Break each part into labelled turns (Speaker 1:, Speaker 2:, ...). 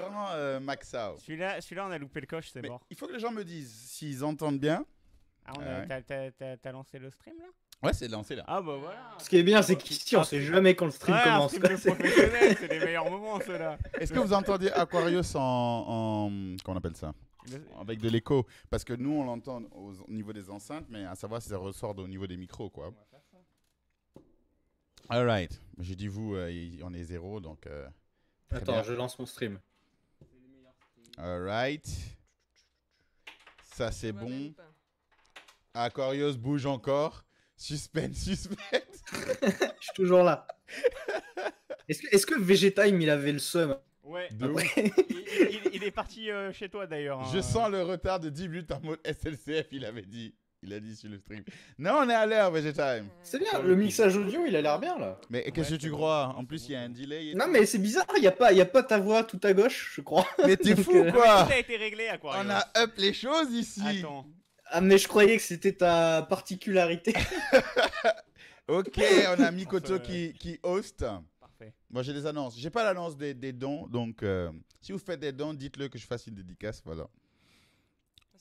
Speaker 1: grand Maxao.
Speaker 2: Celui-là, on a loupé le coche, c'est
Speaker 1: Mais
Speaker 2: mort.
Speaker 1: il faut que les gens me disent s'ils entendent bien.
Speaker 2: Ah, t'as lancé le stream là?
Speaker 1: Ouais, c'est lancé là.
Speaker 2: Ah bah voilà.
Speaker 3: Ce qui est bien, c'est qu'ici, on sait jamais quand le stream
Speaker 2: Ouais,
Speaker 3: commence.
Speaker 2: un stream de professionnel, c'est les meilleurs moments ceux-là.
Speaker 1: Est-ce que vous entendiez Aquarius en comment on appelle ça? Avec de l'écho? Parce que nous, on l'entend au niveau des enceintes, mais à savoir si ça ressort au niveau des micros, quoi. Alright. J'ai dit vous, on est 0, donc... très
Speaker 3: Attends,
Speaker 1: bien.
Speaker 3: je lance mon stream.
Speaker 1: Alright. Ça, c'est
Speaker 4: Je vois
Speaker 1: bon.
Speaker 4: même pas.
Speaker 1: Aquarius bouge encore. Suspense.
Speaker 3: Je suis toujours là. Est-ce que Vegetime, il avait le seum?
Speaker 2: Ouais.
Speaker 1: De ouf.
Speaker 2: Il est parti chez toi d'ailleurs. Hein.
Speaker 1: Je sens le retard de 10 minutes en mode SLCF, il avait dit. Il a dit sur le stream. Non, on est à l'heure, Vegetime.
Speaker 3: C'est bien, le mixage audio, il a l'air bien là.
Speaker 1: Mais qu'est-ce que tu crois? En plus, il y a un delay. Et
Speaker 3: Non
Speaker 1: tout.
Speaker 3: mais c'est bizarre, y a pas ta voix tout à gauche, je crois.
Speaker 1: Mais t'es
Speaker 3: Donc,
Speaker 1: fou,
Speaker 2: Tout
Speaker 1: quoi?
Speaker 2: a été réglé, Aquarius.
Speaker 1: On a up les choses ici.
Speaker 2: Attends.
Speaker 3: Ah mais je croyais que c'était ta particularité.
Speaker 1: Ok, on a Mikoto qui host.
Speaker 2: Parfait.
Speaker 1: Moi, j'ai des annonces. J'ai pas l'annonce des dons, donc si vous faites des dons, dites-le que je fasse une dédicace, voilà.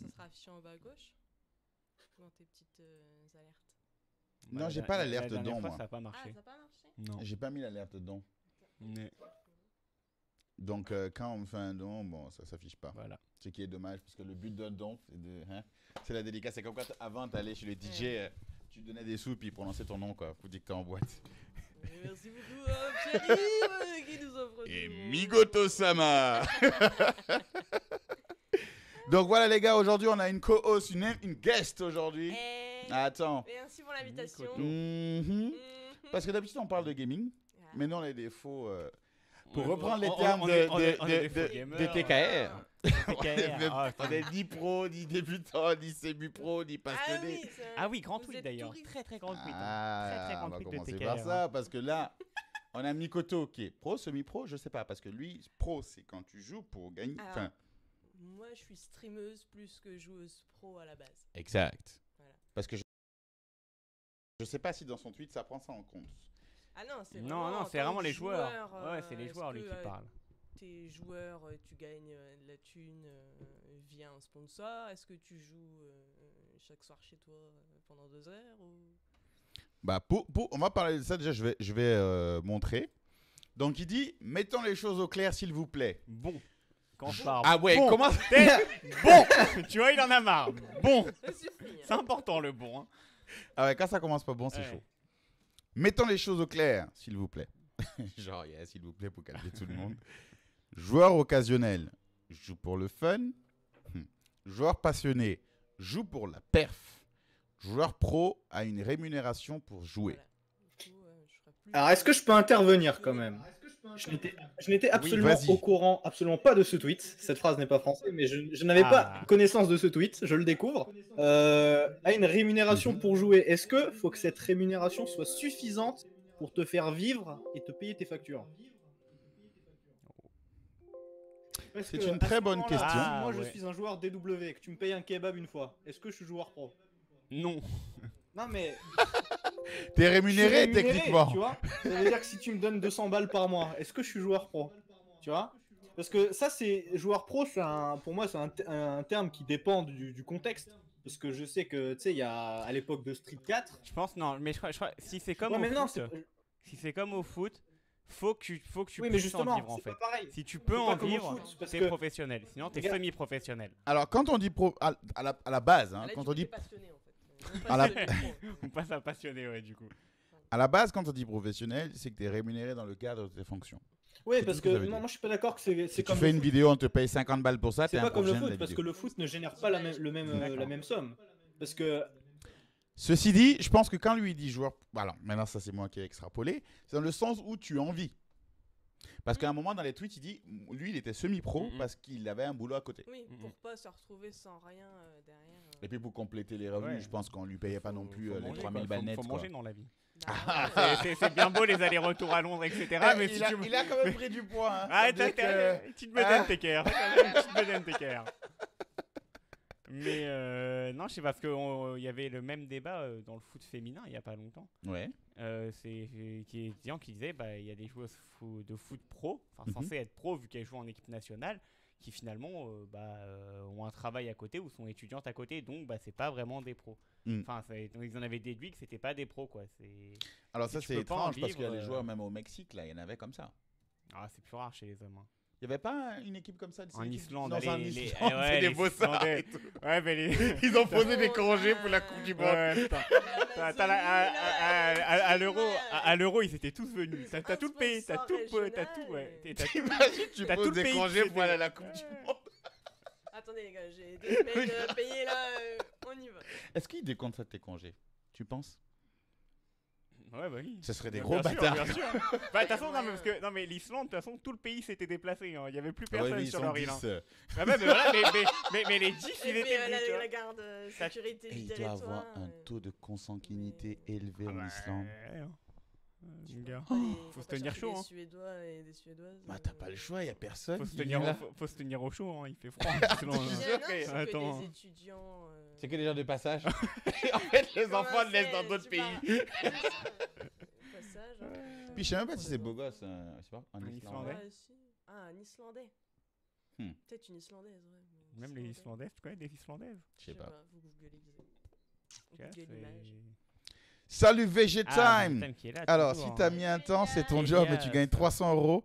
Speaker 4: Ça sera affiché en bas à gauche. Dans tes petites alertes.
Speaker 1: Non, j'ai pas l'alerte
Speaker 2: La dernière
Speaker 1: don,
Speaker 2: fois,
Speaker 1: moi.
Speaker 2: ça a pas
Speaker 4: Ah,
Speaker 2: marché.
Speaker 4: ça n'a pas marché?
Speaker 2: Non.
Speaker 1: J'ai pas mis l'alerte don.
Speaker 2: Mais
Speaker 1: Donc, quand on me fait un don, bon, ça s'affiche pas.
Speaker 2: voilà.
Speaker 1: Ce qui est dommage, parce que le but d'un don, c'est de... Hein, c'est la dédicace. C'est comme quand avant, t'allais chez le DJ, tu donnais des sous, puis il prononçait ton nom, quoi, pour dire que t'es en boîte.
Speaker 4: Merci beaucoup, Pierre qui nous offre
Speaker 1: Et
Speaker 4: tout.
Speaker 1: Migoto-sama. Donc voilà les gars, aujourd'hui on a une co-host, une guest aujourd'hui.
Speaker 4: Et...
Speaker 1: Attends.
Speaker 4: Merci pour l'invitation.
Speaker 1: Mhm. Parce que d'habitude on parle de gaming, mais nous on a des faux... pour
Speaker 2: On-
Speaker 1: reprendre les
Speaker 2: on-
Speaker 1: termes
Speaker 2: on
Speaker 1: de,
Speaker 2: est- on
Speaker 1: de,
Speaker 2: est- on est
Speaker 1: de,
Speaker 2: des faux
Speaker 1: de,
Speaker 2: gamers,
Speaker 1: de TKR.
Speaker 2: TKR, ah,
Speaker 1: On est ni pro, ni débutant, ni semi-pro, ni passionné.
Speaker 4: c'est un-
Speaker 2: Ah oui, grand
Speaker 4: vous
Speaker 2: tweet
Speaker 4: êtes
Speaker 2: d'ailleurs.
Speaker 4: tout riche.
Speaker 2: Très très grand tweet. hein.
Speaker 1: Ah,
Speaker 2: Très, très grand
Speaker 1: on va
Speaker 2: tweet de
Speaker 1: commencer
Speaker 2: TKR,
Speaker 1: par ça,
Speaker 2: hein.
Speaker 1: parce que là, on a Mikoto qui est pro, semi-pro, je sais pas, parce que lui, pro, c'est quand tu joues pour gagner.
Speaker 4: Alors,
Speaker 1: Enfin,
Speaker 4: Moi, je suis streameuse plus que joueuse pro à la base.
Speaker 1: exact.
Speaker 4: Voilà.
Speaker 1: Parce que je sais pas si dans son tweet, ça prend ça en compte.
Speaker 4: Ah non, c'est
Speaker 2: Non,
Speaker 4: vraiment,
Speaker 2: non,
Speaker 4: en
Speaker 2: c'est
Speaker 4: tant
Speaker 2: vraiment
Speaker 4: que
Speaker 2: les joueurs.
Speaker 4: joueur,
Speaker 2: Ouais, c'est les
Speaker 4: est-ce
Speaker 2: joueurs, lui,
Speaker 4: que,
Speaker 2: qui parle.
Speaker 4: T'es joueur, tu gagnes de la thune via un sponsor. Est-ce que tu joues chaque soir chez toi pendant 2 heures ou...
Speaker 1: Bah, on va parler de ça déjà, je vais montrer. Donc, il dit, mettons les choses au clair, s'il vous plaît.
Speaker 2: Bon. Quand je parle.
Speaker 1: Ah ouais,
Speaker 2: bon.
Speaker 1: comment
Speaker 2: Bon. Tu vois, il en a marre. Bon.
Speaker 4: Ça suffit. hein.
Speaker 2: C'est important le bon. Hein.
Speaker 1: Ah ouais, quand ça commence pas bon, c'est
Speaker 2: Ouais.
Speaker 1: chaud. Mettons les choses au clair, s'il vous plaît. Genre, yeah, s'il vous plaît, pour calmer tout le monde. Joueur occasionnel, joue pour le fun. Joueur passionné, joue pour la perf. Joueur pro a une rémunération pour jouer.
Speaker 4: Voilà. Du coup, je ferai plus
Speaker 3: Alors est-ce que je peux intervenir quand même? Je n'étais absolument
Speaker 1: vas-y.
Speaker 3: au courant, absolument pas de ce tweet. Cette phrase n'est pas française, mais je n'avais pas connaissance de ce tweet, je le découvre. À une rémunération pour jouer, est-ce que faut que cette rémunération soit suffisante pour te faire vivre et te payer tes factures? Parce
Speaker 1: C'est
Speaker 3: que,
Speaker 1: une
Speaker 3: à
Speaker 1: très
Speaker 3: ce
Speaker 1: bonne
Speaker 3: moment-là,
Speaker 1: question.
Speaker 3: si moi
Speaker 2: Ah,
Speaker 3: je
Speaker 2: ouais.
Speaker 3: suis un joueur DW et que tu me payes un kebab une fois, est-ce que je suis joueur pro?
Speaker 2: Non.
Speaker 3: Non mais
Speaker 1: T'es
Speaker 3: je suis
Speaker 1: rémunéré,
Speaker 3: rémunéré,
Speaker 1: techniquement.
Speaker 3: tu vois. Ça veut dire que si tu me donnes 200 balles par mois, est-ce que je suis joueur pro? Tu vois? Parce que ça, c'est joueur pro, pour moi, c'est un terme qui dépend du contexte. Parce que je sais que, tu sais, il y a à l'époque de Street 4.
Speaker 2: Je pense non. Mais je crois si c'est comme
Speaker 3: Ouais,
Speaker 2: au
Speaker 3: mais non,
Speaker 2: foot,
Speaker 3: c'est
Speaker 2: si c'est comme au foot, faut que tu
Speaker 3: oui, mais
Speaker 2: puisses
Speaker 3: justement,
Speaker 2: en vivre en
Speaker 3: c'est
Speaker 2: fait.
Speaker 3: pas pareil.
Speaker 2: Si tu peux
Speaker 3: C'est
Speaker 2: en
Speaker 3: pas comme au
Speaker 2: vivre,
Speaker 3: foot, parce
Speaker 2: t'es
Speaker 3: que-
Speaker 2: professionnel. Sinon, t'es
Speaker 3: Regarde.
Speaker 2: semi-professionnel.
Speaker 1: Alors, quand on dit pro, à la base, hein,
Speaker 4: Là,
Speaker 1: quand
Speaker 4: tu
Speaker 1: on dit
Speaker 4: t'es passionné en fait.
Speaker 1: À la-
Speaker 2: On passe à passionné, ouais, du coup.
Speaker 1: à la base, quand on dit professionnel, c'est que tu es rémunéré dans le cadre de tes fonctions.
Speaker 3: Oui,
Speaker 1: C'est
Speaker 3: parce
Speaker 1: tout ce que ça
Speaker 3: que
Speaker 1: veut
Speaker 3: non,
Speaker 1: dire.
Speaker 3: moi je suis pas d'accord que c'est
Speaker 1: Si tu
Speaker 3: comme
Speaker 1: fais
Speaker 3: le
Speaker 1: une
Speaker 3: foot.
Speaker 1: vidéo, on te paye 50 balles pour ça,
Speaker 3: C'est
Speaker 1: t'es un
Speaker 3: pas comme le
Speaker 1: professionnel
Speaker 3: foot,
Speaker 1: de la
Speaker 3: parce que
Speaker 1: vidéo.
Speaker 3: le foot ne génère pas la
Speaker 2: D'accord.
Speaker 3: même somme. Parce que
Speaker 1: Ceci dit, je pense que quand lui dit joueur... Alors, maintenant, ça c'est moi qui ai extrapolé. C'est dans le sens où tu en vis. Parce qu'à un moment dans les tweets, il dit, lui, il était semi-pro
Speaker 2: Mhm.
Speaker 1: parce qu'il avait un boulot à côté.
Speaker 4: Oui, pour pas se retrouver sans rien derrière.
Speaker 1: Et puis pour compléter les revenus,
Speaker 2: Ouais.
Speaker 1: je pense qu'on lui payait pas non plus
Speaker 2: Faut
Speaker 1: les
Speaker 2: manger,
Speaker 1: 3000
Speaker 2: quoi.
Speaker 1: balles
Speaker 2: Faut
Speaker 1: nettes. quoi.
Speaker 2: manger dans la vie.
Speaker 4: Bah,
Speaker 2: C'est bien beau les allers-retours à Londres, etc. Mais si tu...
Speaker 1: il a quand même pris du poids. Hein.
Speaker 2: Ah,
Speaker 1: Ça veut dire que-
Speaker 2: une petite bedaine, TKR. Une petite bedaine, TKR. Mais non, je sais pas, parce qu'il y avait le même débat dans le foot féminin il y a pas longtemps.
Speaker 1: Ouais.
Speaker 2: C'est des gens qui disaient il y a des joueuses de foot pro, censées être pro vu qu'elles jouent en équipe nationale, qui finalement ont un travail à côté ou sont étudiantes à côté, donc c'est pas vraiment des pros. Enfin, ils en avaient déduit que c'était pas des pros, quoi.
Speaker 1: Alors
Speaker 2: si
Speaker 1: ça,
Speaker 2: tu
Speaker 1: c'est
Speaker 2: peux pas en
Speaker 1: étrange parce qu'il y a
Speaker 2: vivre,
Speaker 1: des joueurs même au Mexique, là, il y en avait comme ça.
Speaker 2: Ah, c'est plus rare chez les hommes. Hein.
Speaker 1: Il n'y avait pas une équipe comme ça
Speaker 2: En Islande,
Speaker 1: non,
Speaker 2: c'est
Speaker 1: c'est des beaux
Speaker 2: Islandais. Ouais, mais
Speaker 1: Ils ont posé des congés pour la Coupe du Monde.
Speaker 2: Ouais, putain. À l'Euro, ils étaient tous venus. T'as tout le pays, t'as tout, ouais.
Speaker 1: T'imagines, tu poses des congés pour aller à la Coupe du Monde.
Speaker 4: Attendez les gars, j'ai 2 semaines payées là, on y va.
Speaker 1: Est-ce qu'ils décomptent ça de tes congés? Tu penses?
Speaker 2: Ouais, bah oui.
Speaker 1: Ce serait des
Speaker 2: Bien
Speaker 1: gros
Speaker 2: sûr,
Speaker 1: bâtards.
Speaker 2: Bien sûr. De toute façon, non, mais l'Islande, de toute façon, tout le pays s'était déplacé. Hein. Il n'y avait plus personne sur leur île. Hein. Ah ouais, mais les 10, ils étaient venus.
Speaker 4: La garde sécurité
Speaker 1: Et
Speaker 4: du
Speaker 1: il doit
Speaker 4: territoire.
Speaker 1: avoir un taux de consanguinité élevé en Islande.
Speaker 2: Faut se tenir chaud.
Speaker 4: Des Suédois et des Suédoises.
Speaker 1: Bah t'as pas le choix, y a personne.
Speaker 2: Faut se tenir au chaud, hein. Il fait froid.
Speaker 4: C'est que des étudiants.
Speaker 1: C'est que des gens de passage. En fait, les enfants le laissent dans d'autres pays.
Speaker 4: Passage.
Speaker 1: Puis je sais même pas si c'est beau gosse, je sais pas, un Islandais.
Speaker 4: Ah, un Islandais. Peut-être une Islandaise, ouais.
Speaker 2: Même les Islandaises, tu connais des Islandaises?
Speaker 1: Je sais pas.
Speaker 4: Vous googlez l'image.
Speaker 1: Salut VG Time. Alors, si t'as mis un
Speaker 4: Elias.
Speaker 1: temps, c'est ton job et tu gagnes 300 €.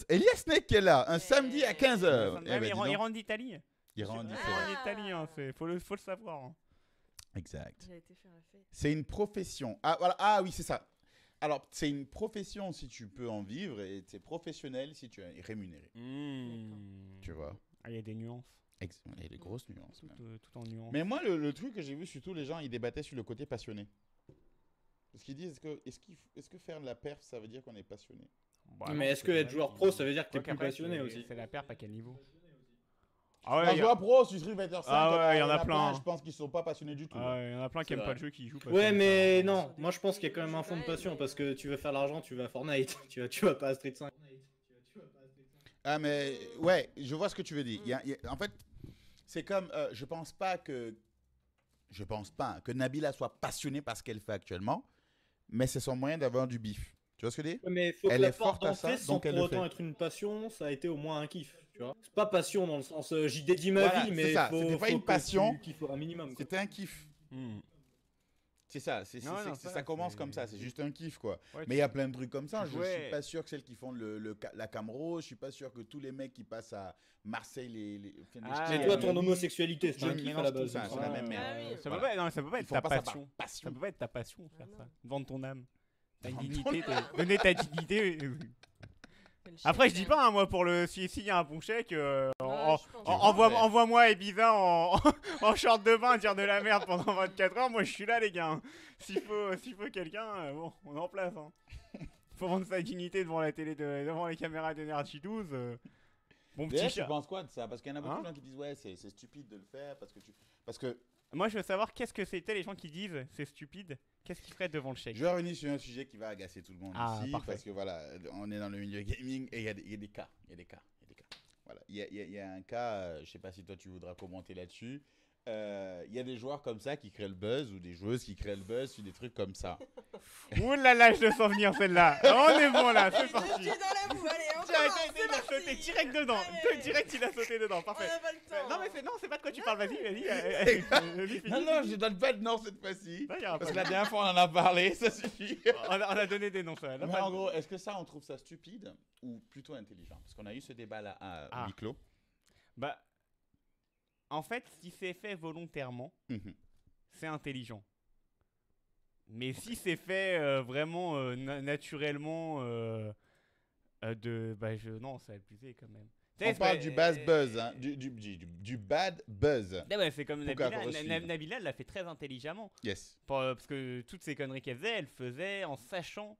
Speaker 1: Elias Snake qui est là, un samedi à 15h.
Speaker 2: Il rentre d'Italie.
Speaker 1: Il rentre
Speaker 2: d'Italie, hein. Faut le savoir. Hein.
Speaker 1: Exact.
Speaker 4: J'ai été faire la fête.
Speaker 1: C'est une profession. Ah, voilà. Ah oui, c'est ça. Alors, c'est une profession si tu peux en vivre et c'est professionnel si tu es rémunéré. Tu vois.
Speaker 2: Ah, il y a des nuances.
Speaker 1: Il y a des grosses nuances.
Speaker 2: Tout en nuances.
Speaker 1: Mais moi, le truc que j'ai vu, surtout les gens, ils débattaient sur le côté passionné. Parce qu'ils disent, est-ce que faire de la perf, ça veut dire qu'on est passionné?
Speaker 3: Mais est-ce que être joueur pro, ça veut dire que t'es plus passionné aussi?
Speaker 2: C'est la perf à quel niveau?
Speaker 1: Un joueur pro, sur Street Fighter 5,
Speaker 2: il y en a plein.
Speaker 1: Je pense qu'ils sont pas passionnés du tout.
Speaker 2: Il y en a plein qui aiment pas le jeu, qui jouent pas.
Speaker 3: Ouais, mais non, moi je pense qu'il y a quand même un fond de passion parce que tu veux faire l'argent, tu vas à Fortnite, tu vas pas à Street 5.
Speaker 1: Ah, mais ouais, je vois ce que tu veux dire. En fait, c'est comme, je pense pas que Nabila soit passionnée par ce qu'elle fait actuellement, mais c'est son moyen d'avoir du bif. Tu vois ce que je veux dire?
Speaker 3: Ouais, mais faut que
Speaker 1: elle
Speaker 3: la
Speaker 1: est
Speaker 3: porte
Speaker 1: forte à ça,
Speaker 3: d'entrée, sans
Speaker 1: donc elle
Speaker 3: pour
Speaker 1: le
Speaker 3: autant
Speaker 1: fait.
Speaker 3: être une passion, ça a été au moins un kiff. Tu vois, c'est pas passion dans le sens j'y dédie ma
Speaker 1: Voilà,
Speaker 3: vie,
Speaker 1: c'est
Speaker 3: mais
Speaker 1: ça,
Speaker 3: faut,
Speaker 1: c'était pas
Speaker 3: faut
Speaker 1: une
Speaker 3: que
Speaker 1: passion.
Speaker 3: tu kiffes un minimum. Quoi.
Speaker 1: C'était un kiff. C'est ça, ça commence comme ça, c'est juste un kiff quoi.
Speaker 2: Ouais,
Speaker 1: mais il y a plein de trucs comme ça, je
Speaker 2: Ouais.
Speaker 1: suis pas sûr que celles qui font la Camro, je suis pas sûr que tous les mecs qui passent à Marseille
Speaker 3: Mais toi, ton homosexualité, c'est
Speaker 1: je
Speaker 3: un kiff à
Speaker 1: mélange
Speaker 3: la
Speaker 1: tout
Speaker 3: base.
Speaker 1: ça, c'est la même merde.
Speaker 4: Ah oui.
Speaker 2: Ça peut pas
Speaker 1: Ils
Speaker 2: être
Speaker 1: font
Speaker 2: ta
Speaker 1: pas ça par
Speaker 2: passion.
Speaker 1: passion.
Speaker 2: Ça peut pas être ta passion, faire
Speaker 4: Ah
Speaker 2: ça.
Speaker 4: non.
Speaker 2: Vendre ton âme. Ta
Speaker 1: Vendre
Speaker 2: dignité.
Speaker 1: ton
Speaker 2: Donner ta dignité. Après, je dis pas, hein, moi, pour le. S'il y a un bon chèque, envoie-moi Ibiza en short de bain, dire de la merde pendant 24 heures. Moi, je suis là, les gars. Hein. S'il faut quelqu'un, bon, on est en place. Hein. Faut vendre sa dignité devant la télé, devant les caméras d'Energy 12. Bon petit
Speaker 1: Tu
Speaker 2: chat.
Speaker 1: penses quoi de ça? Parce qu'il y en a beaucoup
Speaker 2: Hein
Speaker 1: de gens qui disent ouais, c'est stupide de le faire parce que
Speaker 2: Moi, je veux savoir qu'est-ce que c'était les gens qui disent c'est stupide. Qu'est-ce qu'ils feraient devant le chèque?
Speaker 1: je vais revenir sur un sujet qui va agacer tout le monde ici,
Speaker 2: parfait.
Speaker 1: parce que voilà, on est dans le milieu gaming et il y a des cas. Voilà, il y a un cas, je sais pas si toi tu voudras commenter là-dessus. Il y a des joueurs comme ça qui créent le buzz ou des joueuses qui créent le buzz sur des trucs comme ça.
Speaker 2: Ouh là là, je le sens venir celle-là. On est bon là, c'est parti.
Speaker 4: Je suis dans la boue, allez, on
Speaker 2: Direct,
Speaker 4: commence,
Speaker 2: il a
Speaker 4: c'est
Speaker 2: sauté
Speaker 4: parti.
Speaker 2: direct dedans.
Speaker 4: Allez.
Speaker 2: Direct, il a sauté dedans.
Speaker 4: On
Speaker 2: Parfait.
Speaker 4: n'a pas le temps.
Speaker 2: Non, mais c'est pas de quoi tu parles. Vas-y.
Speaker 1: Non, je donne pas de nom cette fois-ci.
Speaker 2: Non, y aura
Speaker 1: Parce
Speaker 2: pas
Speaker 1: que la
Speaker 2: de-
Speaker 1: dernière fois on en a parlé, ça suffit.
Speaker 2: On a donné des noms. Ça. Là,
Speaker 1: Mais
Speaker 2: pas
Speaker 1: en
Speaker 2: de-
Speaker 1: gros, est-ce que ça on trouve ça stupide ou plutôt intelligent? Parce qu'on a eu ce débat là à huis clos.
Speaker 2: Bah, en fait, si c'est fait volontairement, c'est intelligent. Mais si c'est fait vraiment naturellement, non, ça va abusé quand même.
Speaker 1: On parle du bad buzz, hein, du bad buzz.
Speaker 2: Ouais, c'est comme
Speaker 1: Pourquoi
Speaker 2: Nabila.
Speaker 1: faut suivre
Speaker 2: Nabila l'a fait très intelligemment.
Speaker 1: Yes.
Speaker 2: Parce que toutes ces conneries qu'elle faisait, elle faisait en sachant.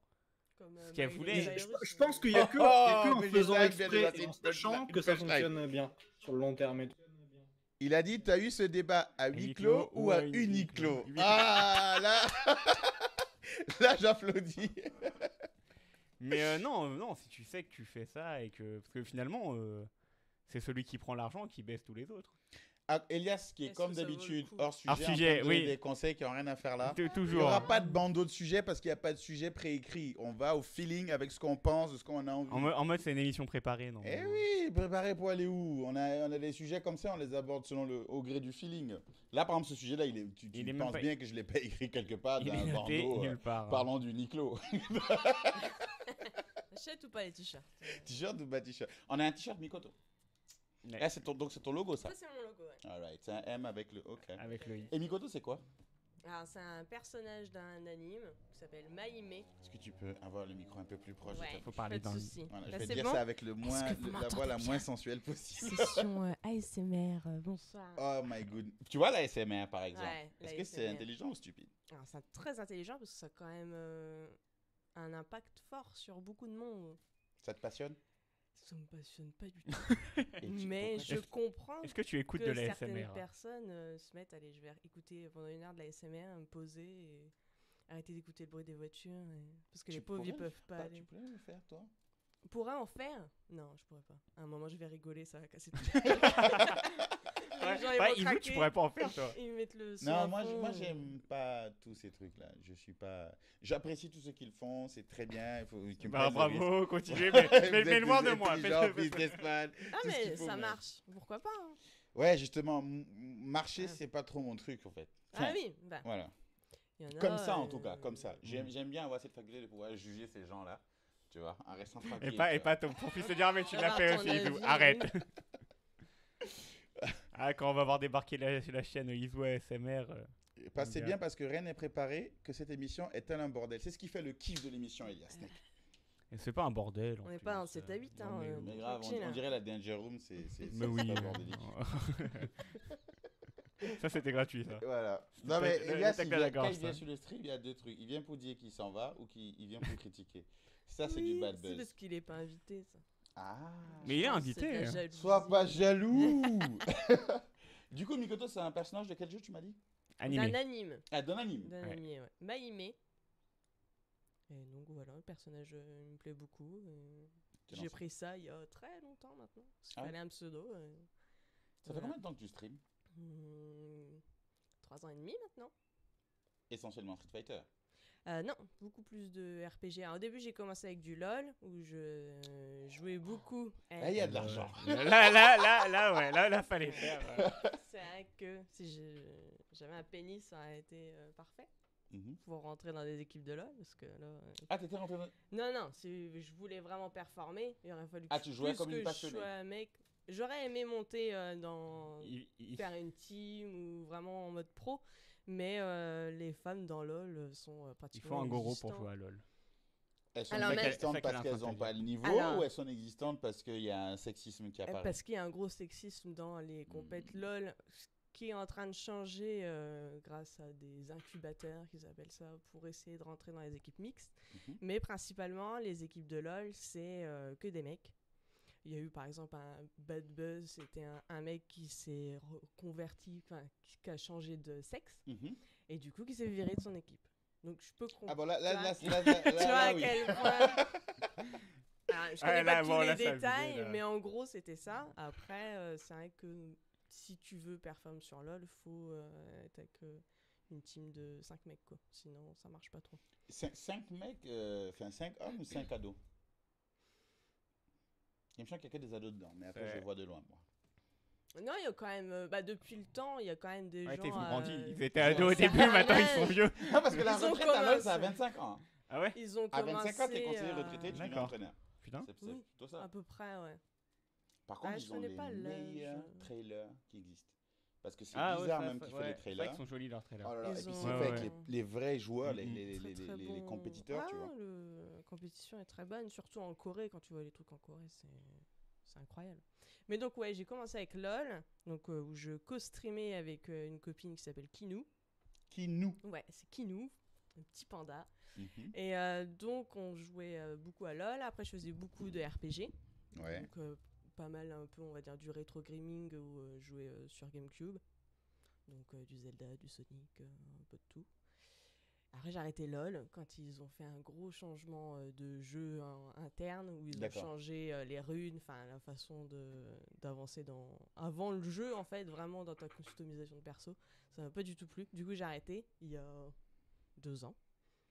Speaker 4: Comme,
Speaker 2: Ce qu'elle
Speaker 4: Miley
Speaker 2: voulait.
Speaker 4: Cyrus,
Speaker 3: Je pense qu'il y a que, en
Speaker 1: mais
Speaker 3: faisant
Speaker 1: j'ai ça,
Speaker 3: exprès
Speaker 1: bien
Speaker 3: et en
Speaker 1: déjà,
Speaker 3: sachant
Speaker 1: une
Speaker 3: que ça
Speaker 1: punchline.
Speaker 3: fonctionne bien sur le long terme et tout.
Speaker 1: Il a dit, t'as eu ce débat à huis
Speaker 2: huis
Speaker 1: clos
Speaker 2: clos
Speaker 1: ou à uniquement? Ah, là j'applaudis.
Speaker 2: Mais non, si tu sais que tu fais ça et que. Parce que finalement, c'est celui qui prend l'argent qui baisse tous les autres.
Speaker 1: Ah, Elias, qui est
Speaker 4: Est-ce
Speaker 1: comme
Speaker 4: que ça vaut le
Speaker 1: d'habitude
Speaker 4: coup
Speaker 1: hors sujet,
Speaker 2: Hors
Speaker 1: en train
Speaker 2: sujet,
Speaker 1: de donner
Speaker 2: oui.
Speaker 1: des conseils qui n'ont rien à faire là. Il n'y
Speaker 2: Toujours.
Speaker 1: aura pas de bandeau de sujets parce qu'il n'y a pas de sujet préécrit. On va au feeling avec ce qu'on pense, de ce qu'on a envie.
Speaker 2: En mode, c'est une émission préparée, non?
Speaker 1: Eh oui, préparé pour aller où? On a des sujets comme ça, on les aborde au gré du feeling. Là, par exemple, ce sujet-là, tu
Speaker 2: Il est même
Speaker 1: penses
Speaker 2: pas-
Speaker 1: bien que je ne l'ai pas écrit quelque part
Speaker 2: Il
Speaker 1: dans
Speaker 2: est
Speaker 1: un
Speaker 2: noté
Speaker 1: bandeau
Speaker 2: nulle part.
Speaker 1: parlant du Niclo.
Speaker 4: Achète ou pas les t-shirts?
Speaker 1: T-shirt ou pas t-shirt? On a un t-shirt Mikoto.
Speaker 2: Ouais.
Speaker 1: Eh, donc c'est ton logo, ça?
Speaker 4: Ça, c'est mon logo, ouais.
Speaker 1: Alright, c'est un M avec le... Ok.
Speaker 2: Avec le i.
Speaker 1: Et Mikoto, c'est quoi?
Speaker 4: Alors, c'est un personnage d'un anime qui s'appelle Maime.
Speaker 1: Est-ce que tu peux avoir le micro un peu plus proche de
Speaker 4: Ouais,
Speaker 1: toi?
Speaker 2: Faut parler
Speaker 4: pas de
Speaker 2: dans le-
Speaker 4: souci.
Speaker 1: Voilà,
Speaker 4: Là,
Speaker 1: je vais
Speaker 4: c'est
Speaker 1: dire
Speaker 4: bon.
Speaker 1: ça avec la
Speaker 4: vous
Speaker 1: voix
Speaker 4: m'entendez
Speaker 1: la
Speaker 4: bien
Speaker 1: moins sensuelle possible.
Speaker 4: Session ASMR, bonsoir.
Speaker 1: Oh my god. Tu vois la SMR par exemple?
Speaker 4: Ouais,
Speaker 1: Est-ce
Speaker 4: la
Speaker 1: que c'est
Speaker 4: ASMR.
Speaker 1: intelligent ou stupide?
Speaker 4: Alors, c'est très intelligent parce que ça a quand même un impact fort sur beaucoup de monde.
Speaker 1: Ça te passionne?
Speaker 4: Ça me passionne pas du tout.
Speaker 1: Et
Speaker 4: Mais je comprends
Speaker 2: Est-ce que tu écoutes
Speaker 4: que
Speaker 2: de la
Speaker 4: certaines
Speaker 2: SMR?
Speaker 4: personnes se mettent, allez, je vais écouter pendant 1 heure de la SMR, me poser et arrêter d'écouter le bruit des voitures. Parce que
Speaker 1: Tu
Speaker 4: les pauvres, ils
Speaker 1: pourrais
Speaker 4: peuvent pas
Speaker 1: Tu
Speaker 4: aller.
Speaker 1: pourrais le faire, toi?
Speaker 4: Pourrais en faire? Non, je pourrais pas. À un moment, je vais rigoler, ça va casser tout.
Speaker 2: Ouais,
Speaker 4: Les gens, ils
Speaker 2: bah,
Speaker 4: vont
Speaker 2: Izu, tu
Speaker 4: craquer.
Speaker 2: pourrais pas en faire, toi.
Speaker 4: Ils mettent le son
Speaker 1: Non,
Speaker 4: à
Speaker 1: moi,
Speaker 4: fond.
Speaker 1: moi j'aime pas tous ces trucs-là. Je suis pas. J'apprécie tout ce qu'ils font, c'est très bien. Il faut qu'ils me
Speaker 2: Bah,
Speaker 1: prennent le risque.
Speaker 2: bravo, continuez,
Speaker 1: Vous
Speaker 2: mais
Speaker 1: êtes
Speaker 2: loin
Speaker 1: des
Speaker 2: de moi.
Speaker 1: intelligents,
Speaker 2: faites-le,
Speaker 1: fils
Speaker 2: faites-le.
Speaker 1: d'Espagne,
Speaker 4: Ah,
Speaker 1: tout ce
Speaker 4: mais
Speaker 1: qu'il faut,
Speaker 4: ça
Speaker 1: mais-
Speaker 4: marche. Pourquoi pas hein.
Speaker 1: Ouais, justement, marcher,
Speaker 4: Ouais.
Speaker 1: c'est pas trop mon truc en fait.
Speaker 4: Ah
Speaker 1: Enfin,
Speaker 4: oui, bah,
Speaker 1: Voilà.
Speaker 4: il y en a,
Speaker 1: Comme ça, en tout cas, comme ça.
Speaker 2: Mm.
Speaker 1: J'aime bien avoir cette faculté de pouvoir juger ces gens-là, tu vois, en restant
Speaker 2: Et
Speaker 1: tranquille.
Speaker 2: pas,
Speaker 1: tu
Speaker 2: et
Speaker 1: vois.
Speaker 2: pas ton fils te dire, mais tu l'as
Speaker 4: Avoir
Speaker 2: fait
Speaker 4: ton
Speaker 2: aussi, Izu.
Speaker 4: avis.
Speaker 2: Arrête. Ah, quand on va voir débarquer la chaîne Izu ASMR.
Speaker 1: C'est
Speaker 2: Bien.
Speaker 1: bien parce que rien n'est préparé, que cette émission est un bordel. C'est ce qui fait le kiff de l'émission, Elias Snake.
Speaker 2: Et c'est pas un bordel.
Speaker 4: On n'est pas en 7 à 8, hein,
Speaker 1: Mais grave,
Speaker 4: tranquille,
Speaker 1: on
Speaker 4: hein.
Speaker 1: dirait la Danger Room, c'est
Speaker 2: Mais oui.
Speaker 1: pas bordélique.
Speaker 2: Ça, c'était gratuit, ça.
Speaker 1: Voilà. Non, mais
Speaker 2: le
Speaker 1: Elias,
Speaker 2: tacle à la
Speaker 1: quand
Speaker 2: gorge,
Speaker 1: il vient
Speaker 2: ça.
Speaker 1: sur le stream, il y a deux trucs. Il vient pour dire qu'il s'en va ou qu'il vient pour critiquer. Ça, c'est
Speaker 4: Oui,
Speaker 1: du bad
Speaker 4: c'est
Speaker 1: buzz.
Speaker 4: parce qu'il est pas invité, ça.
Speaker 1: Ah.
Speaker 2: Mais il est
Speaker 4: Je pense que c'est de
Speaker 2: invité.
Speaker 4: la
Speaker 2: hein.
Speaker 4: jalousie.
Speaker 1: Sois pas jaloux. Du coup, Mikoto, c'est un personnage de quel jeu, tu m'as dit?
Speaker 2: Animé.
Speaker 4: D'un anime.
Speaker 1: Ah, d'un anime.
Speaker 4: D'un
Speaker 2: Ouais.
Speaker 4: anime, ouais. Maime. Et donc voilà, le personnage il me plaît beaucoup.
Speaker 1: T'es
Speaker 4: J'ai
Speaker 1: lancé.
Speaker 4: pris ça il y a très longtemps maintenant. Parce qu'il
Speaker 1: Ah ouais
Speaker 4: fallait un pseudo.
Speaker 1: Ça fait combien de temps que tu streams?
Speaker 4: 3 ans et demi maintenant.
Speaker 1: Essentiellement Street Fighter.
Speaker 4: Non, beaucoup plus de RPG. Alors, au début, j'ai commencé avec du LoL, où je jouais beaucoup.
Speaker 1: Ah, il y a de l'argent.
Speaker 2: Là, fallait faire.
Speaker 4: C'est vrai que si j'avais un pénis, ça aurait été parfait
Speaker 1: Mhm.
Speaker 4: pour rentrer dans des équipes de LoL. Parce que là,
Speaker 1: Ah, t'étais rentré dans...
Speaker 4: non, si je voulais vraiment performer, il aurait fallu que
Speaker 1: Ah, tu jouais
Speaker 4: plus
Speaker 1: comme une
Speaker 4: que je
Speaker 1: passionnée.
Speaker 4: sois un mec. J'aurais aimé monter dans
Speaker 2: Il-
Speaker 4: faire une team ou vraiment en mode pro, mais les femmes dans LoL sont
Speaker 2: Il
Speaker 4: pratiquement
Speaker 2: faut un goro pour
Speaker 4: inexistantes.
Speaker 2: jouer à LoL.
Speaker 1: Elles sont
Speaker 4: Alors, mais-
Speaker 1: existantes
Speaker 2: C'est ça
Speaker 1: parce
Speaker 2: qu'elle est en
Speaker 1: qu'elles
Speaker 2: train
Speaker 1: n'ont
Speaker 2: de
Speaker 1: pas le niveau
Speaker 4: Alors-
Speaker 1: ou elles sont existantes parce qu'il y a un sexisme qui apparaît?
Speaker 4: Parce qu'il y a un gros sexisme dans les compètes LoL, ce qui est en train de changer grâce à des incubateurs, qu'ils appellent ça, pour essayer de rentrer dans les équipes mixtes.
Speaker 1: Mhm.
Speaker 4: Mais principalement, les équipes de LoL, c'est que des mecs. Il y a eu par exemple un Bad Buzz, c'était un mec qui s'est reconverti, enfin qui a changé de sexe,
Speaker 1: Mhm.
Speaker 4: et du coup qui s'est viré de son équipe. Donc je peux comprendre.
Speaker 1: Ah bon, là,
Speaker 4: tu vois à
Speaker 1: oui.
Speaker 4: quel point. Alors, je connais
Speaker 2: Ah, là,
Speaker 4: pas tous
Speaker 2: bon,
Speaker 4: les
Speaker 2: là, ça
Speaker 4: détails,
Speaker 2: abusé, là.
Speaker 4: mais en gros c'était ça. Après, c'est vrai que si tu veux performer sur LoL, faut être avec une team de 5 mecs quoi. Sinon ça marche pas trop.
Speaker 1: 5 mecs, enfin 5 hommes ou 5 ados? Il me semble qu'il y a que des ados dedans, mais après
Speaker 2: Ouais.
Speaker 1: je vois de loin, moi.
Speaker 4: Non, il y a quand même, depuis le temps, il y a quand même des
Speaker 2: Ouais,
Speaker 4: gens.
Speaker 2: ils ont grandi. Ils
Speaker 1: Ouais.
Speaker 2: étaient ados au
Speaker 1: Ça
Speaker 2: début,
Speaker 4: a
Speaker 2: maintenant ils
Speaker 4: rien.
Speaker 2: sont vieux.
Speaker 1: Ah, parce que la
Speaker 4: Ils ont
Speaker 1: retraite à LoL, c'est à
Speaker 4: commencé.
Speaker 1: 25 ans. Hein.
Speaker 2: Ah ouais?
Speaker 4: Ils ont
Speaker 1: À
Speaker 4: commencé.
Speaker 1: 25 ans, t'es conseiller retraité, tu deviens
Speaker 2: D'accord.
Speaker 1: entraîneur.
Speaker 2: Putain.
Speaker 1: C'est
Speaker 4: Oui.
Speaker 1: plutôt ça.
Speaker 4: À peu près, ouais.
Speaker 1: Par contre,
Speaker 4: Ah, je
Speaker 1: ils ont
Speaker 4: connais
Speaker 1: les
Speaker 4: pas l'âge.
Speaker 1: meilleurs trailers qui existent. Parce que c'est
Speaker 2: Ah ouais,
Speaker 1: bizarre
Speaker 2: ça,
Speaker 1: même
Speaker 2: ça-
Speaker 1: qu'ils
Speaker 2: ouais,
Speaker 1: font des
Speaker 2: c'est vrai
Speaker 1: trailers.
Speaker 2: qu'ils sont jolis leurs trailers.
Speaker 1: Oh là là,
Speaker 4: Ils
Speaker 1: et puis
Speaker 4: ont-
Speaker 1: c'est
Speaker 2: Ouais,
Speaker 1: fait
Speaker 2: ouais.
Speaker 1: avec les vrais joueurs,
Speaker 2: Mhm.
Speaker 1: les
Speaker 4: Très
Speaker 1: compétiteurs, tu vois.
Speaker 4: La compétition est très bonne, surtout en Corée. Quand tu vois les trucs en Corée, c'est incroyable. Mais donc, ouais, j'ai commencé avec LoL, donc, où je co-streamais avec une copine qui s'appelle Kinou.
Speaker 1: Qui nous.
Speaker 4: Ouais, c'est Kinou, un petit panda.
Speaker 1: Mhm.
Speaker 4: Et donc, on jouait beaucoup à LoL. Après, je faisais beaucoup de RPG.
Speaker 1: Ouais.
Speaker 4: Donc, pas mal, un peu, on va dire, du rétro gaming où je jouais sur GameCube. Donc, du Zelda, du Sonic, un peu de tout. Après, j'ai arrêté LoL quand ils ont fait un gros changement de jeu interne où ils ont changé les runes, enfin la façon d'avancer avant le jeu en fait, vraiment dans ta customisation de perso. Ça m'a pas du tout plu. Du coup, j'ai arrêté il y a 2 ans.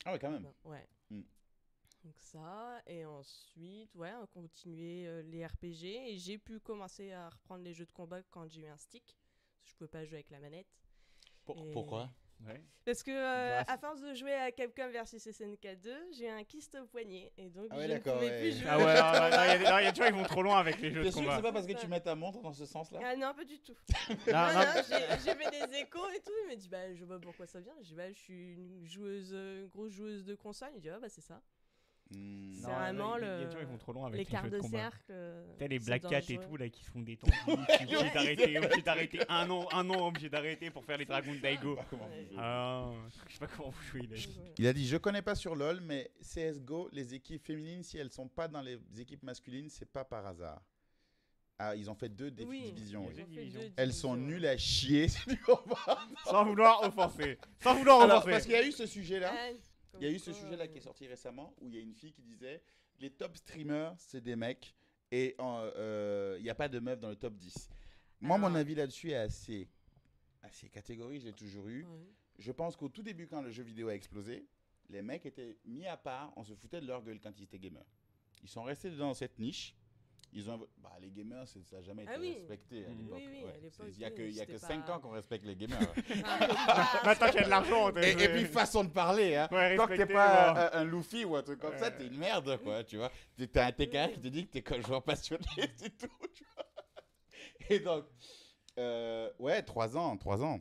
Speaker 1: Ah ouais, quand même.
Speaker 4: Ouais. Donc ça, et ensuite, on continuait les RPG et j'ai pu commencer à reprendre les jeux de combat quand j'ai eu un stick. Parce que je pouvais pas jouer avec la manette.
Speaker 1: Pourquoi?
Speaker 4: Parce que à force de jouer à Capcom versus SNK 2, j'ai un kyste au poignet et donc je ne pouvais plus jouer.
Speaker 2: Ah ouais, tu vois, ils vont trop loin avec les jeux de combat.
Speaker 1: T'es sûr que c'est pas parce que tu mets ta montre dans ce sens-là?
Speaker 4: Ah non, pas du tout. J'ai fait des échos et tout, il m'a dit je vois pas pourquoi ça vient. J'ai dit je suis une grosse joueuse de console. Il dit c'est ça. C'est vraiment
Speaker 2: ils vont trop loin avec
Speaker 4: les quarts de cercle.
Speaker 2: T'as les Black Cat et tout là qui se font des tendus, obligé d'arrêter un an obligé d'arrêter pour faire les Dragons de Daigo. Je sais pas comment vous jouez.
Speaker 1: Il a dit je connais pas sur LoL, mais CSGO, les équipes féminines, si elles sont pas dans les équipes masculines, c'est pas par hasard. Ah, ils ont fait 2 divisions. Elles sont nulles à chier.
Speaker 2: Sans vouloir offenser.
Speaker 1: Parce qu'il y a eu ce sujet-là. Il y a eu ce sujet-là qui est sorti récemment où il y a une fille qui disait les top streamers, c'est des mecs et il n'y a pas de meufs dans le top 10. Moi, mon avis là-dessus est assez catégorique, je l'ai toujours eu. Je pense qu'au tout début, quand le jeu vidéo a explosé, les mecs étaient mis à part, on se foutait de leur gueule quand ils étaient gamers. Ils sont restés dans cette niche. Les gamers, ça n'a jamais été respecté à l'époque. Il n'y a que 5 ans qu'on respecte les gamers.
Speaker 2: Maintenant qu'il y a de l'argent.
Speaker 1: Et puis, façon de parler. Hein. Tant que tu n'es pas un Luffy ou un truc comme ça, tu es une merde. Quoi, tu vois. Tu as un TKR qui te dit que tu es qu'un joueur passionné, c'est tout. Tu vois. Et donc, 3 ans. 3 ans.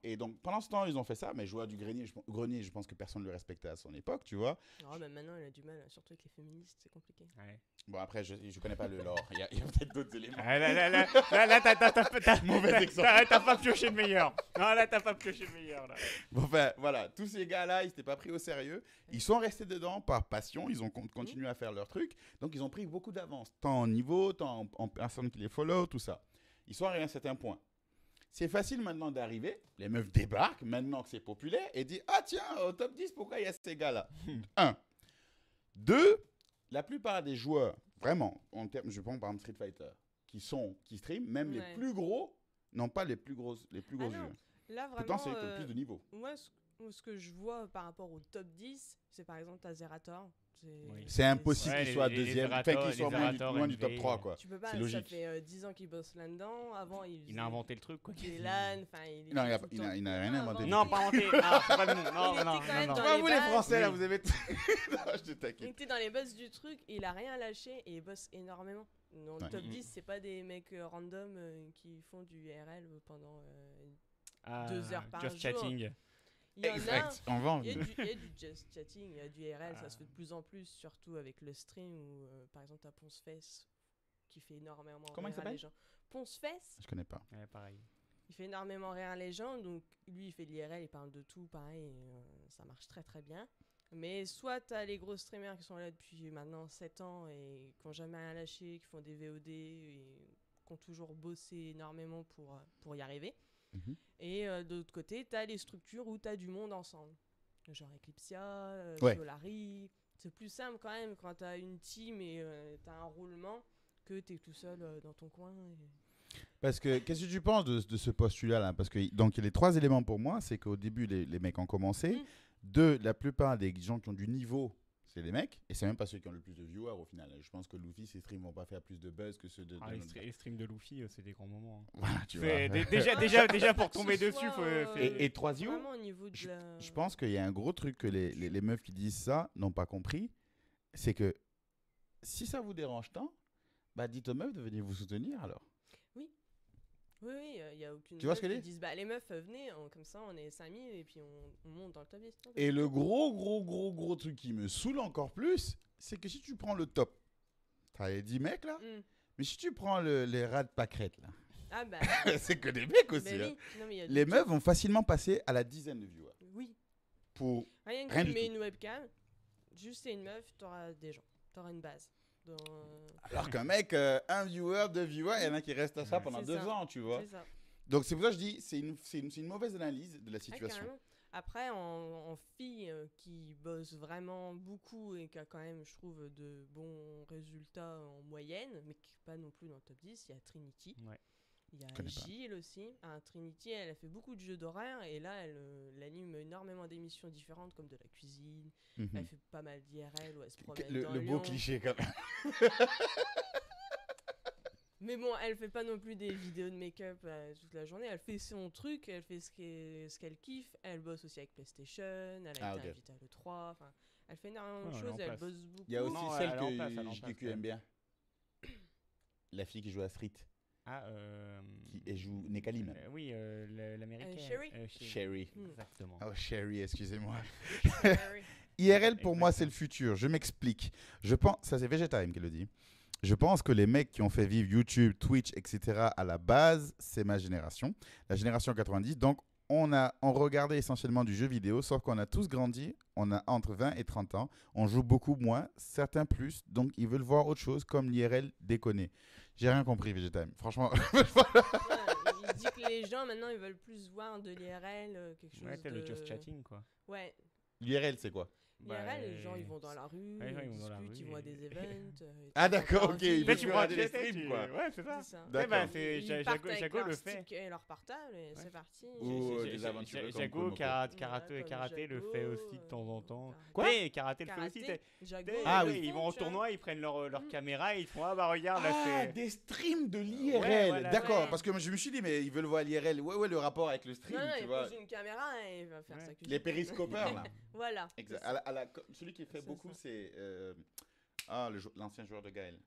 Speaker 1: Et donc, pendant ce temps, ils ont fait ça. Mais joueur du grenier, je pense que personne ne le respectait à son époque, tu vois.
Speaker 4: Mais maintenant, il a du mal, surtout avec les féministes, c'est compliqué.
Speaker 1: Ouais. Bon, après, je connais pas le lore. Il y a peut-être d'autres éléments.
Speaker 2: Là, t'as pas pioché le meilleur. Non, là, t'as pas pioché le meilleur. Là.
Speaker 1: Bon, voilà. Tous ces gars-là, ils s'étaient pas pris au sérieux. Ils sont restés dedans par passion. Ils ont continué à faire leur truc. Donc, ils ont pris beaucoup d'avance. Tant en niveau, tant en personnes qui les follow, tout ça. Ils sont arrivés à un certain point. C'est facile maintenant d'arriver, les meufs débarquent, maintenant que c'est populaire, et disent « Ah tiens, au top 10, pourquoi il y a ces gars-là » 1. 2, la plupart des joueurs, vraiment, je prends par exemple Street Fighter, qui streament, même les plus gros, n'ont pas les plus gros yeux.
Speaker 4: Là, vraiment,
Speaker 1: pourtant, c'est le plus de niveau.
Speaker 4: Moi, ce que je vois par rapport au top 10, c'est par exemple Zerator.
Speaker 1: C'est impossible qu'il soit deuxième, qu'il soit loin du top 3. Quoi.
Speaker 4: Tu peux pas,
Speaker 1: c'est logique.
Speaker 4: Ça fait 10 ans qu'il bosse là-dedans. Avant, il
Speaker 2: a inventé le truc. Quoi.
Speaker 4: Il n'a
Speaker 1: rien inventé.
Speaker 2: Non, pas inventé. C'est pas le nom. Non.
Speaker 1: Tu vois, vous les Français, là, vous avez... Je te taquine.
Speaker 4: Il était dans les boss du truc, et il a rien lâché et il bosse énormément. Dans le top 10, c'est pas des mecs random qui font du IRL pendant 2 heures par jour.
Speaker 2: Just chatting.
Speaker 1: Exact, on va en
Speaker 4: venir. Il y a du just chatting, il y a du IRL, ça se fait de plus en plus, surtout avec le stream où, par exemple, t'as Poncefess qui fait énormément rire les gens. Poncefess ?
Speaker 1: Je connais pas.
Speaker 2: Ouais, pareil.
Speaker 4: Il fait énormément rire les gens, donc lui, il fait de l'IRL, il parle de tout, pareil, ça marche très très bien. Mais soit t'as les gros streamers qui sont là depuis maintenant 7 ans et qui n'ont jamais rien lâché, qui font des VOD et qui ont toujours bossé énormément pour y arriver. Et de l'autre côté, tu as les structures où tu as du monde ensemble. Genre Eclipsia, Solari. C'est plus simple quand même quand tu as une team et tu as un roulement que tu es tout seul dans ton coin.
Speaker 1: Parce que, qu'est-ce que tu penses de ce postulat-là? Parce que, donc, il y a les 3 éléments pour moi. C'est qu'au début, les mecs ont commencé. 2, la plupart des gens qui ont du niveau, c'est les mecs. Et c'est même pas ceux qui ont le plus de viewers au final. Je pense que Luffy, ses streams vont pas faire plus de buzz que ceux de...
Speaker 2: les streams de Luffy, c'est des grands moments. Hein.
Speaker 1: Voilà, tu vois.
Speaker 2: Déjà pour tomber dessus,
Speaker 1: Et 3io, je pense qu'il y a un gros truc que les meufs qui disent ça n'ont pas compris. C'est que si ça vous dérange tant, dites aux meufs de venir vous soutenir alors.
Speaker 4: Oui, il n'y a aucune
Speaker 1: tu vois ce que
Speaker 4: qui disent les meufs, venez, comme ça on est 5000 et puis on monte dans le top 10.
Speaker 1: Et le gros truc qui me saoule encore plus, c'est que si tu prends le top, t'as les 10 mecs là, mais si tu prends les rats de pâquerettes là, c'est que des mecs aussi. Hein. Les meufs vont facilement passer à la dizaine de viewers.
Speaker 4: Oui.
Speaker 1: Pour
Speaker 4: rien que tu mets une webcam, juste c'est une meuf, t'auras des gens, t'auras une base.
Speaker 1: Alors qu'un mec, 1 viewer, 2 viewers, il y en a qui restent à ça pendant 2 ans, tu vois. Donc c'est pour ça que je dis, c'est une mauvaise analyse de la situation.
Speaker 4: Après, en fille qui bosse vraiment beaucoup et qui a quand même, je trouve, de bons résultats en moyenne, mais qui n'est pas non plus dans le top 10, il y a Trinity.
Speaker 2: Ouais.
Speaker 4: Il y a
Speaker 1: connais pas.
Speaker 4: Gilles aussi. Trinity, elle a fait beaucoup de jeux d'horaire et là, elle anime énormément d'émissions différentes comme de la cuisine.
Speaker 1: Mhm.
Speaker 4: Elle fait pas mal d'IRL où elle se promène
Speaker 1: Le
Speaker 4: dans
Speaker 1: beau
Speaker 4: Lyon.
Speaker 1: cliché, quand même.
Speaker 4: Mais bon, elle fait pas non plus des vidéos de make-up toute la journée. Elle fait son truc, elle fait ce qu'elle kiffe. Elle bosse aussi avec PlayStation. Elle a été invitée à l'E3. Enfin, elle fait énormément de choses. Elle bosse beaucoup.
Speaker 1: Il y a aussi
Speaker 2: Non,
Speaker 1: celle
Speaker 2: elle en passe, elle en
Speaker 1: que
Speaker 2: passe,
Speaker 1: JQ aime bien. La fille qui joue à Street. Elle joue Nekalim.
Speaker 2: Oui, l'américaine.
Speaker 4: Sherry.
Speaker 1: Sherry.
Speaker 2: Exactement.
Speaker 1: Oh, Sherry, excusez-moi.
Speaker 4: Sherry.
Speaker 1: IRL, pour moi, c'est le futur. Je m'explique. Je pense, ça c'est Vegetime qui le dit. Je pense que les mecs qui ont fait vivre YouTube, Twitch, etc. à la base, c'est ma génération, la génération 90. Donc, on regardait essentiellement du jeu vidéo, sauf qu'on a tous grandi. On a entre 20 et 30 ans. On joue beaucoup moins, certains plus. Donc, ils veulent voir autre chose comme l'IRL déconner. J'ai rien compris, Vegetime. Franchement.
Speaker 4: Il dit que les gens, maintenant, ils veulent plus voir de l'IRL, quelque chose de...
Speaker 2: le just chatting, quoi.
Speaker 4: Ouais.
Speaker 1: L'IRL, c'est quoi?
Speaker 4: l'IRL, les gens, ils vont dans la rue, ils discutent, ils vont à des events.
Speaker 1: Ah d'accord, ok. Ils
Speaker 2: Fait, tu
Speaker 1: veulent
Speaker 2: prends
Speaker 1: regarder les
Speaker 2: des
Speaker 1: streams, quoi.
Speaker 2: Ouais, c'est ça.
Speaker 1: D'accord.
Speaker 4: Ils partent avec
Speaker 2: Jago
Speaker 4: leur
Speaker 2: le fait.
Speaker 4: stick et leur portable et c'est parti.
Speaker 1: Ou des aventures
Speaker 2: Jago, karaté le
Speaker 4: Jago,
Speaker 2: fait aussi de temps en temps.
Speaker 1: Quoi?
Speaker 2: Oui, karaté le fait aussi.
Speaker 4: Jago,
Speaker 1: Ah oui.
Speaker 2: Ils vont en tournoi, ils prennent leur caméra et ils font ah bah regarde là
Speaker 1: Ah,
Speaker 2: c'est.
Speaker 1: des streams de l'IRL.
Speaker 2: Ouais, voilà,
Speaker 1: D'accord,
Speaker 4: ouais.
Speaker 1: parce que je me suis dit, mais ils veulent voir l'IRL. Ouais, le rapport avec le stream,
Speaker 4: Non,
Speaker 1: tu
Speaker 4: il
Speaker 1: vois.
Speaker 4: pose une caméra et il va faire sa cuisine.
Speaker 1: Les périscopeurs, là.
Speaker 4: Voilà.
Speaker 1: Exact. Celui qui fait
Speaker 4: C'est
Speaker 1: beaucoup,
Speaker 4: ça.
Speaker 1: c'est l'ancien joueur de Gaël.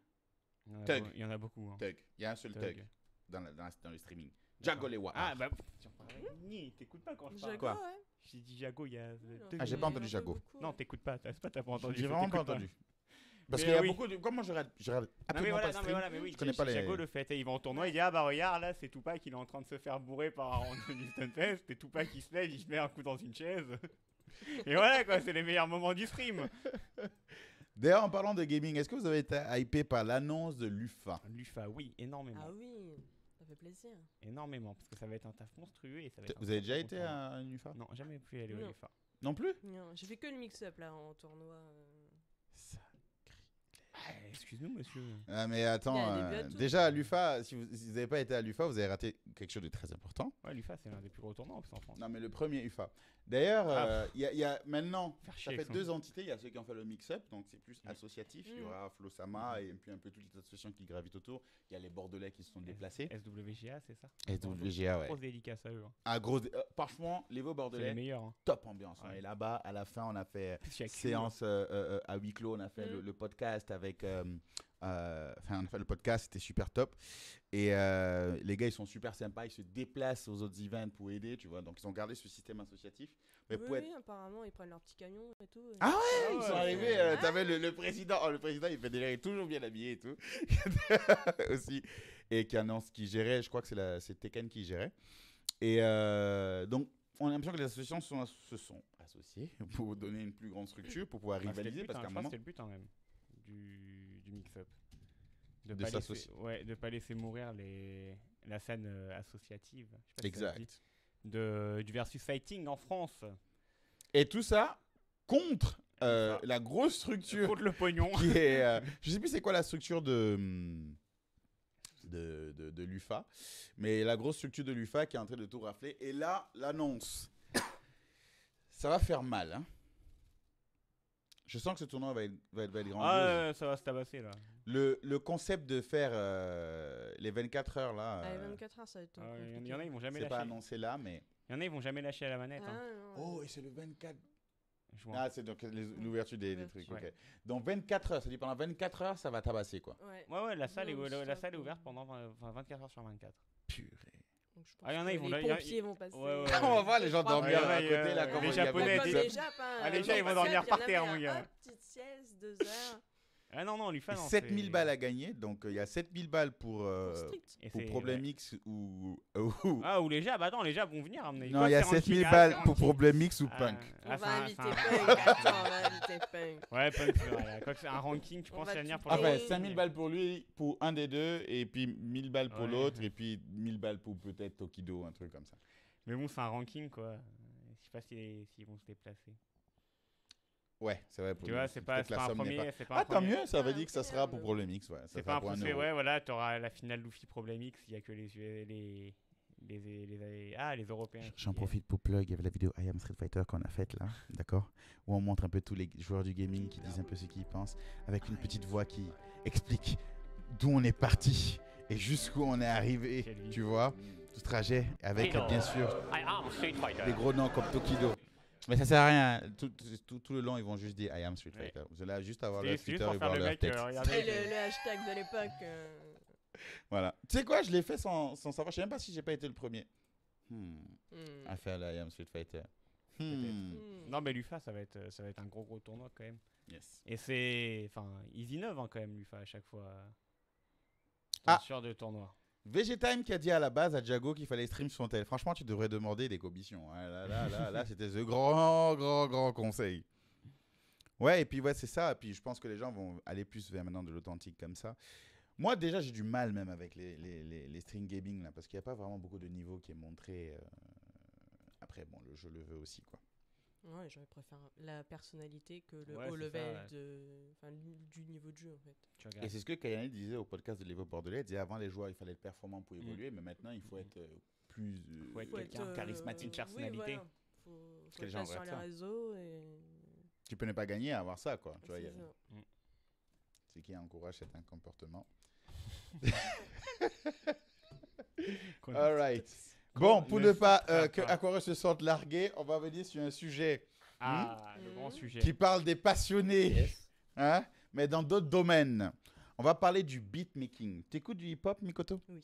Speaker 2: Il y en a beaucoup. Hein.
Speaker 1: Tug. Il y a un seul
Speaker 2: Tug.
Speaker 1: Tug dans le streaming. Jago Lewa.
Speaker 2: Ah bah t'écoutes pas quand je parle.
Speaker 4: Jago,
Speaker 1: Quoi
Speaker 4: ouais.
Speaker 2: J'ai dit Jago il y a.
Speaker 1: Ah, j'ai pas entendu Jago.
Speaker 2: Non, t'écoutes pas, t'as pas entendu.
Speaker 1: J'ai vraiment pas entendu. Parce
Speaker 2: Mais
Speaker 1: qu'il y a
Speaker 2: oui.
Speaker 1: beaucoup de. Comment je regarde
Speaker 2: Non mais
Speaker 1: absolument
Speaker 2: voilà,
Speaker 1: pas stream.
Speaker 2: mais oui,
Speaker 1: Je connais pas les.
Speaker 2: Jago le fait. Et il va en tournoi, il dit ah bah regarde là c'est Tupac, il est en train de se faire bourrer par Anthony Stunfest et Tupac il se lève, il se met un coup dans une chaise. Et voilà quoi, c'est les meilleurs moments du stream.
Speaker 1: D'ailleurs, en parlant de gaming, est-ce que vous avez été hypé par l'annonce de l'UFA?
Speaker 2: L'UFA, oui, énormément.
Speaker 4: Ah oui, ça fait plaisir.
Speaker 2: Énormément, parce que ça va être un taf monstrueux et ça va être.
Speaker 1: Vous avez déjà été à une UFA?
Speaker 2: Non, jamais pu aller au
Speaker 4: Non.
Speaker 2: UFA.
Speaker 1: Non plus?
Speaker 4: Non, j'ai fait que le mix-up là en tournoi.
Speaker 2: Excuse-nous, monsieur.
Speaker 1: Ah, mais attends,
Speaker 4: Il y a des bientôt.
Speaker 1: déjà à l'UFA, si vous n'avez pas été à l'UFA, vous avez raté quelque chose de très important.
Speaker 2: Ouais, l'UFA, c'est l'un des plus gros tournois en France.
Speaker 1: Non, mais le premier UFA. D'ailleurs,
Speaker 2: Ah.
Speaker 1: il y a maintenant,
Speaker 2: Faire
Speaker 1: ça
Speaker 2: chier
Speaker 1: fait
Speaker 2: avec ça.
Speaker 1: deux entités. Il y a ceux qui ont fait le mix-up, donc c'est plus
Speaker 2: Mm.
Speaker 1: associatif. Il y
Speaker 4: Mm.
Speaker 1: aura Flosama et puis un peu toutes les associations qui gravitent autour. Il y a les Bordelais qui se sont déplacés.
Speaker 2: SWGA, c'est ça
Speaker 1: SWGA, ouais.
Speaker 2: Grosse dédicace à eux. Hein.
Speaker 1: Ah, franchement, les Vaux
Speaker 2: C'est les
Speaker 1: Bordelais,
Speaker 2: meilleurs. Hein.
Speaker 1: top ambiance. hein.
Speaker 2: Ouais.
Speaker 1: Et là-bas, à la fin, on a fait
Speaker 2: Puis il y a
Speaker 1: séance à huis clos. On a fait le podcast avec. Enfin, on a fait le podcast, c'était super top. Et les gars, ils sont super sympas. Ils se déplacent aux autres events pour aider, tu vois. Donc, ils ont gardé ce système associatif. Mais pour
Speaker 4: Oui,
Speaker 1: être-
Speaker 4: apparemment, ils prennent leur petit camion et tout.
Speaker 1: Ah ouais,
Speaker 2: Ah
Speaker 1: ils
Speaker 2: ouais,
Speaker 1: sont
Speaker 2: ouais.
Speaker 1: arrivés.
Speaker 4: Ah.
Speaker 1: T'avais le président. Oh, le président, il fait déjà, il est toujours bien habillé et tout. Aussi. Et qui gérait, je crois que c'est Tekken qui gérait. Et donc, on a l'impression que les associations se sont associées pour donner une plus grande structure, pour pouvoir
Speaker 2: Bah, c'était le
Speaker 1: rivaliser.
Speaker 2: but,
Speaker 1: Parce
Speaker 2: hein,
Speaker 1: qu'à un
Speaker 2: je crois que
Speaker 1: moment.
Speaker 2: c'est le but, hein, même, du mix-up.
Speaker 1: De
Speaker 2: pas
Speaker 1: s'associer.
Speaker 2: de pas laisser mourir la scène associative. Je sais pas si ça se dit.
Speaker 1: Exact.
Speaker 2: Du versus fighting en France.
Speaker 1: Et tout ça contre
Speaker 2: Ça.
Speaker 1: la grosse structure
Speaker 2: Contre le pognon.
Speaker 1: qui est. Je sais plus c'est quoi la structure de l'UFA, mais la grosse structure de l'UFA qui est en train de tout rafler. Et là, l'annonce, ça va faire mal. Hein. Je sens que ce tournoi va être grandiose.
Speaker 2: Ah, ça va se tabasser là.
Speaker 1: Le concept de faire les 24 heures là,
Speaker 4: Allez, 24 heures, ça va être.
Speaker 2: Ah,
Speaker 4: compliqué.
Speaker 2: il y en a, ils vont jamais
Speaker 1: c'est pas
Speaker 2: lâcher.
Speaker 1: annoncé là, mais.
Speaker 2: Il y en a, ils vont jamais lâcher à la manette. Hein.
Speaker 4: Ah, non.
Speaker 1: Oh, et c'est le 24.
Speaker 2: Juin.
Speaker 1: Ah, c'est donc l'ouverture des trucs.
Speaker 2: Ouais.
Speaker 1: Ok. Donc 24 heures, ça dit pendant 24 heures, ça va tabasser quoi.
Speaker 4: Ouais.
Speaker 2: Ouais, la salle,
Speaker 4: Non,
Speaker 2: la
Speaker 4: stop.
Speaker 2: salle est ouverte pendant 24 heures sur 24.
Speaker 1: Purée.
Speaker 4: Donc, je pense
Speaker 2: Ah, il y en a,
Speaker 4: que
Speaker 2: ils vont
Speaker 4: les
Speaker 2: là-
Speaker 4: pompiers vont passer.
Speaker 2: Ouais, ouais, ouais.
Speaker 1: On va voir les gens
Speaker 4: Trois
Speaker 1: dormir
Speaker 2: Ouais,
Speaker 1: à
Speaker 2: ouais,
Speaker 1: côté là.
Speaker 2: les
Speaker 1: Comment il y a
Speaker 2: Japonais,
Speaker 1: pas de
Speaker 2: des-
Speaker 4: Comme
Speaker 1: mix-up.
Speaker 4: les Japs, hein,
Speaker 2: Ah, les gens, ils vont dormir par terre, mon gars.
Speaker 4: Petite sieste, 2 heures.
Speaker 2: Ah non, l'UFA, non.
Speaker 1: 7000 balles à gagner, donc il y a 7000 balles pour
Speaker 4: Strict.
Speaker 2: Et
Speaker 1: pour
Speaker 2: c'est-
Speaker 1: Problem
Speaker 2: ouais.
Speaker 1: X ou
Speaker 2: Ah, ou les Jabs, attends, les Jabs vont venir. à mon avis.
Speaker 1: non,
Speaker 2: Quoi,
Speaker 1: il y a
Speaker 2: faire un
Speaker 1: 7000
Speaker 2: petit-
Speaker 1: balles
Speaker 2: faire un
Speaker 1: pour
Speaker 2: petit-
Speaker 1: Problem X ou
Speaker 2: Ah,
Speaker 1: Punk.
Speaker 4: On
Speaker 2: ah,
Speaker 4: va
Speaker 2: c'est un-
Speaker 4: inviter
Speaker 2: c'est un-
Speaker 4: Punk. Attends, on va inviter Punk.
Speaker 2: Ouais, Punk, c'est vrai. Quoi que c'est un ranking, tu
Speaker 4: On
Speaker 2: penses
Speaker 4: va
Speaker 2: qu'il va venir
Speaker 4: tout
Speaker 2: pour
Speaker 1: Enfin,
Speaker 2: le-
Speaker 1: 5000 balles pour lui, pour un des deux, et puis 1000 balles pour
Speaker 2: Ouais.
Speaker 1: l'autre, et puis 1000 balles pour peut-être Tokido, un truc comme ça.
Speaker 2: Mais bon, c'est un ranking, quoi. Je sais pas s'ils vont se déplacer.
Speaker 1: Ouais, c'est vrai.
Speaker 2: Tu vois, c'est pas
Speaker 1: peut-être la
Speaker 2: un
Speaker 1: somme n'est
Speaker 2: premier.
Speaker 1: pas-
Speaker 2: C'est pas un
Speaker 1: tant
Speaker 2: premier.
Speaker 1: mieux, ça veut dire que ça sera pour Problem X. Ouais, ça
Speaker 2: C'est
Speaker 1: sera
Speaker 2: pas un
Speaker 1: pour
Speaker 2: poussé,
Speaker 1: euro.
Speaker 2: ouais, voilà, t'auras la finale Luffy Problem X, il y a que les Européens.
Speaker 1: J'en profite pour plug, il y avait la vidéo I Am Street Fighter qu'on a faite là, d'accord, où on montre un peu tous les joueurs du gaming qui disent un peu ce qu'ils pensent, avec une petite voix qui explique d'où on est parti et jusqu'où on est arrivé,
Speaker 2: Quelle vie.
Speaker 1: tu vois, tout ce trajet, avec bien sûr des gros noms comme Tokido. Mais ça sert à rien, tout le long ils vont juste dire I Am Street
Speaker 2: Ouais.
Speaker 1: Fighter. Vous allez juste avoir
Speaker 2: C'est
Speaker 1: leur
Speaker 2: juste
Speaker 1: Twitter
Speaker 2: pour
Speaker 1: et
Speaker 2: faire
Speaker 1: voir
Speaker 2: le
Speaker 1: leur
Speaker 2: mec,
Speaker 1: tête.
Speaker 2: regardez,
Speaker 4: Le hashtag de l'époque.
Speaker 1: Voilà. Tu sais quoi, je l'ai fait sans savoir, je sais même pas si j'ai pas été le premier à faire la I Am Street Fighter.
Speaker 2: Non, mais l'UFA, ça va être un gros tournoi quand même.
Speaker 1: Yes.
Speaker 2: Et ils innovent hein, quand même l'UFA à chaque fois.
Speaker 1: Ah.
Speaker 2: Sur de tournois.
Speaker 1: VGTime qui a dit à la base à Jago qu'il fallait stream sur son tel. Franchement, tu devrais demander des commissions. Hein. Là, c'était le grand conseil. Ouais, et puis ouais, c'est ça. Et puis je pense que les gens vont aller plus vers maintenant de l'authentique comme ça. Moi, déjà, j'ai du mal même avec les stream gaming là, parce qu'il n'y a pas vraiment beaucoup de niveau qui est montré. Après, bon, le jeu le veut aussi, quoi.
Speaker 4: Ouais, j'aurais préféré la personnalité que le
Speaker 2: Ouais,
Speaker 4: haut
Speaker 2: c'est
Speaker 4: level
Speaker 2: ça,
Speaker 4: du niveau de jeu en fait.
Speaker 2: Tu regardes.
Speaker 1: Et c'est ce que Kayane disait au podcast de l'Evo Bordelais. Il disait avant, les joueurs, il fallait être performant pour évoluer, mais maintenant, il faut être plus.
Speaker 2: Faut être
Speaker 4: Faut
Speaker 2: quelqu'un
Speaker 4: être,
Speaker 2: charismatique, personnalité.
Speaker 4: Oui, voilà. Faut
Speaker 1: que les
Speaker 4: être
Speaker 1: gens
Speaker 4: là sur
Speaker 1: regardent
Speaker 4: les
Speaker 1: ça.
Speaker 4: réseaux et.
Speaker 1: Tu peux ne pas gagner à avoir ça, quoi. Tu vois,
Speaker 4: C'est
Speaker 1: il y a-
Speaker 4: ça.
Speaker 1: c'est qui encourage certains comportements. All right. Bon, pour ne pas que Aquarius se sorte largué, on va venir sur un sujet
Speaker 2: Le grand sujet.
Speaker 1: qui parle des passionnés,
Speaker 3: Yes.
Speaker 1: hein, mais dans d'autres domaines. On va parler du beatmaking. T'écoutes du hip-hop, Mikoto?
Speaker 4: Oui.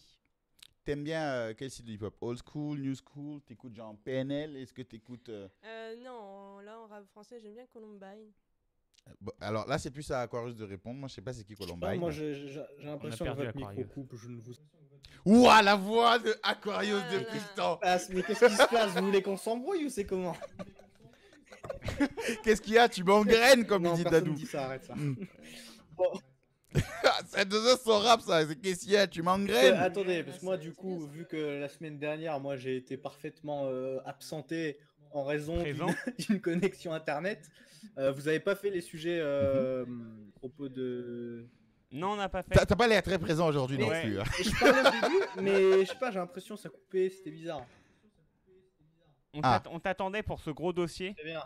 Speaker 1: T'aimes bien quel style de hip-hop? Old school, new school? T'écoutes genre PNL? Est-ce que t'écoutes...
Speaker 4: Non, là en rap français, j'aime bien Columbine.
Speaker 1: Bon, alors là, c'est plus à Aquarius de répondre. Moi, je sais pas c'est qui Columbine.
Speaker 3: Moi, j'ai l'impression que
Speaker 2: perdu
Speaker 3: votre micro
Speaker 2: Aquarius.
Speaker 3: coupe. Je ne vous.
Speaker 1: Ouah, la voix de Aquarius
Speaker 4: Ah là
Speaker 1: depuis
Speaker 4: là.
Speaker 1: le temps.
Speaker 3: Mais qu'est-ce qui se passe? Vous voulez qu'on s'embrouille ou c'est comment?
Speaker 1: Qu'est-ce qu'il y a? Tu m'engraines, comme
Speaker 3: Non,
Speaker 1: il dit
Speaker 3: personne
Speaker 1: Dadou.
Speaker 3: dit ça, arrête ça.
Speaker 1: C'est 2 heures son rap, ça. C'est qu'est-ce qu'il y a? Tu m'engraines.
Speaker 3: Attendez, parce que moi, du coup, vu que la semaine dernière, moi, j'ai été parfaitement absenté en raison
Speaker 2: Présent.
Speaker 3: d'une connexion internet, vous avez pas fait les sujets à propos de.
Speaker 2: Non, on n'a pas fait.
Speaker 1: T'as pas l'air très présent aujourd'hui non
Speaker 2: Ouais.
Speaker 1: plus. Hein.
Speaker 3: Et je parlais au début, mais je sais pas, j'ai l'impression que ça coupait, c'était bizarre.
Speaker 2: On t'attendait pour ce gros dossier.
Speaker 3: C'est bien.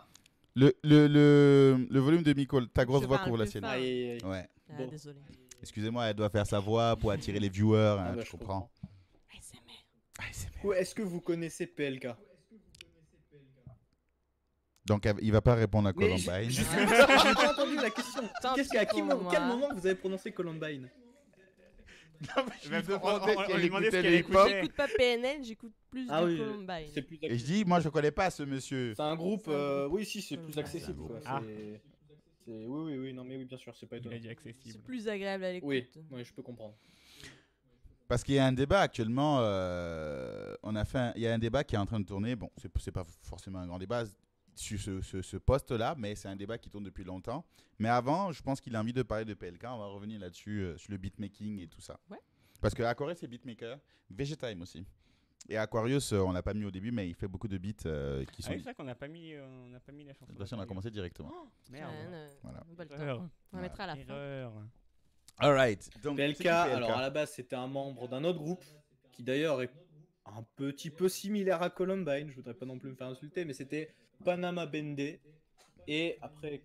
Speaker 1: Le volume de Miko, ta grosse
Speaker 4: Je
Speaker 1: voix
Speaker 4: parle
Speaker 1: couvre la
Speaker 4: plus
Speaker 1: sienne.
Speaker 4: fort.
Speaker 3: Aïe, aïe, aïe.
Speaker 1: Ouais.
Speaker 4: Ah,
Speaker 3: Bon.
Speaker 4: désolé.
Speaker 1: Excusez-moi, elle doit faire sa voix pour attirer les viewers.
Speaker 3: Ah
Speaker 1: Hein,
Speaker 3: bah,
Speaker 1: tu
Speaker 3: je
Speaker 1: comprends.
Speaker 4: ASMR.
Speaker 3: Ou est-ce que vous connaissez PLK?
Speaker 1: Donc, il va pas répondre à
Speaker 3: Mais
Speaker 1: Columbine.
Speaker 3: j'ai pas entendu la question.
Speaker 4: Tant
Speaker 3: Qu'est-ce
Speaker 4: pis
Speaker 3: qu'à
Speaker 4: pour moi.
Speaker 3: quel moment vous avez prononcé Columbine?
Speaker 1: Je
Speaker 2: Même
Speaker 1: lui
Speaker 2: on
Speaker 1: demandais
Speaker 2: lui
Speaker 1: si elle
Speaker 2: demandait ce
Speaker 1: écoutait
Speaker 2: qu'elle
Speaker 1: le hip-hop.
Speaker 2: écoutait.
Speaker 4: J'écoute pas PNL, j'écoute plus
Speaker 3: Ah
Speaker 4: du
Speaker 3: oui,
Speaker 4: Columbine.
Speaker 3: c'est plus
Speaker 1: Et je
Speaker 3: accessible.
Speaker 1: dis, moi, je connais pas ce monsieur.
Speaker 3: C'est un groupe,
Speaker 4: C'est un groupe.
Speaker 3: oui, si, c'est plus accessible. Quoi.
Speaker 2: Ah.
Speaker 3: Oui, non, mais oui, bien sûr, c'est pas
Speaker 2: Il a
Speaker 3: étonnant.
Speaker 2: dit
Speaker 4: C'est
Speaker 2: accessible.
Speaker 4: plus agréable à l'écoute.
Speaker 3: Oui, je peux comprendre.
Speaker 1: Parce qu'il y a un débat actuellement. Il y a un débat qui est en train de tourner. Bon, c'est pas forcément un grand débat sur ce poste-là, mais c'est un débat qui tourne depuis longtemps. Mais avant, je pense qu'il a envie de parler de PLK. On va revenir là-dessus, sur le beatmaking et tout ça.
Speaker 4: Ouais.
Speaker 1: Parce que Aquarius est beatmaker, VGTime aussi. Et Aquarius, on l'a pas mis au début, mais il fait beaucoup de beats qui
Speaker 2: Ah
Speaker 1: sont.
Speaker 2: oui, c'est vrai qu'on n'a pas mis la chanson.
Speaker 1: De toute façon, on a commencé directement.
Speaker 2: Merde.
Speaker 1: Voilà.
Speaker 4: On va le temps.
Speaker 2: Erreur.
Speaker 4: On la mettra à la fin.
Speaker 2: Erreur.
Speaker 1: Alright. Donc, c'est
Speaker 3: PLK,
Speaker 1: qui
Speaker 3: alors à la base, c'était un membre d'un autre groupe qui d'ailleurs est un petit peu similaire à Columbine. Je voudrais pas non plus me faire insulter, mais c'était Panama Bende. Et après.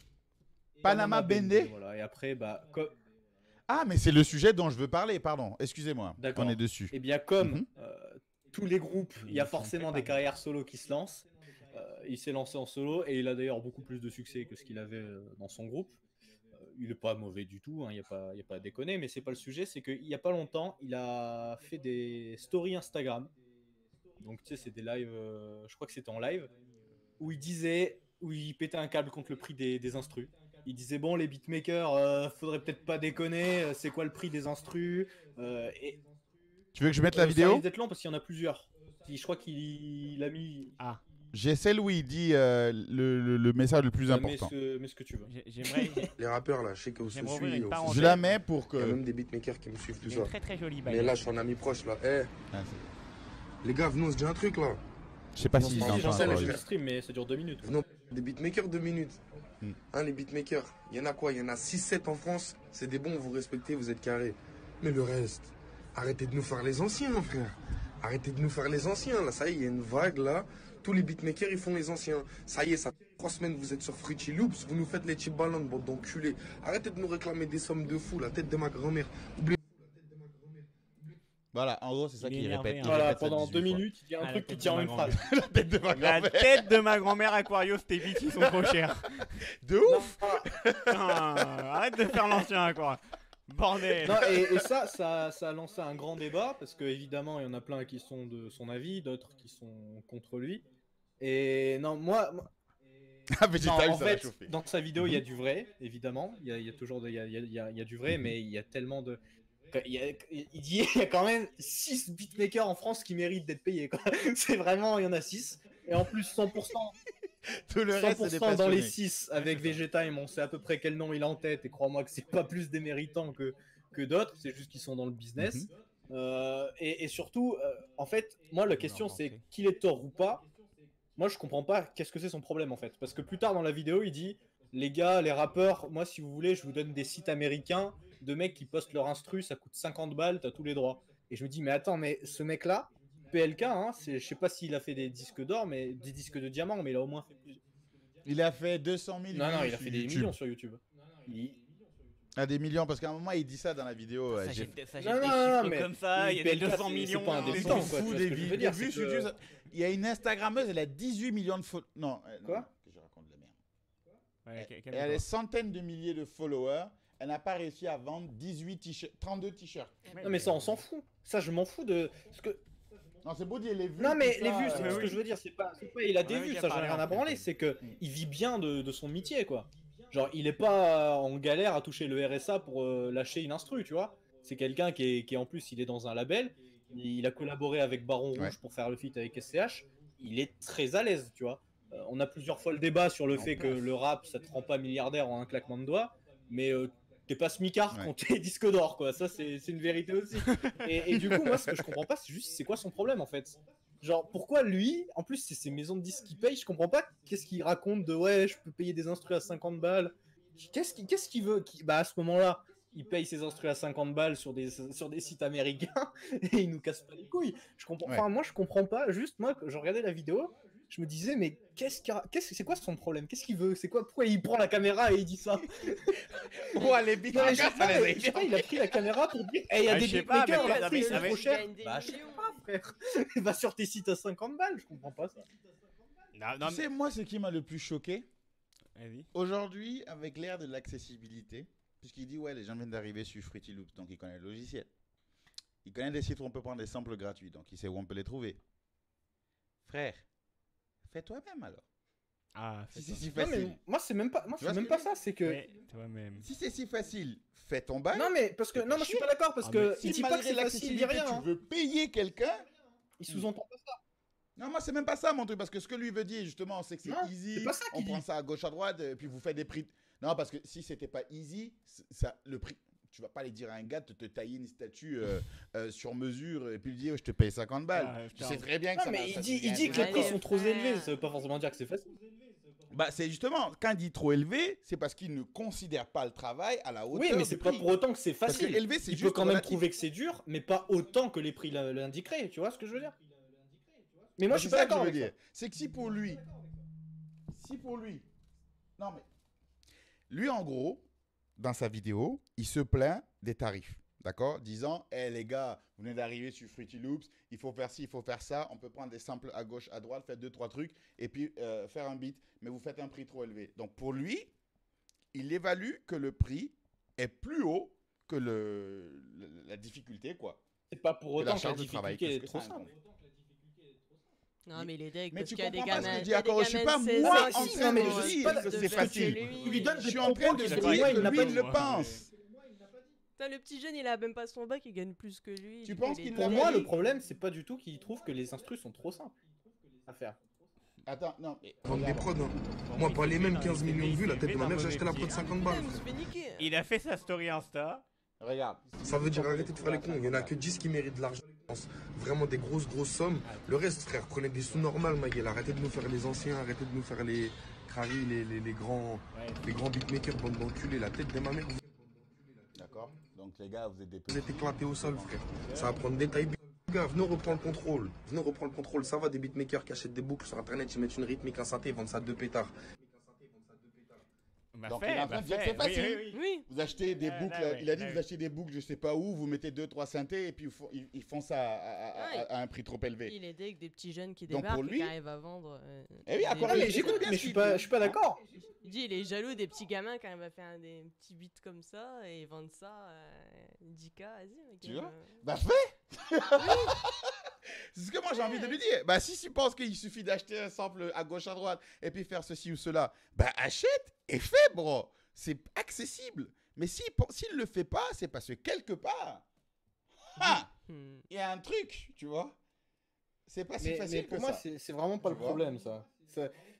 Speaker 1: Panama Bende.
Speaker 3: Voilà, et après,
Speaker 1: Ah, mais c'est le sujet dont je veux parler, pardon. Excusez-moi.
Speaker 3: D'accord.
Speaker 1: On est dessus.
Speaker 3: et bien comme
Speaker 1: Mhm.
Speaker 3: tous les groupes, il y a
Speaker 2: Ils sont
Speaker 3: forcément des
Speaker 2: préparés.
Speaker 3: carrières solo qui se lancent. Il s'est lancé en solo et il a d'ailleurs beaucoup plus de succès que ce qu'il avait dans son groupe. Il est pas mauvais du tout, il n'y a pas à déconner, mais c'est pas le sujet. C'est qu'il y a pas longtemps, il a fait des stories Instagram. Donc tu sais, c'est des lives, je crois que c'était en live, où il pétait un câble contre le prix des instrus. Il disait bon, les beatmakers, faudrait peut-être pas déconner, c'est quoi le prix des instrus et
Speaker 1: Tu veux que je mette la
Speaker 3: ça
Speaker 1: vidéo?
Speaker 3: risque d'être long parce qu'il y en a plusieurs. Je crois qu'il a mis.
Speaker 1: J'ai celle où il dit le message le plus
Speaker 3: mets
Speaker 1: important.
Speaker 3: ce que tu veux.
Speaker 2: J'aimerais
Speaker 5: Les rappeurs là, je sais que vous
Speaker 2: J'aimerais ouvrir une
Speaker 5: suivez.
Speaker 2: parenthèse.
Speaker 1: Je la mets pour
Speaker 5: Il y a
Speaker 1: que.
Speaker 5: même des beatmakers qui me suivent tout
Speaker 2: il y a
Speaker 5: ça.
Speaker 2: une très très jolie
Speaker 5: Mais
Speaker 2: bague.
Speaker 5: là, je suis un ami proche là.
Speaker 1: Ah, c'est-
Speaker 5: Les gars, venez, on se dit un truc là.
Speaker 1: Je sais pas
Speaker 3: Non,
Speaker 1: si
Speaker 3: si,
Speaker 1: j'entends
Speaker 3: j'en sais,
Speaker 1: encore.
Speaker 3: je stream, mais ça dure 2 minutes.
Speaker 5: Non, des beatmakers 2 minutes.
Speaker 1: Hmm.
Speaker 5: Hein, les beatmakers, il y en a quoi? Il y en a 6-7 en France. C'est des bons, vous respectez, vous êtes carrés. Mais le reste, arrêtez de nous faire les anciens, frère. Arrêtez de nous faire les anciens. Là, ça y est, il y a une vague là. Tous les beatmakers, ils font les anciens. Ça y est, ça fait 3 semaines, vous êtes sur Fruity Loops. Vous nous faites les chip ballons, bande d'enculés. Arrêtez de nous réclamer des sommes de fou. La tête de ma grand-mère. Oubliez.
Speaker 1: Voilà, en gros, c'est ça
Speaker 2: Il est
Speaker 1: qu'il
Speaker 2: énervé,
Speaker 1: répète.
Speaker 2: hein.
Speaker 1: il
Speaker 3: Voilà,
Speaker 1: répète ça
Speaker 3: pendant
Speaker 1: 18
Speaker 3: 2
Speaker 1: fois.
Speaker 3: minutes, il dit un
Speaker 2: Ah, la
Speaker 3: truc qui
Speaker 2: tête
Speaker 3: tient
Speaker 2: de
Speaker 3: en
Speaker 2: ma
Speaker 3: une phrase.
Speaker 1: La tête de ma
Speaker 2: La
Speaker 1: grand-mère.
Speaker 2: tête de ma grand-mère Aquarius, tes bits ils sont trop chers.
Speaker 1: De ouf.
Speaker 2: Ah, arrête de faire l'ancien quoi. Bordel.
Speaker 3: Non, et ça a lancé un grand débat parce que évidemment il y en a plein qui sont de son avis, d'autres qui sont contre lui. Et non, moi
Speaker 1: Ah,
Speaker 3: non,
Speaker 1: Vegeta,
Speaker 3: en
Speaker 1: ça l'a
Speaker 3: fait,
Speaker 1: chauffé.
Speaker 3: dans sa vidéo il y a du vrai, évidemment. Il y a toujours il y a du vrai, mais il y a tellement de. Il dit il y a quand même 6 beatmakers en France qui méritent d'être payés, quoi. C'est vraiment, il y en a 6. Et en plus 100%,
Speaker 1: Tout le reste, c'est des
Speaker 3: 100% dans les
Speaker 1: passionnés.
Speaker 3: 6 avec Vegetime, on sait à peu près quel nom il a en tête. Et crois-moi que c'est pas plus déméritant que d'autres, c'est juste qu'ils sont dans le business. Et surtout, en fait, moi la question c'est qu'il est tort ou pas. Moi je comprends pas qu'est-ce que c'est son problème en fait. Parce que plus tard dans la vidéo, il dit les gars, les rappeurs, moi si vous voulez, je vous donne des sites américains de mecs qui postent leur instru, ça coûte 50 balles, t'as tous les droits. Et je me dis, mais attends, mais ce mec-là, PLK, hein, je sais pas s'il a fait des disques d'or, mais des disques de diamant, mais il a au moins fait plus.
Speaker 1: Il a fait 200 000
Speaker 3: Non,
Speaker 1: vues
Speaker 3: il a
Speaker 1: sur
Speaker 3: fait des
Speaker 1: YouTube.
Speaker 3: millions sur YouTube.
Speaker 1: Ah, des millions, parce qu'à un moment, il dit ça dans la vidéo.
Speaker 2: Ça
Speaker 1: j'ai-
Speaker 2: jette des
Speaker 3: Non,
Speaker 2: chiffres
Speaker 3: mais
Speaker 2: comme ça, il y a des
Speaker 3: PLK,
Speaker 2: 200
Speaker 3: c'est
Speaker 2: millions.
Speaker 3: pas un
Speaker 1: Mais
Speaker 3: débutant,
Speaker 1: c'est
Speaker 3: quoi, tu
Speaker 1: fou
Speaker 3: vois
Speaker 1: des
Speaker 3: ce que je veux
Speaker 1: vues.
Speaker 3: dire,
Speaker 1: Des vues
Speaker 3: c'est
Speaker 1: sur
Speaker 3: que-
Speaker 1: YouTube. Il y a une Instagrammeuse, elle a 18 millions de followers. Non,
Speaker 3: Quoi
Speaker 1: non, que je raconte de la merde.
Speaker 2: Ouais,
Speaker 1: Elle a des centaines de milliers de followers. Elle n'a pas réussi à vendre 18 t-shirts, 32 t-shirts.
Speaker 3: Non, mais ça, on s'en fout. Ça, je m'en fous de. Parce que...
Speaker 1: Non, c'est beau dire les vues.
Speaker 3: Non, mais
Speaker 1: tout
Speaker 3: les
Speaker 1: ça,
Speaker 3: vues, c'est
Speaker 2: mais
Speaker 3: ce
Speaker 2: oui.
Speaker 3: que je veux dire. C'est pas... Il a des
Speaker 2: Ouais,
Speaker 3: vues,
Speaker 2: il a
Speaker 3: ça, j'en ai
Speaker 2: parlé
Speaker 3: rien à
Speaker 2: en plus.
Speaker 3: branler. C'est que il vit bien de son métier, quoi. Genre, il est pas en galère à toucher le RSA pour lâcher une instru, tu vois. C'est quelqu'un qui est en plus, il est dans un label. Il a collaboré avec Baron Rouge
Speaker 1: Ouais.
Speaker 3: pour faire le feat avec SCH. Il est très à l'aise, tu vois. On a plusieurs fois le débat sur le fait que le rap, ça te rend pas milliardaire en un claquement de doigts. Mais t'es pas smicard
Speaker 1: Ouais.
Speaker 3: quand t'es disque d'or, quoi. Ça, c'est une vérité aussi. Et du coup, moi, ce que je comprends pas, c'est juste, c'est quoi son problème, en fait? Genre, pourquoi lui, en plus, c'est ses maisons de disques qui payent, je comprends pas qu'est-ce qu'il raconte de ouais, je peux payer des instrus à 50 balles. Qu'est-ce qu'il veut? Bah, à ce moment-là, il paye ses instrus à 50 balles sur des sites américains et il nous casse pas les couilles. Je comprends,
Speaker 1: Ouais.
Speaker 3: enfin, moi, je comprends pas. Juste, moi, quand je regardais la vidéo, je me disais, mais c'est quoi son problème? Qu'est-ce qu'il veut? C'est quoi? Pourquoi il prend la caméra et il dit ça?
Speaker 1: Ouais, les
Speaker 3: Non, mais
Speaker 1: beatmakers,
Speaker 3: je sais pas,
Speaker 1: ça les a
Speaker 3: je sais pas, il a pris la caméra pour dire il y a
Speaker 2: Ah,
Speaker 3: des
Speaker 2: je sais pas,
Speaker 3: beatmakers,
Speaker 2: mais
Speaker 3: leur prix c'est
Speaker 2: avec-
Speaker 3: trop cher.
Speaker 4: gagne des
Speaker 3: Bah, je sais
Speaker 4: millions.
Speaker 3: pas, frère. Va sur tes sites à 50 balles, je comprends pas ça.
Speaker 2: Non,
Speaker 1: Tu sais, moi, ce qui m'a le plus choqué,
Speaker 2: Vas-y.
Speaker 1: aujourd'hui, avec l'ère de l'accessibilité, puisqu'il dit, ouais, les gens viennent d'arriver sur Fruity Loops, donc il connaît le logiciel. Il connaît des sites où on peut prendre des samples gratuits, donc il sait où on peut les trouver. Frère, fais toi-même alors.
Speaker 2: Ah,
Speaker 1: Si
Speaker 2: fais
Speaker 1: c'est si
Speaker 3: Non, mais
Speaker 1: facile.
Speaker 3: moi c'est même pas,
Speaker 1: Tu vois ce
Speaker 3: même
Speaker 1: que
Speaker 3: pas
Speaker 1: je
Speaker 3: ça, c'est que.
Speaker 2: Ouais, toi-même.
Speaker 1: Si c'est si facile, fais ton bail.
Speaker 3: Non mais parce que non, moi je suis pas d'accord parce
Speaker 2: Ah,
Speaker 3: que
Speaker 2: mais
Speaker 3: il
Speaker 1: Si
Speaker 3: dit pas que
Speaker 1: malgré
Speaker 3: c'est facile, il dit
Speaker 1: l'accessibilité,
Speaker 3: rien.
Speaker 1: tu
Speaker 3: Hein.
Speaker 1: veux payer quelqu'un.
Speaker 3: Il sous-entend pas ça.
Speaker 1: Non, moi, c'est même pas ça, mon truc, parce que ce que lui veut dire, justement, c'est que
Speaker 3: Non,
Speaker 1: c'est easy,
Speaker 3: c'est pas ça
Speaker 1: on
Speaker 3: qu'il
Speaker 1: prend
Speaker 3: dit.
Speaker 1: ça à gauche, à droite, et puis vous faites des prix. Non, parce que si c'était pas easy, ça, le prix, tu vas pas aller dire à un gars de te tailler une statue sur mesure, et puis lui dire, je te paye 50 balles.
Speaker 2: Ah,
Speaker 1: Tu
Speaker 2: putain.
Speaker 1: sais très bien que
Speaker 3: Non
Speaker 1: ça
Speaker 3: mais
Speaker 1: va-
Speaker 3: il
Speaker 1: ça
Speaker 3: dit
Speaker 1: devient
Speaker 3: que les
Speaker 1: un
Speaker 3: prix
Speaker 1: peu-
Speaker 3: sont trop élevés, ça veut pas forcément dire que c'est facile.
Speaker 1: Bah, c'est justement, quand il dit trop élevé, c'est parce qu'il ne considère pas le travail à la hauteur
Speaker 3: Oui, mais
Speaker 1: du
Speaker 3: c'est pas
Speaker 1: prix.
Speaker 3: pour autant que c'est
Speaker 1: Parce que
Speaker 3: facile.
Speaker 1: élevé, c'est
Speaker 3: Il
Speaker 1: juste
Speaker 3: peut quand même
Speaker 1: relatif.
Speaker 3: trouver que c'est dur, mais pas autant que les prix l'indiqueraient, tu vois ce que je veux dire? Mais moi
Speaker 1: Bah,
Speaker 3: je suis
Speaker 1: c'est
Speaker 3: pas
Speaker 1: ça que
Speaker 3: d'accord
Speaker 1: je
Speaker 3: avec
Speaker 1: veux
Speaker 3: ça.
Speaker 1: dire. C'est que si pour lui, non mais, lui en gros, dans sa vidéo, il se plaint des tarifs, d'accord, disant, hé les gars, vous venez d'arriver sur Fruity Loops, il faut faire ci, il faut faire ça, on peut prendre des samples à gauche, à droite, faire 2-3 trucs, et puis faire un beat, mais vous faites un prix trop élevé. Donc pour lui, il évalue que le prix est plus haut que la difficulté, quoi.
Speaker 3: C'est pas pour
Speaker 1: Que la
Speaker 3: autant que la
Speaker 1: charge de travail,
Speaker 3: difficulté est
Speaker 1: qu'est-ce
Speaker 3: trop
Speaker 1: que ça
Speaker 3: simple.
Speaker 1: incombe.
Speaker 4: Non, mais il est deg
Speaker 1: Mais
Speaker 4: parce
Speaker 1: tu
Speaker 4: qu'il y a des
Speaker 1: comprends pas ce que
Speaker 4: gamins.
Speaker 1: je dis,
Speaker 4: il y a des
Speaker 1: d'accord, je suis
Speaker 4: gamins
Speaker 1: pas
Speaker 4: de 16
Speaker 1: moi
Speaker 4: ans
Speaker 1: en
Speaker 4: qui
Speaker 1: train
Speaker 4: sont,
Speaker 1: de
Speaker 3: dire
Speaker 1: que c'est
Speaker 4: de
Speaker 1: facile.
Speaker 4: chez lui.
Speaker 3: Il lui donne
Speaker 1: Je
Speaker 3: des
Speaker 1: suis en train de
Speaker 3: propos
Speaker 1: dire
Speaker 3: qu'il
Speaker 1: que
Speaker 3: a pas-
Speaker 1: lui,
Speaker 3: pas
Speaker 1: il
Speaker 3: dit.
Speaker 1: le pense.
Speaker 4: Putain, le petit jeune, il a même pas son bac, il gagne plus que lui.
Speaker 1: Tu
Speaker 4: du coup,
Speaker 1: penses
Speaker 4: il est
Speaker 1: qu'il
Speaker 3: Pour
Speaker 1: l'a
Speaker 3: moi,
Speaker 1: dit.
Speaker 3: le problème, c'est pas du tout qu'il trouve que les instrus sont trop simples à faire.
Speaker 1: Attends, non, mais
Speaker 5: Vendre des
Speaker 1: regarde.
Speaker 5: prods, hein. Moi, pas les mêmes 15 millions de vues, la tête de ma mère, j'ai acheté la prod 50
Speaker 4: Putain,
Speaker 5: balles.
Speaker 4: je me suis fait niquer.
Speaker 2: Il a fait sa story Insta.
Speaker 1: Regarde.
Speaker 5: Ça veut dire arrêtez de faire les cons, il y en a que 10 qui méritent de l'argent. Vraiment des grosses sommes. Le reste, frère, prenez des sous normales, Maguel. Arrêtez de nous faire les anciens, arrêtez de nous faire les Crary, les grands beatmakers, bande d'enculés, la tête de ma mère.
Speaker 1: D'accord. Donc les gars, vous êtes des
Speaker 5: Vous êtes éclatés au sol, frère. Ça va prendre des tailles. Gars, venez, on reprend le contrôle. Venez, on reprend le contrôle. Ça va, des beatmakers qui achètent des boucles sur internet, ils mettent une rythmique, un synthé, ils vendent ça à 2 pétards.
Speaker 1: Donc, il est en train de dire que c'est facile.
Speaker 4: Oui.
Speaker 1: Vous achetez des
Speaker 2: Là,
Speaker 1: boucles,
Speaker 2: là,
Speaker 1: il a dit
Speaker 2: là,
Speaker 1: que vous
Speaker 2: oui.
Speaker 1: achetez des boucles, je sais pas où, vous mettez 2-3 synthés et puis ils font ça à un prix trop élevé.
Speaker 4: Il est avec des petits jeunes qui
Speaker 1: Donc,
Speaker 4: débarquent
Speaker 1: pour lui-
Speaker 4: et qui arrivent à vendre.
Speaker 1: Eh oui,
Speaker 4: des
Speaker 1: encore
Speaker 3: Ah,
Speaker 1: lui,
Speaker 3: mais
Speaker 4: beats.
Speaker 3: j'écoute,
Speaker 1: bien
Speaker 3: mais
Speaker 1: ce qu'il
Speaker 3: je suis pas d'accord.
Speaker 4: Il dit il est jaloux des petits gamins qui arrivent à faire des petits beats comme ça et ils vendent ça 10K, vas-y mec.
Speaker 1: Tu vois Bah fais C'est ce que moi j'ai envie de lui dire. Bah si tu penses qu'il suffit d'acheter un sample à gauche à droite et puis faire ceci ou cela, bah achète et fais bro. C'est accessible. Mais s'il le fait pas, c'est parce que quelque part, il y a un truc, tu vois. C'est pas si facile
Speaker 3: Mais pour
Speaker 1: que
Speaker 3: moi,
Speaker 1: ça.
Speaker 3: c'est vraiment pas
Speaker 1: Tu
Speaker 3: le
Speaker 1: vois
Speaker 3: problème, ça.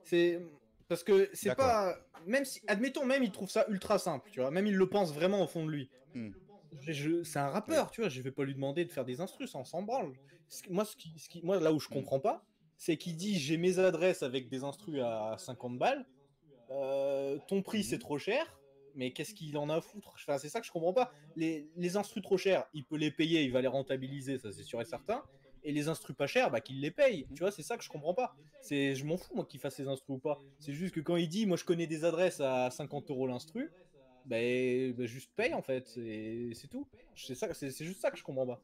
Speaker 3: C'est parce que c'est
Speaker 1: D'accord.
Speaker 3: pas, même si, admettons, même il trouve ça ultra simple, tu vois, même il le pense vraiment au fond de lui.
Speaker 1: Hmm.
Speaker 3: C'est un rappeur, tu vois, je vais pas lui demander de faire des instrus, ça on s'en branle. Moi, là où je comprends pas, c'est qu'il dit j'ai mes adresses avec des instrus à 50 balles, ton prix c'est trop cher, mais qu'est-ce qu'il en a à foutre? Enfin, c'est ça que je comprends pas. Les instrus trop chers, il peut les payer, il va les rentabiliser, ça c'est sûr et certain. Et les instrus pas chers, bah qu'il les paye. Tu vois, c'est ça que je comprends pas. Je m'en fous moi qu'il fasse ses instrus ou pas. C'est juste que quand il dit moi je connais des adresses à 50 € l'instru, bah, juste paye en fait. C'est tout. C'est juste ça que je comprends pas.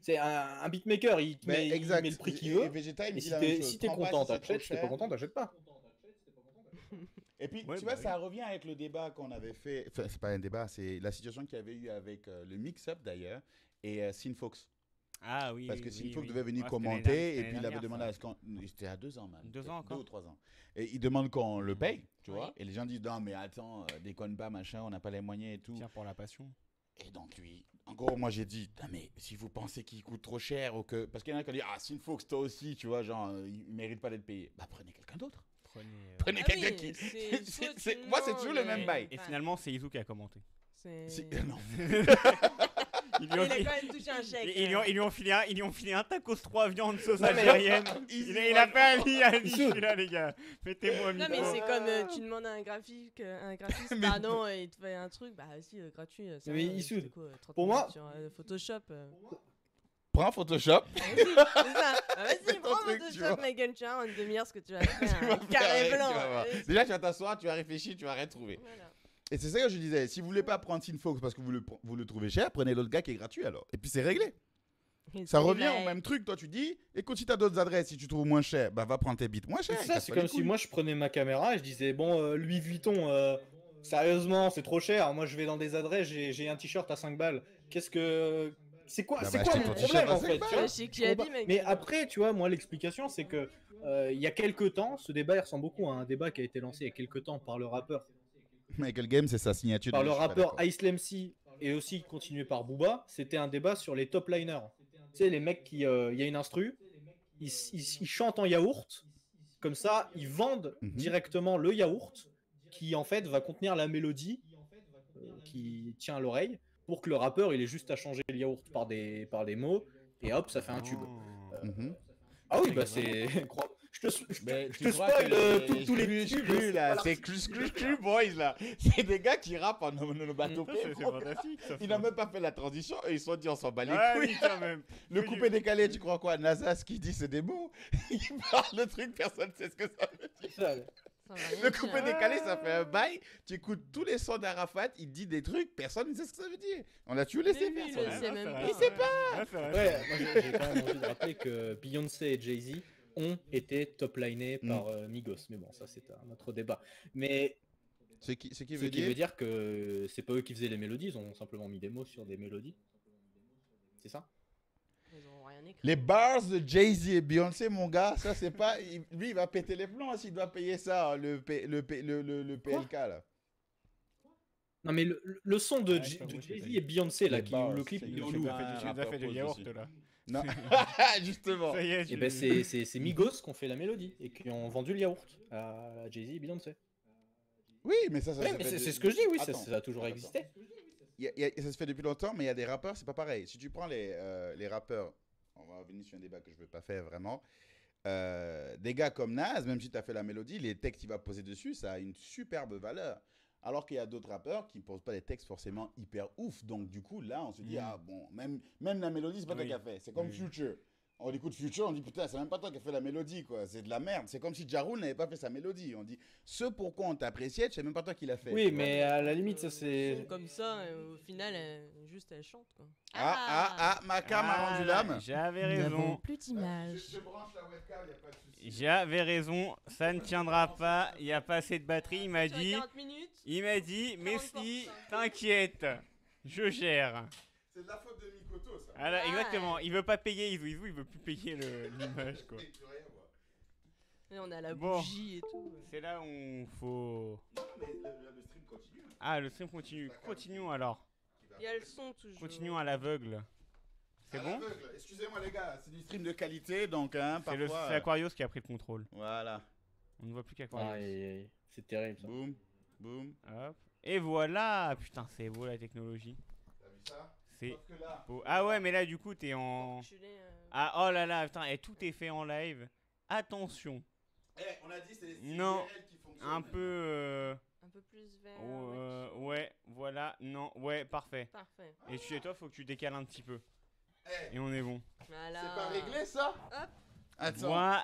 Speaker 3: C'est un beatmaker, il
Speaker 1: Mais
Speaker 3: il
Speaker 1: exact.
Speaker 3: met le prix qu'il
Speaker 1: Et
Speaker 3: veut.
Speaker 1: Vegeta, il me
Speaker 3: Et
Speaker 1: dit
Speaker 3: si
Speaker 1: la même
Speaker 3: t'es
Speaker 1: chose.
Speaker 3: si t'es
Speaker 1: Prends pas
Speaker 3: content,
Speaker 1: si c'est trop
Speaker 3: t'achètes. Si t'es pas
Speaker 1: cher.
Speaker 3: content, t'achètes pas.
Speaker 1: Et puis,
Speaker 2: Ouais,
Speaker 1: tu
Speaker 2: bah
Speaker 1: vois,
Speaker 2: oui.
Speaker 1: ça revient avec le débat qu'on avait fait. Enfin, c'est pas un débat, c'est la situation qu'il y avait eu avec le mix-up d'ailleurs et Sinfox.
Speaker 2: Ah oui.
Speaker 1: Parce que
Speaker 2: oui,
Speaker 1: Sinfox
Speaker 2: oui.
Speaker 1: devait venir
Speaker 2: Ouais,
Speaker 1: commenter
Speaker 2: c'était
Speaker 1: et puis il avait
Speaker 2: dernière,
Speaker 1: demandé
Speaker 2: ça.
Speaker 1: à ce qu'on. C'était à 2 ans, même.
Speaker 2: 2 ans
Speaker 1: Deux
Speaker 2: encore.
Speaker 1: ou 3 ans. Et il demande qu'on le paye, tu
Speaker 4: Oui.
Speaker 1: vois. Et les gens disent non, mais attends, déconne pas, machin, on n'a pas les moyens et tout.
Speaker 2: Tiens pour la passion.
Speaker 1: Et donc lui, en gros, moi j'ai dit, non mais si vous pensez qu'il coûte trop cher ou que. Parce qu'il y en a qui ont dit, ah, Sinfox, toi aussi, tu vois, genre, il mérite pas d'être payé. Bah prenez quelqu'un d'autre. Prenez
Speaker 4: Ah
Speaker 1: quelqu'un
Speaker 4: oui,
Speaker 1: qui.
Speaker 4: soit tu
Speaker 1: Moi, c'est toujours le
Speaker 4: demandes,
Speaker 1: même bail.
Speaker 2: Et finalement, c'est Izu qui a commenté.
Speaker 1: Non.
Speaker 2: Ils
Speaker 4: Il
Speaker 2: lui ont
Speaker 4: a
Speaker 2: dit-
Speaker 4: quand même touché un chèque.
Speaker 2: ils lui ont filé un tacos 3 viandes sauce
Speaker 3: Non, mais-
Speaker 2: algérienne. Il a fait un lit, je
Speaker 3: Issoud.
Speaker 2: suis là les gars. Mettez-moi
Speaker 4: Non mais
Speaker 2: mi-temps.
Speaker 4: c'est comme tu demandes à un graphiste,
Speaker 1: Mais-
Speaker 4: bah non, et il te fait un truc, bah si, gratuit. Ça
Speaker 3: Mais
Speaker 4: va,
Speaker 3: Issoud,
Speaker 4: c'était quoi, 30
Speaker 3: pour moi-
Speaker 4: minutes sur Photoshop.
Speaker 1: Prends Photoshop.
Speaker 4: Vas-y, c'est ça. Vas-y,
Speaker 1: Fais ton
Speaker 4: prends
Speaker 1: truc, tu
Speaker 4: Photoshop,
Speaker 1: vois.
Speaker 4: ma gueule, tu vois, en une demi-heure ce que tu vas faire.
Speaker 1: vas
Speaker 4: Un carré
Speaker 1: faire,
Speaker 4: blanc.
Speaker 1: tu vas voir. Déjà, tu vas t'asseoir, tu vas réfléchir, tu vas rien trouver.
Speaker 4: Voilà.
Speaker 1: Et c'est ça que je disais. Si vous voulez pas prendre Sinfox parce que vous le trouvez cher, prenez l'autre gars qui est gratuit alors. Et puis c'est réglé.
Speaker 4: Et
Speaker 1: Ça
Speaker 4: c'est
Speaker 1: revient
Speaker 4: vrai.
Speaker 1: au même truc. Toi, tu dis, écoute, si tu as d'autres adresses, si tu trouves moins cher, bah va prendre tes bits moins cher.
Speaker 3: C'est ça, c'est comme si moi je prenais ma caméra et je disais bon Louis Vuitton, sérieusement c'est trop cher. Moi je vais dans des adresses, j'ai un t-shirt à 5 balles. C'est quoi,
Speaker 1: Bah,
Speaker 3: c'est
Speaker 1: bah,
Speaker 3: quoi
Speaker 1: achète
Speaker 3: mon
Speaker 1: ton t-shirt
Speaker 3: problème
Speaker 1: à
Speaker 3: en
Speaker 1: 5
Speaker 3: fait,
Speaker 1: balles.
Speaker 3: tu vois?
Speaker 4: Ouais, je sais qui
Speaker 3: Je
Speaker 4: a
Speaker 3: comprends
Speaker 4: dit,
Speaker 3: pas.
Speaker 4: mec.
Speaker 3: Mais après, tu vois, moi l'explication c'est que il y a quelques temps, ce débat il ressemble beaucoup à un débat qui a été lancé il y a quelques temps par le rappeur,
Speaker 1: Michael Game, c'est sa signature.
Speaker 3: par
Speaker 1: je
Speaker 3: le
Speaker 1: suis pas
Speaker 3: rappeur
Speaker 1: d'accord.
Speaker 3: Ice MC et aussi continué par Booba. C'était un débat sur les top liners. Tu sais, les mecs qui, il y a une instru, ils chantent en yaourt, comme ça ils vendent
Speaker 1: Mhm.
Speaker 3: directement le yaourt qui en fait va contenir la mélodie qui tient à l'oreille pour que le rappeur il ait juste à changer le yaourt par des mots et hop ça fait un tube.
Speaker 1: Mhm.
Speaker 3: Ah oui bah c'est je te
Speaker 1: Mais
Speaker 3: je
Speaker 1: tu
Speaker 3: te
Speaker 1: crois que
Speaker 3: spoil tous les tubes
Speaker 1: crues, là,
Speaker 3: voilà.
Speaker 1: c'est cru boys là. C'est des gars qui rappent en onomatopée.
Speaker 2: C'est fantastique. ça,
Speaker 1: Ils n'ont même pas fait la transition et ils se sont dit on s'en bat les
Speaker 2: Ouais,
Speaker 1: couilles.
Speaker 2: oui, quand même.
Speaker 1: Le coupé décalé, tu crois quoi? Nasas qui dit c'est des mots. Il parle le truc, personne ne sait ce que ça veut dire.
Speaker 3: Ça,
Speaker 4: Ça va rien
Speaker 1: Le
Speaker 4: dire.
Speaker 1: coupé décalé, ça fait un bail. Tu écoutes tous les sons d'Arafat, il dit des trucs, personne ne sait ce que ça veut dire. On a tué laissé
Speaker 4: Mais oui,
Speaker 1: faire
Speaker 4: le
Speaker 1: ça.
Speaker 4: sait même pas.
Speaker 2: Il sait pas.
Speaker 3: Ouais, moi j'ai quand même envie de rappeler que Beyoncé et Jay-Z ont été top-linés par Migos. Mais bon, ça c'est un autre débat. Mais
Speaker 1: Ce qui
Speaker 3: ce
Speaker 1: veut
Speaker 3: qui
Speaker 1: dire.
Speaker 3: veut dire que c'est pas eux qui faisaient les mélodies, ils ont simplement mis des mots sur des mélodies. C'est ça?
Speaker 4: Ils ont rien écrit.
Speaker 1: Les bars de Jay-Z et Beyoncé, mon gars, ça c'est pas. Lui, il va péter les plombs s'il doit payer ça, le PLK là.
Speaker 3: Non mais le son de,
Speaker 2: Ouais,
Speaker 3: J-
Speaker 2: c'est pas
Speaker 3: de
Speaker 2: moi,
Speaker 3: Jay-Z
Speaker 2: c'est
Speaker 3: et Beyoncé là,
Speaker 1: Les
Speaker 3: qui,
Speaker 1: bars,
Speaker 3: le clip
Speaker 1: c'est-
Speaker 3: il est
Speaker 1: tu
Speaker 3: relou.
Speaker 1: fais
Speaker 2: Tu nous as fait du
Speaker 1: rapport
Speaker 2: yaourt
Speaker 1: aussi.
Speaker 2: là.
Speaker 1: Non, justement.
Speaker 2: Ça y est,
Speaker 3: Et ben c'est Migos qui ont fait la mélodie et qui ont vendu le yaourt à Jay-Z et Beyoncé.
Speaker 1: Oui, mais ça
Speaker 3: Ouais,
Speaker 1: se
Speaker 3: mais
Speaker 1: fait
Speaker 3: c'est
Speaker 1: de-
Speaker 3: ce que je dis, oui, ça,
Speaker 1: Attends.
Speaker 3: ça a toujours
Speaker 1: Attends.
Speaker 3: existé.
Speaker 1: Ça se fait depuis longtemps, mais il y a des rappeurs, c'est pas pareil. Si tu prends les rappeurs on va revenir sur un débat que je veux pas faire vraiment. Des gars comme Nas, même si tu as fait la mélodie, les textes qu'il va poser dessus, ça a une superbe valeur. Alors qu'il y a d'autres rappeurs qui ne posent pas des textes forcément hyper ouf. Donc, du coup, là, on se dit, ah bon, même la mélodie, c'est pas toi qui as fait. C'est comme Future. On écoute Future, on dit, putain, c'est même pas toi qui as fait la mélodie, quoi. C'est de la merde. C'est comme si Ja Rule n'avait pas fait sa mélodie. On dit, ce pourquoi on t'appréciait, c'est même pas toi qui l'as fait.
Speaker 3: Oui, mais à la limite, ça c'est.
Speaker 4: Comme ça, au final, juste elle chante quoi.
Speaker 1: Maka m'a rendu l'âme.
Speaker 2: J'avais
Speaker 4: Nous n'avons
Speaker 2: raison.
Speaker 4: plus d'images.
Speaker 1: Je branche la webcam, il n'y a pas de souci.
Speaker 2: J'avais raison, ça ne tiendra pas, il n'y a pas assez de batterie, il m'a
Speaker 4: Sur
Speaker 2: dit,
Speaker 4: 40 minutes.
Speaker 2: Messi, t'inquiète, je gère.
Speaker 1: C'est de la faute de Mikoto, ça.
Speaker 2: Voilà,
Speaker 4: Ouais.
Speaker 2: exactement, il veut pas payer Izu, il veut plus payer l'image quoi.
Speaker 1: Il peut rien voir.
Speaker 4: Et on a la
Speaker 2: Bon.
Speaker 4: bougie et tout.
Speaker 2: C'est là où on faut...
Speaker 1: Non, mais le stream continue.
Speaker 2: Ah, le stream continue, continuons alors,
Speaker 4: Il y a le son toujours.
Speaker 2: continuons à l'aveugle. C'est
Speaker 1: À
Speaker 2: bon?
Speaker 1: l'aveugle. Excusez-moi les gars, c'est du stream de qualité, donc hein,
Speaker 2: C'est
Speaker 1: parfois...
Speaker 2: Aquarius qui a pris le contrôle,
Speaker 1: Voilà.
Speaker 2: on ne voit plus qu'Aquarius.
Speaker 3: Aïe, aïe, c'est terrible ça.
Speaker 1: Boum, boum.
Speaker 2: Hop. Et voilà, putain c'est beau la technologie,
Speaker 1: T'as vu ça?
Speaker 2: c'est
Speaker 1: Sauf que là...
Speaker 2: beau. Ah ouais mais là du coup t'es en...
Speaker 4: Enculé,
Speaker 2: Ah oh là là, putain, et tout est fait en live. Attention,
Speaker 1: on a dit c'est les streams
Speaker 2: Non.
Speaker 1: IRL qui fonctionnent.
Speaker 2: un peu...
Speaker 4: un peu plus vert.
Speaker 2: ouais, voilà, non, ouais, parfait.
Speaker 4: Parfait.
Speaker 2: Et chez toi, faut que tu décales un petit peu.
Speaker 1: Eh,
Speaker 2: Et on est bon.
Speaker 4: Voilà.
Speaker 1: c'est pas réglé ça?
Speaker 4: Hop.
Speaker 1: Attends.
Speaker 2: Voilà,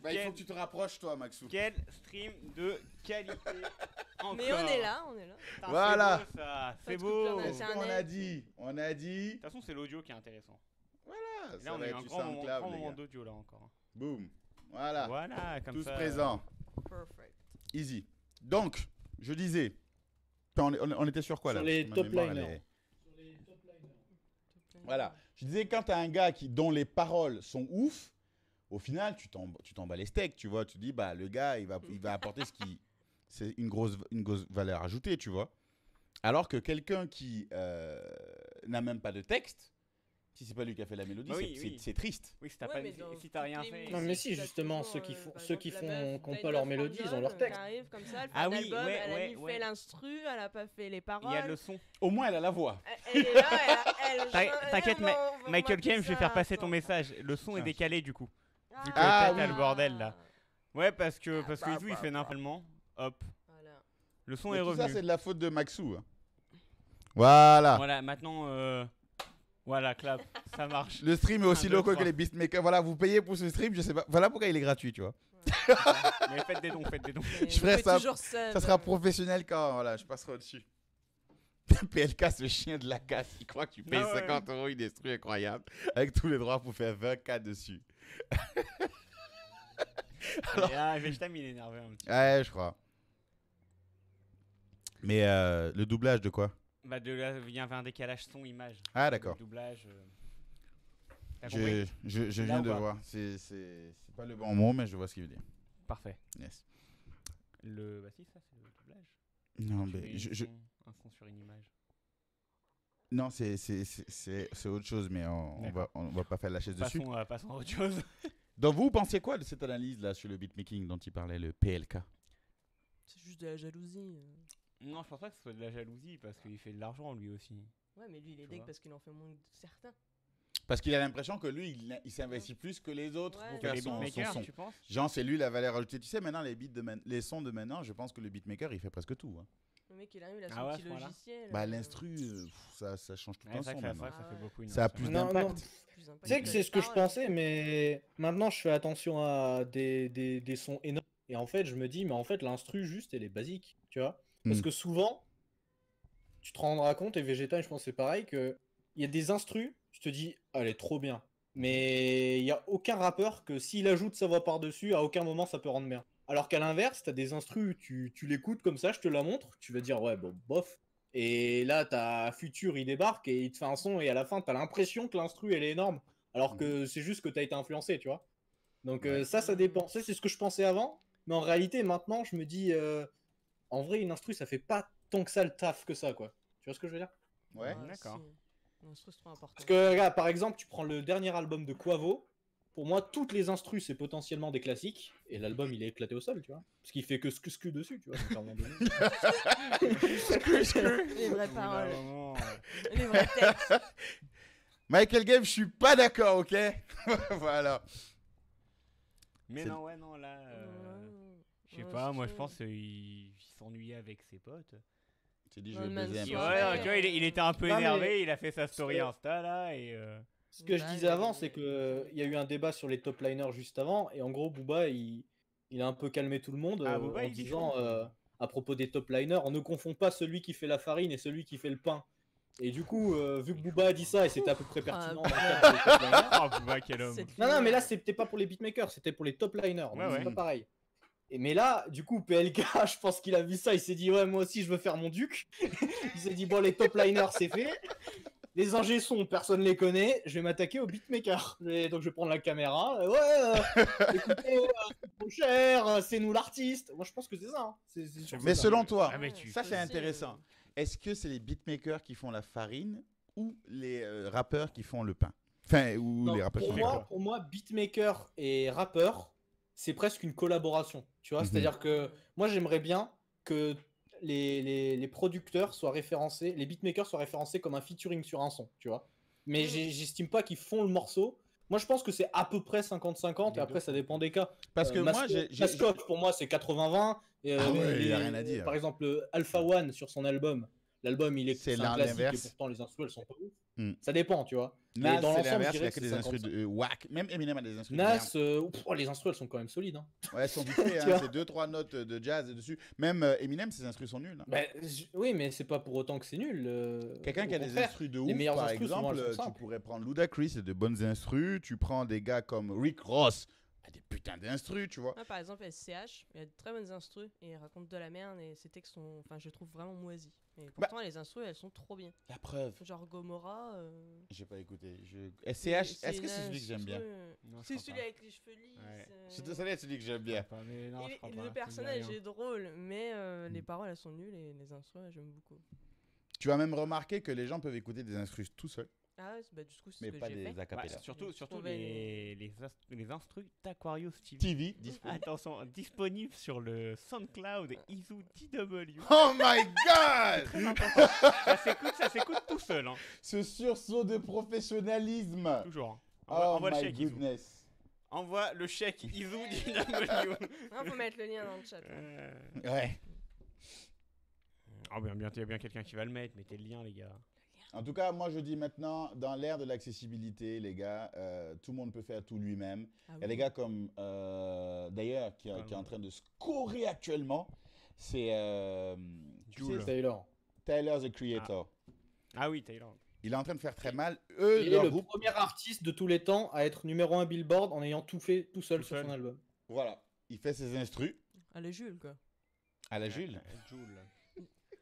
Speaker 1: Bah, il faut que tu te rapproches toi, Maxou.
Speaker 2: quel stream de qualité. Encore.
Speaker 4: Mais on est là, on est là.
Speaker 2: Putain,
Speaker 1: Voilà.
Speaker 2: C'est beau, ça.
Speaker 4: Pas
Speaker 2: C'est
Speaker 4: de
Speaker 2: beau.
Speaker 4: coupure
Speaker 2: De
Speaker 1: Qu'est-ce
Speaker 4: Internet.
Speaker 1: qu'on a dit? On a dit...
Speaker 2: toute façon, c'est l'audio qui est intéressant.
Speaker 1: Ah,
Speaker 2: Là,
Speaker 1: ça
Speaker 2: on
Speaker 1: va
Speaker 2: a eu
Speaker 1: être
Speaker 2: un
Speaker 1: du
Speaker 2: grand
Speaker 1: SoundCloud, les
Speaker 2: moment
Speaker 1: gars.
Speaker 2: d'audio là encore.
Speaker 1: Boum. Voilà.
Speaker 2: Voilà, comme
Speaker 1: Tous
Speaker 2: ça.
Speaker 1: présents.
Speaker 4: Perfect.
Speaker 1: Easy. Donc, je disais... On était sur quoi là?
Speaker 3: Sur les
Speaker 1: Ma
Speaker 3: top
Speaker 1: mémoire,
Speaker 3: liners.
Speaker 1: elle est- Voilà. Je disais, quand t'as un gars dont les paroles sont ouf, au final, tu t'en bats les steaks, tu vois. Tu dis, bah, le gars, il va apporter ce qui... C'est une grosse valeur ajoutée, tu vois. Alors que quelqu'un qui n'a même pas de texte, si c'est pas lui qui a fait la mélodie,
Speaker 2: Bah oui,
Speaker 1: c'est
Speaker 2: oui.
Speaker 1: c'est triste.
Speaker 2: Oui, si t'as
Speaker 4: Ouais,
Speaker 2: pas,
Speaker 4: mais dans
Speaker 2: si t'as rien
Speaker 4: toutes les
Speaker 2: fait.
Speaker 3: Non, mais si,
Speaker 4: musiques, t'as
Speaker 3: justement,
Speaker 4: toujours,
Speaker 3: ceux qui font-
Speaker 4: par
Speaker 3: ceux qui
Speaker 4: exemple, la
Speaker 3: font-
Speaker 4: meuf,
Speaker 3: qui ont
Speaker 4: t'as
Speaker 3: pas
Speaker 4: une
Speaker 3: leur
Speaker 4: meuf
Speaker 3: mélodie, ils ont
Speaker 4: random
Speaker 3: leur texte.
Speaker 4: qui arrive comme ça, elle fait
Speaker 2: Ah
Speaker 4: un
Speaker 2: oui,
Speaker 4: album,
Speaker 2: ouais,
Speaker 4: elle a
Speaker 2: ouais,
Speaker 4: mis
Speaker 2: ouais.
Speaker 4: fait l'instru, elle a pas fait les paroles.
Speaker 2: Il y a le son.
Speaker 1: Au moins, elle a la voix.
Speaker 4: Elle est là, elle
Speaker 2: T'inquiète,
Speaker 4: on
Speaker 2: Michael
Speaker 4: voit
Speaker 2: Kem,
Speaker 4: tout
Speaker 2: je vais
Speaker 4: ça,
Speaker 2: faire passer
Speaker 4: attends.
Speaker 2: ton message. Le son est
Speaker 1: Ah.
Speaker 2: décalé du coup. Vu que
Speaker 1: Ah,
Speaker 2: t'as
Speaker 1: oui.
Speaker 2: le bordel là. Ouais, parce que
Speaker 1: bah,
Speaker 2: Izu il fait normalement. Hop.
Speaker 4: Voilà.
Speaker 2: Le son
Speaker 1: Mais
Speaker 2: est
Speaker 1: tout
Speaker 2: revenu.
Speaker 1: ça, c'est de la faute de Maxou. hein. Voilà.
Speaker 2: Voilà, maintenant. Voilà, clap. Ça marche.
Speaker 1: Le stream est aussi
Speaker 2: 1, 2,
Speaker 1: local que
Speaker 2: 3.
Speaker 1: les beatmakers. Voilà, vous payez pour ce stream, je sais pas. Voilà pourquoi il est gratuit, tu vois.
Speaker 2: Mais faites des dons, faites des dons.
Speaker 4: Mais
Speaker 1: Je ferai
Speaker 4: vous
Speaker 1: ça-
Speaker 4: pouvez toujours
Speaker 1: Ça sera professionnel quand voilà, je passerai au-dessus. PLK, ce chien de la casse, il croit que tu payes
Speaker 2: Ah ouais.
Speaker 1: 50 €, il destruit incroyable. Avec tous les droits pour faire 20K dessus.
Speaker 2: Ah, Vegetam il est énervé un petit.
Speaker 1: Ouais, je crois. Mais le doublage de quoi?
Speaker 2: Bah, de là, il y avait un décalage son-image.
Speaker 1: Ah, d'accord.
Speaker 2: Le doublage. T'as compris?
Speaker 1: Je
Speaker 2: Là
Speaker 1: viens
Speaker 2: ou
Speaker 1: de
Speaker 2: pas
Speaker 1: voir. C'est pas le bon mot, mais je vois ce qu'il veut dire.
Speaker 2: Parfait.
Speaker 1: Yes.
Speaker 2: Bah, si, ça, c'est le doublage.
Speaker 1: Non,
Speaker 2: Tu
Speaker 1: mais
Speaker 2: mets un son sur une image.
Speaker 1: non, c'est autre chose, mais on va pas faire la chaise dessus.
Speaker 2: Passons à autre chose.
Speaker 1: Donc, vous pensez quoi de cette analyse là sur le beatmaking dont il parlait, le PLK?
Speaker 4: C'est juste de la jalousie.
Speaker 2: Non, je pense pas que ce soit de la jalousie parce qu'il fait de l'argent lui aussi.
Speaker 4: Ouais, mais lui, il est
Speaker 2: Tu
Speaker 4: deg
Speaker 2: vois.
Speaker 4: parce qu'il en fait moins que certains.
Speaker 1: Parce qu'il a l'impression que lui, il s'investit plus que les autres
Speaker 4: Ouais.
Speaker 1: pour
Speaker 2: Que
Speaker 1: faire
Speaker 2: les
Speaker 1: son
Speaker 2: beatmakers,
Speaker 1: son.
Speaker 2: tu penses?
Speaker 1: Genre, c'est lui la valeur ajoutée. Tu sais, maintenant, les sons de maintenant, je pense que le beatmaker, il fait presque tout. hein.
Speaker 4: Le mec, il arrive, il a son
Speaker 2: Ah ouais,
Speaker 4: petit
Speaker 2: à ce point-là.
Speaker 4: logiciel.
Speaker 1: Bah, l'instru, ça change tout
Speaker 2: Ouais,
Speaker 1: un
Speaker 2: c'est
Speaker 1: son
Speaker 2: vrai que
Speaker 1: maintenant.
Speaker 2: ça fait beaucoup. une
Speaker 1: Ça a
Speaker 2: heure,
Speaker 1: plus
Speaker 2: ça.
Speaker 3: Non,
Speaker 1: d'impact.
Speaker 3: non.
Speaker 4: Plus impact
Speaker 3: Tu sais que
Speaker 4: que
Speaker 3: c'est
Speaker 4: les
Speaker 3: ce que je
Speaker 4: paroles.
Speaker 3: pensais, mais maintenant je fais attention à des sons énormes. Et en fait, je me dis, mais en fait, l'instru, juste, elle est basique, tu vois. Parce
Speaker 1: Mm.
Speaker 3: que souvent, tu te rendras compte, et Vegeta, je pense que c'est pareil, qu'il y a des instrus, tu te dis, ah, elle est trop bien. Mais il n'y a aucun rappeur que s'il ajoute sa voix par-dessus, à aucun moment ça peut rendre bien. Alors qu'à l'inverse, t'as des instrus, tu l'écoutes comme ça, je te la montre, tu vas dire, ouais, bon, bof. Et là, t'as Future, il débarque et il te fait un son, et à la fin, t'as l'impression que l'instru, elle est énorme. Alors que c'est juste que t'as été influencé, tu vois. Donc
Speaker 1: Ouais.
Speaker 3: ça dépend. Ça, c'est ce que je pensais avant. Mais en réalité, maintenant, je me dis, en vrai, une instru, ça fait pas tant que ça le taf que ça, quoi. Tu vois ce que je veux dire?
Speaker 1: Ouais.
Speaker 2: D'accord.
Speaker 4: L'instru, c'est trop important.
Speaker 3: Parce que, regarde, par exemple, tu prends le dernier album de Quavo. Pour moi, toutes les instrus, c'est potentiellement des classiques. Et l'album, il est éclaté au sol, tu vois. Parce qu'il fait que ce dessus, tu vois. donc, à un moment donné.
Speaker 4: Les vraies
Speaker 2: Au bout d'un
Speaker 4: paroles,
Speaker 2: moment,
Speaker 4: les vrais textes.
Speaker 1: Michael Game, je suis pas d'accord, ok. Voilà.
Speaker 2: Mais
Speaker 1: C'est-
Speaker 2: non, ouais, non, là. Je sais pas, moi je pense qu'il s'ennuyait avec ses potes.
Speaker 1: Tu dis, je
Speaker 4: Dans
Speaker 1: vais
Speaker 4: le même
Speaker 1: baiser un
Speaker 4: sens.
Speaker 1: peu.
Speaker 2: Ouais, tu vois, il était un peu
Speaker 3: Non, mais-
Speaker 2: énervé, il a fait sa story Insta là et.
Speaker 3: Ce que je disais avant, c'est qu'il y a eu un débat sur les top liners juste avant, et en gros, Booba, il a un peu calmé tout le monde
Speaker 2: Ah, Booba,
Speaker 3: en
Speaker 2: il dit
Speaker 3: disant,
Speaker 2: quoi
Speaker 3: à propos des top liners, on ne confond pas celui qui fait la farine et celui qui fait le pain. Et du coup, vu que Booba a dit ça, et c'était à peu près pertinent dans le cadre des top liners.
Speaker 2: Oh, Booba, quel homme.
Speaker 3: Non, mais là, c'était pas pour les beatmakers, c'était pour les top liners, donc
Speaker 2: Ouais,
Speaker 3: c'est
Speaker 2: ouais.
Speaker 3: pas pareil. Mais là, du coup, PLK, je pense qu'il a vu ça, il s'est dit, ouais, moi aussi, je veux faire mon duc. Il s'est dit, bon, les top liners, c'est fait. Les ingé sons, personne les connaît, je vais m'attaquer aux beatmakers. Et donc je vais prendre la caméra. Écoutez, c'est trop cher, c'est nous l'artiste. Moi je pense que c'est ça. Hein. C'est sûr que
Speaker 1: Mais
Speaker 3: c'est ça.
Speaker 1: selon toi,
Speaker 2: Ah, mais tu-
Speaker 1: ça c'est intéressant. Est-ce que c'est les beatmakers qui font la farine ou les rappeurs qui font le pain? Enfin, ou
Speaker 3: Non,
Speaker 1: les rappeurs qui font le pain.
Speaker 3: pour moi, beatmaker et rappeur, c'est presque une collaboration. Tu vois,
Speaker 1: Mhm.
Speaker 3: c'est-à-dire que moi j'aimerais bien que les producteurs soient référencés, les beatmakers soient référencés comme un featuring sur un son, tu vois. Mais j'estime pas qu'ils font le morceau. Moi je pense que c'est à peu près 50-50 et
Speaker 2: Les
Speaker 3: après
Speaker 2: deux
Speaker 3: ça
Speaker 2: font.
Speaker 3: dépend des cas.
Speaker 1: Parce que moi,
Speaker 3: Mascotte, pour moi c'est 80-20.
Speaker 1: Ah ouais, il y a rien à dire.
Speaker 3: Par exemple, Alpha One sur son album, l'album il est
Speaker 1: C'est
Speaker 3: c'est un classique et
Speaker 1: l'inverse.
Speaker 3: pourtant les instruments elles sont pas ouf.
Speaker 1: Hmm.
Speaker 3: Ça dépend, tu vois.
Speaker 1: Nas,
Speaker 3: Mais dans
Speaker 1: c'est
Speaker 3: l'ensemble, je
Speaker 1: l'inverse, il
Speaker 3: dirais
Speaker 1: a
Speaker 3: que
Speaker 1: que des
Speaker 3: c'est
Speaker 1: instruments de whack. Même Eminem a des instruments.
Speaker 3: Nas, les instruments elles sont quand même solides. Hein.
Speaker 1: Ouais, elles sont vite fait,
Speaker 3: Tu
Speaker 1: hein,
Speaker 3: vois.
Speaker 1: c'est 2-3 notes de jazz dessus. Même Eminem, ses instruments sont nuls. Hein.
Speaker 3: Bah, oui, mais c'est pas pour autant que c'est nul.
Speaker 1: Quelqu'un
Speaker 3: au
Speaker 1: qui a des
Speaker 3: contraire.
Speaker 1: instrus de
Speaker 3: les
Speaker 1: ouf,
Speaker 3: meilleurs
Speaker 1: par
Speaker 3: instrus, souvent,
Speaker 1: exemple,
Speaker 3: elles sont
Speaker 1: tu
Speaker 3: simples.
Speaker 1: pourrais prendre Ludacris, c'est de bonnes instrus. Tu prends des gars comme Rick Ross, a des putains d'instrus, tu vois.
Speaker 4: Ah, par exemple, SCH, il y a de très bonnes instrus et il raconte de la merde et ses textes sont, enfin, je les trouve vraiment moisis. Et pourtant, les instrus, elles sont trop bien.
Speaker 1: La preuve.
Speaker 4: Genre Gomorrah.
Speaker 1: J'ai pas écouté. SCH, est-ce que c'est
Speaker 4: une
Speaker 1: celui que j'aime bien?
Speaker 2: Non, je
Speaker 4: C'est
Speaker 2: crois
Speaker 4: celui
Speaker 2: pas.
Speaker 4: avec les cheveux lisses.
Speaker 2: Ouais.
Speaker 1: C'est celui que j'aime bien.
Speaker 2: Pas, mais non, je
Speaker 4: Et
Speaker 2: crois
Speaker 4: le
Speaker 2: pas, ça me dit
Speaker 4: personnage
Speaker 2: rien.
Speaker 4: est drôle, mais les paroles elles sont nulles et les instrus j'aime beaucoup.
Speaker 1: Tu as même remarqué que les gens peuvent écouter des instrus tout seuls,
Speaker 4: Ah ouais, bah, du coup, c'est
Speaker 1: mais
Speaker 4: ce que
Speaker 1: pas
Speaker 4: j'ai
Speaker 1: des
Speaker 4: fait.
Speaker 1: acapella.
Speaker 2: Bah, surtout
Speaker 4: trouvais
Speaker 2: les instrus d'Aquarius TV.
Speaker 1: TV, disponible.
Speaker 2: Attention, disponible sur le SoundCloud Izu TW.
Speaker 1: Oh my god!
Speaker 2: Très important. ça s'écoute tout seul, hein.
Speaker 1: Ce sursaut de professionnalisme!
Speaker 2: Toujours. hein.
Speaker 1: Oh
Speaker 2: Envoie le
Speaker 1: my
Speaker 2: chèque, Izu.
Speaker 1: goodness!
Speaker 2: Envoie le chèque Izu TW.
Speaker 4: Non, faut mettre le lien dans le chat.
Speaker 1: Ouais.
Speaker 2: Ah, bien, il y a bien quelqu'un qui va le mettre. Mettez le lien, les gars.
Speaker 1: En tout cas, moi je dis maintenant, dans l'ère de l'accessibilité, les gars, tout le monde peut faire tout lui-même.
Speaker 4: Ah
Speaker 1: Il y a des gars comme, d'ailleurs, qui est en train de scorer actuellement, c'est tu
Speaker 2: Jul.
Speaker 1: sais,
Speaker 3: Taylor.
Speaker 1: Tyler, the Creator.
Speaker 2: Ah oui, Taylor.
Speaker 1: Il est en train de faire très mal. Eux,
Speaker 3: Il est
Speaker 1: leur
Speaker 3: le
Speaker 1: groupe,
Speaker 3: premier artiste de tous les temps à être numéro 1 Billboard en ayant tout fait tout seul
Speaker 2: Tout
Speaker 3: sur
Speaker 2: seul.
Speaker 3: son album.
Speaker 1: voilà, il fait ses instrus
Speaker 4: Ah, le Jules, quoi.
Speaker 1: à la Jules.
Speaker 2: Jules.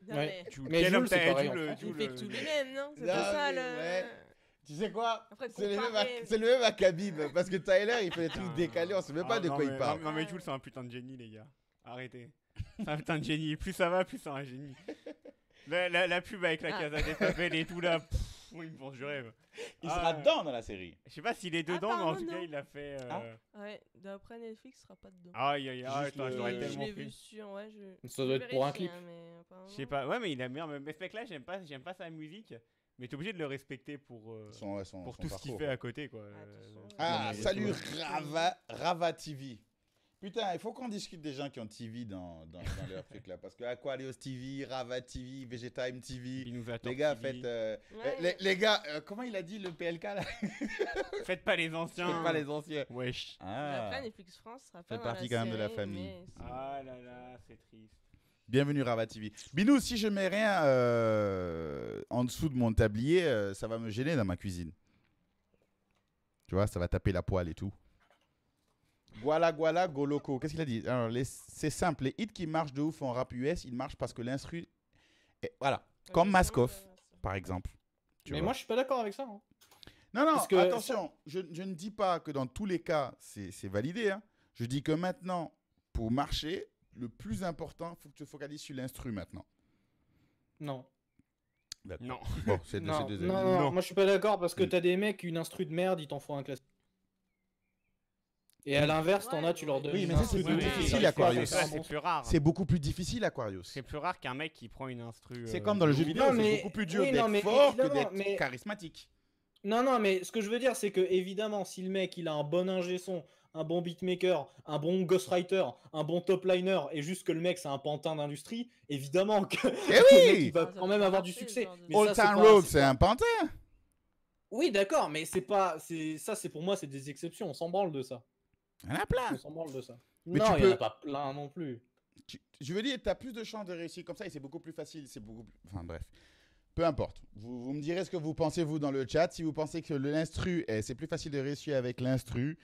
Speaker 4: Non,
Speaker 3: Ouais.
Speaker 4: mais
Speaker 2: Jules.
Speaker 3: Mais
Speaker 2: Quel
Speaker 3: Jules,
Speaker 2: homme
Speaker 3: c'est
Speaker 2: t'as
Speaker 3: pareil,
Speaker 2: Jules,
Speaker 3: en fait.
Speaker 4: il
Speaker 2: Jules,
Speaker 4: fait tout lui-même, non? C'est
Speaker 1: Non,
Speaker 4: pas ça,
Speaker 1: mais
Speaker 4: le...
Speaker 1: ouais. Tu sais quoi?
Speaker 4: Après,
Speaker 1: C'est le,
Speaker 4: comparer-
Speaker 1: c'est le même à Khabib, parce que Tyler, il fait des trucs
Speaker 2: Putain.
Speaker 1: décalés, on sait même pas
Speaker 2: Ah,
Speaker 1: de
Speaker 2: non,
Speaker 1: quoi
Speaker 2: mais-
Speaker 1: il parle.
Speaker 2: Non, mais Jules, c'est un putain de génie, les gars. Arrêtez. C'est un putain de génie. Plus ça va, plus c'est un génie. La pub avec la
Speaker 4: Ah.
Speaker 2: Casa des Papel et tout là. Oui, il me pense du rêve.
Speaker 1: Il
Speaker 2: Ah,
Speaker 1: sera dedans dans la série.
Speaker 2: Je sais pas s'il est dedans, mais en
Speaker 4: Apparemment,
Speaker 2: tout cas,
Speaker 4: non.
Speaker 2: il a fait.
Speaker 4: Ouais, d'après Netflix, il sera pas dedans.
Speaker 2: Aïe aïe aïe,
Speaker 3: Juste
Speaker 2: putain, je
Speaker 3: le-
Speaker 2: l'aurais
Speaker 4: je
Speaker 2: tellement
Speaker 4: l'ai vu
Speaker 2: pris.
Speaker 4: sur... Ouais,
Speaker 3: Ça
Speaker 4: je
Speaker 3: doit être pour un
Speaker 4: vérifie,
Speaker 3: clip.
Speaker 4: hein, mais apparemment-
Speaker 2: Je sais pas, ouais, mais il a merde. Mais ce mec-là, j'aime pas sa musique. Mais t'es obligé de le respecter pour
Speaker 1: Son
Speaker 2: tout ce qu'il
Speaker 1: parcours,
Speaker 2: fait
Speaker 1: quoi.
Speaker 2: à côté, quoi.
Speaker 4: Attention.
Speaker 1: Ah,
Speaker 2: Non, mais
Speaker 1: salut
Speaker 2: il
Speaker 1: Rava TV. Putain, il faut qu'on discute des gens qui ont TV dans leur truc là. Parce que Aquarius TV, Rava TV, Vegetime TV.
Speaker 2: Il nous attend.
Speaker 1: Les gars,
Speaker 2: TV.
Speaker 1: faites.
Speaker 4: Ouais.
Speaker 1: Les gars, comment il a dit le PLK là?
Speaker 2: Faites pas les anciens.
Speaker 1: Faites pas les anciens.
Speaker 2: Wesh.
Speaker 4: Mais
Speaker 1: Ah.
Speaker 4: après, Netflix France sera pas
Speaker 1: Fait
Speaker 4: dans
Speaker 1: partie
Speaker 4: la
Speaker 1: quand même de la
Speaker 4: série,
Speaker 1: famille.
Speaker 4: mais c'est-
Speaker 2: Ah là là, c'est triste.
Speaker 1: Bienvenue Rava TV. Binou, si je mets rien en dessous de mon tablier, ça va me gêner dans ma cuisine. Tu vois, ça va taper la poêle et tout. Guala Guala Goloko. Qu'est-ce qu'il a dit? Alors, c'est simple. Les hits qui marchent de ouf en rap US, ils marchent parce que l'instru. Voilà. Comme Maskoff, par exemple. Tu
Speaker 3: Mais
Speaker 1: vois.
Speaker 3: moi je suis pas d'accord avec ça. Hein.
Speaker 1: Non,
Speaker 3: Parce que
Speaker 1: attention. Je ne dis pas que dans tous les cas, c'est validé. Hein. Je dis que maintenant, pour marcher, le plus important, il faut que tu te focalises sur l'instru maintenant.
Speaker 3: Non.
Speaker 1: D'accord.
Speaker 2: Non.
Speaker 1: Bon, c'est deux
Speaker 3: Non,
Speaker 1: avis.
Speaker 3: non, moi je suis pas d'accord parce que
Speaker 1: Mm.
Speaker 3: t'as des mecs, une instru de merde, ils t'en font un classique. Et à l'inverse, t'en
Speaker 4: Ouais,
Speaker 3: as, tu leur
Speaker 4: ouais.
Speaker 3: donnes
Speaker 1: Oui,
Speaker 3: une
Speaker 1: mais ça,
Speaker 3: instru
Speaker 1: c'est
Speaker 3: de
Speaker 1: plus
Speaker 3: ouf,
Speaker 1: difficile,
Speaker 3: ils arrivent pas à
Speaker 1: Aquarius.
Speaker 3: faire un
Speaker 2: C'est
Speaker 3: bon
Speaker 2: plus rare.
Speaker 1: C'est beaucoup plus difficile, Aquarius.
Speaker 2: C'est plus rare qu'un mec qui prend une instru.
Speaker 1: C'est comme dans le jeu vidéo,
Speaker 3: Non,
Speaker 1: c'est
Speaker 3: mais-
Speaker 1: beaucoup plus dur
Speaker 3: oui, non,
Speaker 1: d'être
Speaker 3: mais
Speaker 1: fort que
Speaker 3: évidemment,
Speaker 1: d'être
Speaker 3: mais-
Speaker 1: charismatique.
Speaker 3: Non, mais ce que je veux dire, c'est que évidemment, si le mec il a un bon ingé son, un bon beatmaker, un bon ghostwriter, un bon top liner, et juste que le mec c'est un pantin d'industrie, évidemment que
Speaker 1: Eh
Speaker 3: le mec
Speaker 1: oui
Speaker 3: il va
Speaker 4: Ah, ça
Speaker 3: quand
Speaker 4: peut
Speaker 3: même
Speaker 4: pas
Speaker 3: avoir du
Speaker 4: marcher, ce
Speaker 3: succès.
Speaker 4: genre de-
Speaker 3: Mais
Speaker 1: Old
Speaker 3: ça, c'est
Speaker 1: Town
Speaker 3: pas-
Speaker 1: Road,
Speaker 3: c'est
Speaker 1: c'est
Speaker 3: pas-
Speaker 1: un pantin.
Speaker 3: Oui, d'accord, mais ça c'est pour moi c'est des exceptions. On s'en branle de ça.
Speaker 1: Il y en a plein.
Speaker 3: On s'en branle de ça.
Speaker 1: Mais
Speaker 3: non,
Speaker 1: tu
Speaker 3: il y en
Speaker 1: peux-
Speaker 3: a pas plein non plus.
Speaker 1: Je veux dire, tu as plus de chances de réussir comme ça et c'est beaucoup plus facile. C'est beaucoup plus... Enfin bref. Peu importe. Vous me direz ce que vous pensez, vous, dans le chat. Si vous pensez que l'instru, c'est plus facile de réussir avec l'instru,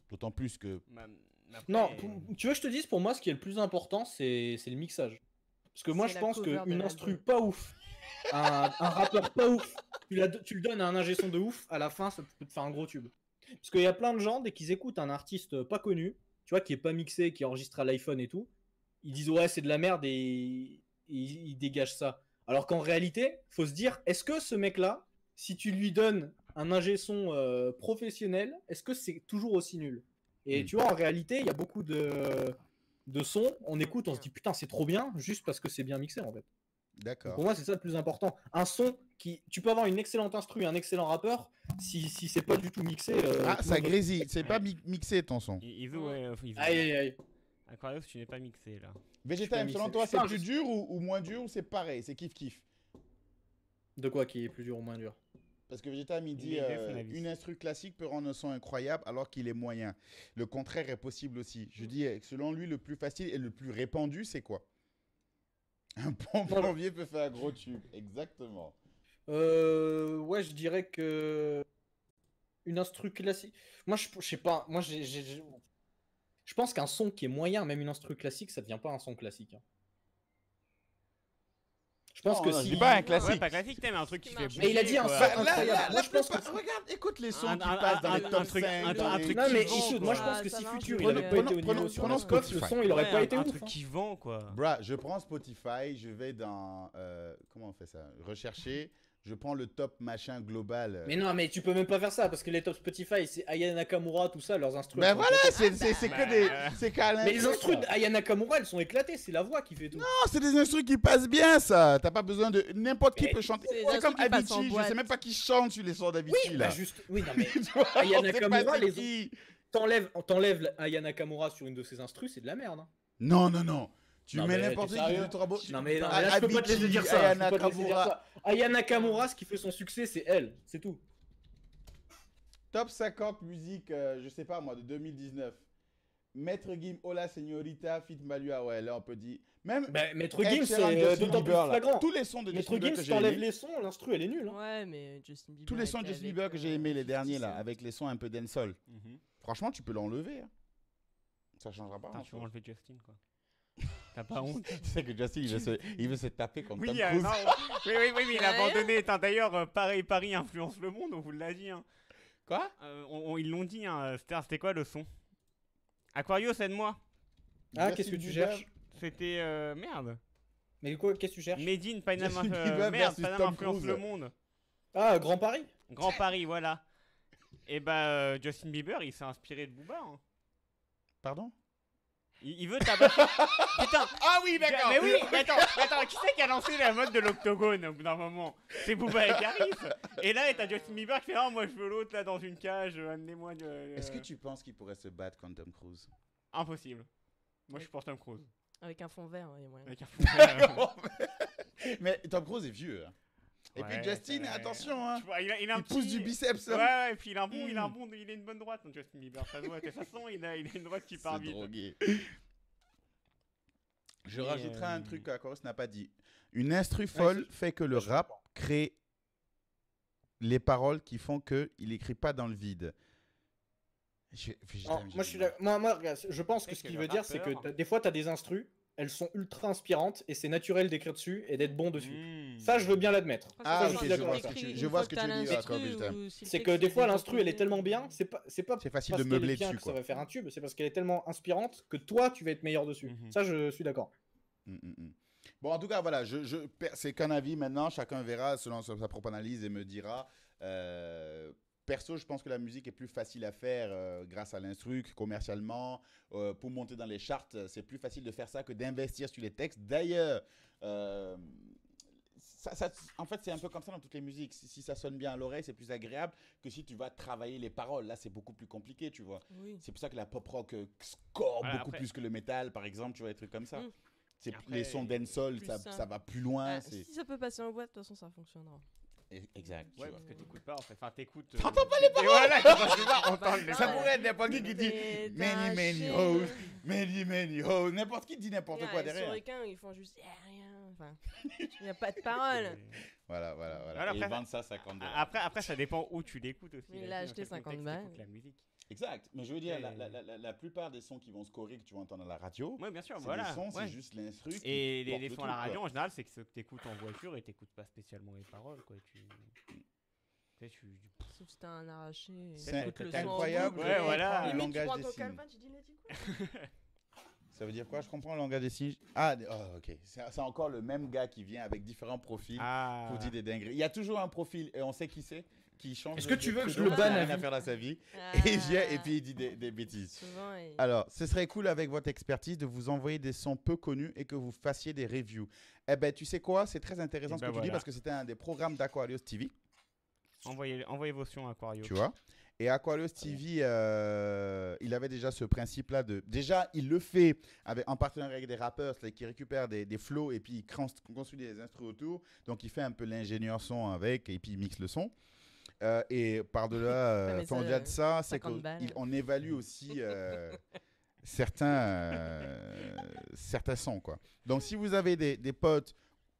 Speaker 1: d'autant plus que...
Speaker 2: Après,
Speaker 3: Non, tu veux que je te dise, pour moi, ce qui est le plus important, c'est le mixage. Parce que moi,
Speaker 4: C'est
Speaker 3: je
Speaker 4: la
Speaker 3: pense
Speaker 4: cover de
Speaker 3: qu'une
Speaker 4: l'album.
Speaker 3: instru pas ouf, un rappeur pas ouf, tu le donnes à un ingé son de ouf, à la fin, ça peut te faire un gros tube. Parce qu'il y a plein de gens, dès qu'ils écoutent un artiste pas connu, tu vois, qui est pas mixé, qui enregistre à l'iPhone et tout, ils disent ouais, c'est de la merde et ils dégagent ça. Alors qu'en réalité, faut se dire, est-ce que ce mec-là, si tu lui donnes un ingé son professionnel, est-ce que c'est toujours aussi nul? Et tu vois, en réalité, il y a beaucoup de sons, on écoute, on se dit putain, c'est trop bien, juste parce que c'est bien mixé en fait. Donc,
Speaker 1: D'accord.
Speaker 3: pour moi, c'est ça le plus important. Un son qui. Tu peux avoir une excellente instru, un excellent rappeur, si c'est pas du tout mixé.
Speaker 1: Ah,
Speaker 3: tout le
Speaker 1: ça
Speaker 3: monde va-
Speaker 1: grésille. C'est pas mixé ton son.
Speaker 2: Izu, ouais, Izu.
Speaker 3: Aïe, aïe, aïe.
Speaker 2: Aquarius, tu n'es pas mixé là.
Speaker 1: Végétal,
Speaker 3: Je suis
Speaker 1: selon
Speaker 3: pas
Speaker 1: toi,
Speaker 3: mixé.
Speaker 1: c'est
Speaker 3: Enfin,
Speaker 1: plus
Speaker 3: je-
Speaker 1: dur ou moins dur ou c'est pareil? C'est kiff-kiff.
Speaker 3: De quoi qui est plus dur ou moins dur?
Speaker 1: Parce que Végétal, il dit
Speaker 2: Il met son avis.
Speaker 1: une instru classique peut rendre un son incroyable alors qu'il est moyen. Le contraire est possible aussi. Je dis, selon lui, le plus facile et le plus répandu, c'est quoi? Un bon plombier peut faire un gros tube. Exactement.
Speaker 3: Ouais, je dirais que. Une instru classique. Moi, je sais pas. Moi, je pense qu'un son qui est moyen, même une instru classique, ça devient pas un son classique. Hein. Je pense
Speaker 1: Non,
Speaker 3: que
Speaker 1: non, je
Speaker 3: si.
Speaker 1: dis pas un
Speaker 2: Ouais,
Speaker 1: classique.
Speaker 2: pas classique, mais un truc qui fait
Speaker 3: Mais il a dit un
Speaker 2: bouger,
Speaker 3: son
Speaker 2: quoi.
Speaker 1: Bah,
Speaker 3: incroyable. Moi, je pense que.
Speaker 1: Regarde, écoute les sons
Speaker 2: Un-
Speaker 1: qui
Speaker 2: un-
Speaker 1: passent dans
Speaker 2: un-
Speaker 1: les
Speaker 2: un
Speaker 1: top
Speaker 2: truc-
Speaker 1: 5.
Speaker 2: un
Speaker 1: dans les-
Speaker 2: truc
Speaker 3: Non,
Speaker 2: qui
Speaker 3: mais
Speaker 2: vend,
Speaker 3: écoute, moi je
Speaker 2: quoi.
Speaker 3: pense que
Speaker 4: Ça
Speaker 3: si
Speaker 4: va,
Speaker 3: Futur
Speaker 4: je
Speaker 3: il avait
Speaker 4: vais-
Speaker 3: pas été au
Speaker 1: Prenons-
Speaker 3: niveau sur
Speaker 1: prenons
Speaker 3: la scope, le
Speaker 1: Spotify.
Speaker 3: son il aurait
Speaker 2: Ouais,
Speaker 3: pas été
Speaker 2: un
Speaker 3: ouf.
Speaker 2: truc
Speaker 3: Hein.
Speaker 2: qui vend quoi.
Speaker 1: Bruh, je prends Spotify, je vais dans... comment on fait ça? Rechercher, je prends le top machin global.
Speaker 3: Mais non, mais tu peux même pas faire ça parce que les top Spotify, c'est Aya Nakamura, tout ça, leurs instruments.
Speaker 1: Ben voilà, c'est que des... C'est qu'à
Speaker 3: Mais les
Speaker 1: l'instru,
Speaker 3: instrus
Speaker 1: ça.
Speaker 3: d'Aya Nakamura, elles sont éclatées, c'est la voix qui fait tout.
Speaker 1: Non, c'est des instrus qui passent bien, ça. T'as pas besoin de... N'importe qui
Speaker 3: Mais
Speaker 1: peut chanter.
Speaker 4: c'est des
Speaker 1: C'est
Speaker 4: instrus
Speaker 1: comme
Speaker 4: qui passent en
Speaker 1: Avicii, je sais
Speaker 4: boîte.
Speaker 1: même pas qui chante sur les sons d'Avicii,
Speaker 3: Oui,
Speaker 1: là.
Speaker 3: bah juste. Oui, non, mais
Speaker 1: Tu vois,
Speaker 3: Aya
Speaker 1: on sait pas
Speaker 3: Nakamura,
Speaker 1: c'est
Speaker 3: les-
Speaker 1: qui.
Speaker 3: t'enlèves Aya Nakamura sur une de ses instrus, c'est de la merde. Hein.
Speaker 1: Non, non, non. Tu
Speaker 3: Non,
Speaker 1: mets
Speaker 3: mais
Speaker 1: n'importe
Speaker 3: t'es
Speaker 1: qui,
Speaker 3: sérieux
Speaker 1: tu auras beau-
Speaker 3: Non, mais, non,
Speaker 1: Ah,
Speaker 3: mais là, je peux pas te laisser dire ça.
Speaker 1: Aya
Speaker 3: je peux pas te laisser dire
Speaker 1: Nakamura.
Speaker 3: ça. Aya Nakamura, ce qui fait son succès, c'est elle, c'est tout.
Speaker 1: Top 50 musique, je sais pas moi, de 2019. Maître Gim, Hola Señorita, Fit Malua, ouais, là on peut dire. Même
Speaker 3: Bah, Maître
Speaker 1: Ed
Speaker 3: Gims,
Speaker 1: Sheeran,
Speaker 3: c'est
Speaker 1: Justin
Speaker 3: d'autant plus
Speaker 1: Bieber, là.
Speaker 3: flagrant.
Speaker 1: Tous les sons de
Speaker 3: Maître
Speaker 1: Justin Bieber
Speaker 3: Gims,
Speaker 1: que
Speaker 3: si
Speaker 1: j'ai
Speaker 3: t'enlèves
Speaker 1: aimés.
Speaker 3: les sons, l'instru elle est nulle. Hein.
Speaker 4: Ouais, mais Justin Bieber.
Speaker 1: Tous les sons de
Speaker 4: était
Speaker 1: Justin
Speaker 4: avec,
Speaker 1: Bieber que j'ai aimés, les
Speaker 4: 50
Speaker 1: derniers là,
Speaker 4: Cent.
Speaker 1: avec les sons un peu dancehall.
Speaker 2: Mhm.
Speaker 1: Franchement, tu peux l'enlever. Hein. Ça changera pas.
Speaker 2: Putain, tu vas
Speaker 1: grand-chose.
Speaker 2: enlever Justin quoi. T'as pas honte?
Speaker 1: Tu sais que Justin, il veut se taper contre Tom
Speaker 2: Oui,
Speaker 1: Cruise.
Speaker 2: non, oui, mais il a
Speaker 4: Ouais.
Speaker 2: abandonné. Attends, d'ailleurs, Paris influence le monde, on vous l'a dit. Hein.
Speaker 1: Quoi?
Speaker 2: Ils l'ont dit, hein. C'était quoi le son? Aquarius, aide-moi.
Speaker 3: Ah,
Speaker 1: Justin
Speaker 3: qu'est-ce que tu
Speaker 1: Bieber,
Speaker 3: cherches?
Speaker 2: C'était. Merde.
Speaker 3: Mais quoi, qu'est-ce que tu cherches?
Speaker 2: Made in Panama.
Speaker 1: Justin Bieber
Speaker 2: Merde,
Speaker 1: versus
Speaker 2: Panama
Speaker 1: Tom
Speaker 2: influence
Speaker 1: Cruise.
Speaker 2: le monde.
Speaker 3: Ah, Grand Paris?
Speaker 2: Grand Paris, voilà. Et bah, Justin Bieber, il s'est inspiré de Booba. Hein.
Speaker 1: Pardon?
Speaker 2: Il veut tabasser. Putain!
Speaker 1: Ah oui, d'accord.
Speaker 2: Mais oui, mais attends, qui c'est qui a lancé la mode de l'octogone au bout d'un moment? C'est Booba et Caris. Et là, t'as Justin Bieber qui fait ah, moi je veux l'autre là dans une cage, amenez-moi.
Speaker 1: Est-ce que tu penses qu'il pourrait se battre contre Tom Cruise?
Speaker 2: Impossible. Moi je suis pour Tom Cruise.
Speaker 4: Avec un fond vert, il y a moyen.
Speaker 2: Avec un fond.
Speaker 1: Mais Tom Cruise est vieux. Hein. Et
Speaker 2: Ouais,
Speaker 1: puis Justin,
Speaker 2: c'est-
Speaker 1: attention, hein.
Speaker 2: Tu vois, il a un
Speaker 1: Il pousse
Speaker 2: petit-
Speaker 1: du biceps.
Speaker 2: Ouais,
Speaker 1: Hein.
Speaker 2: ouais, et puis il a une bonne droite, hein, Justin Bieber. Ça se voit, de toute façon, il a une droite qui part
Speaker 1: C'est
Speaker 2: vite.
Speaker 1: drogué. Je
Speaker 2: Et,
Speaker 1: rajouterai un truc que Aquarius n'a pas dit. Une instru folle fait que le
Speaker 3: je
Speaker 1: rap crée les paroles qui font qu'il n'écrit pas dans le vide.
Speaker 3: Non, moi, je suis moi, regarde, je pense que
Speaker 2: C'est
Speaker 3: ce
Speaker 2: que
Speaker 3: qu'il
Speaker 2: le
Speaker 3: veut dire, c'est que
Speaker 2: rappeur-
Speaker 3: des fois, t'as des instrus, elles sont ultra inspirantes et c'est naturel d'écrire dessus et d'être bon dessus.
Speaker 2: Mmh.
Speaker 3: Ça, je veux bien l'admettre.
Speaker 1: Ah,
Speaker 3: ça, je
Speaker 1: ok,
Speaker 3: suis
Speaker 1: je
Speaker 3: d'accord
Speaker 1: vois
Speaker 3: avec
Speaker 1: ce
Speaker 3: ça.
Speaker 1: que tu- je vois ce que tu veux dire, d'accord, Végétal.
Speaker 3: C'est que des fois, l'instru, elle est tellement bien, c'est pas
Speaker 1: C'est facile
Speaker 3: parce
Speaker 1: de
Speaker 3: qu'elle
Speaker 1: meubler
Speaker 3: est bien
Speaker 1: dessus,
Speaker 3: que ça
Speaker 1: quoi.
Speaker 3: va faire un tube, c'est parce qu'elle est tellement inspirante que toi, tu vas être meilleur dessus.
Speaker 2: Mhm.
Speaker 3: Ça, je suis d'accord.
Speaker 1: Bon, en tout cas, voilà, c'est qu'un avis maintenant. Chacun verra selon sa propre analyse et me dira. Perso, je pense que la musique est plus facile à faire grâce à l'instru que commercialement. Pour monter dans les charts, c'est plus facile de faire ça que d'investir sur les textes. D'ailleurs, en fait, c'est un peu comme ça dans toutes les musiques. Si ça sonne bien à l'oreille, c'est plus agréable que si tu vas travailler les paroles. Là, c'est beaucoup plus compliqué, tu vois.
Speaker 4: Oui.
Speaker 1: C'est pour ça que la pop rock score
Speaker 2: Voilà,
Speaker 1: beaucoup
Speaker 2: après-
Speaker 1: plus que le métal, par exemple, tu vois, des trucs comme ça.
Speaker 4: Mm.
Speaker 2: Après,
Speaker 1: Les sons dancehall,
Speaker 4: plus
Speaker 1: ça
Speaker 4: simple.
Speaker 1: va plus loin.
Speaker 4: Ah,
Speaker 1: c'est
Speaker 4: si ça peut passer en boîte, de toute façon, ça fonctionnera.
Speaker 1: Exact. tu
Speaker 2: Ouais,
Speaker 1: vois.
Speaker 2: parce que t'écoutes pas en fait. Enfin, t'écoutes.
Speaker 1: T'entends pas les
Speaker 2: paroles. Voilà, tu vas entendre les
Speaker 1: Ça
Speaker 2: paroles.
Speaker 1: pourrait être n'importe qui dit
Speaker 4: T'es
Speaker 1: many, many
Speaker 4: un
Speaker 1: hoes,
Speaker 4: chien.
Speaker 1: many hoes. N'importe qui dit n'importe quoi
Speaker 4: Les
Speaker 1: derrière.
Speaker 4: Soricains, ils font juste rien. Enfin, il n'y a pas de parole.
Speaker 1: Voilà.
Speaker 2: Voilà,
Speaker 1: Et ils
Speaker 2: après-
Speaker 1: vendent ça 50 $.
Speaker 2: Après, ça dépend où tu l'écoutes aussi.
Speaker 4: Il
Speaker 2: La
Speaker 4: l'a
Speaker 2: vie,
Speaker 4: acheté
Speaker 2: dans quel
Speaker 4: 50
Speaker 2: contexte
Speaker 4: balles.
Speaker 2: t'écoutes la musique.
Speaker 1: Exact. Mais je veux dire,
Speaker 2: Et-
Speaker 1: la plupart des sons qui vont scorer que tu vas entendre à la radio,
Speaker 2: Ouais, bien sûr,
Speaker 1: c'est
Speaker 2: voilà.
Speaker 1: des sons,
Speaker 2: ouais.
Speaker 1: c'est juste l'instru. qui
Speaker 2: Et
Speaker 1: porte
Speaker 2: les
Speaker 1: le
Speaker 2: sons à la
Speaker 1: truc,
Speaker 2: radio,
Speaker 1: quoi.
Speaker 2: en général, c'est que ceux que t'écoutes en voiture et t'écoutes pas spécialement les paroles, quoi. Tu sais,
Speaker 4: Sauf si t'as un arraché. et
Speaker 1: C'est
Speaker 4: t'écoutes le son en
Speaker 1: incroyable.
Speaker 4: boucle.
Speaker 2: Ouais, voilà.
Speaker 1: Le
Speaker 4: Limite, tu
Speaker 1: langage
Speaker 4: prends
Speaker 1: des
Speaker 4: ton
Speaker 1: signes.
Speaker 4: calvin, tu dis let's go.
Speaker 1: Ça veut dire quoi? Je comprends le langage des signes. Ah, ok. C'est encore le même gars qui vient avec différents profils
Speaker 2: Ah.
Speaker 1: pour dire des dingueries. Il y a toujours un profil, et on sait qui c'est, qui change.
Speaker 3: Est-ce que
Speaker 1: de
Speaker 3: tu veux que je
Speaker 1: pseudo,
Speaker 3: le
Speaker 1: qui a
Speaker 3: banne à
Speaker 1: rien à
Speaker 3: vie
Speaker 1: faire dans sa vie.
Speaker 4: Ah.
Speaker 1: Et il vient et puis il dit des bêtises.
Speaker 4: Souvent,
Speaker 1: Alors, ce serait cool avec votre expertise de vous envoyer des sons peu connus et que vous fassiez des reviews. Eh ben, tu sais quoi? C'est très intéressant
Speaker 2: Eh
Speaker 1: ce
Speaker 2: ben
Speaker 1: que tu dis
Speaker 2: voilà.
Speaker 1: parce que c'était un des programmes d'Aquarius TV,
Speaker 2: Envoyez vos sons à Aquario.
Speaker 1: tu vois. Et Aquarius TV, il avait déjà ce principe-là de... Déjà, il le fait en partenariat avec des rappeurs, c'est-à-dire qu'il récupère des flows et puis il construit des instruments autour. Donc, il fait un peu l'ingénieur son avec et puis il mixe le son. Et par-delà,
Speaker 4: Ouais, mais ça,
Speaker 1: au-delà de ça, c'est
Speaker 4: 50 balles.
Speaker 1: qu'on évalue aussi certains sons, quoi. Donc, si vous avez des potes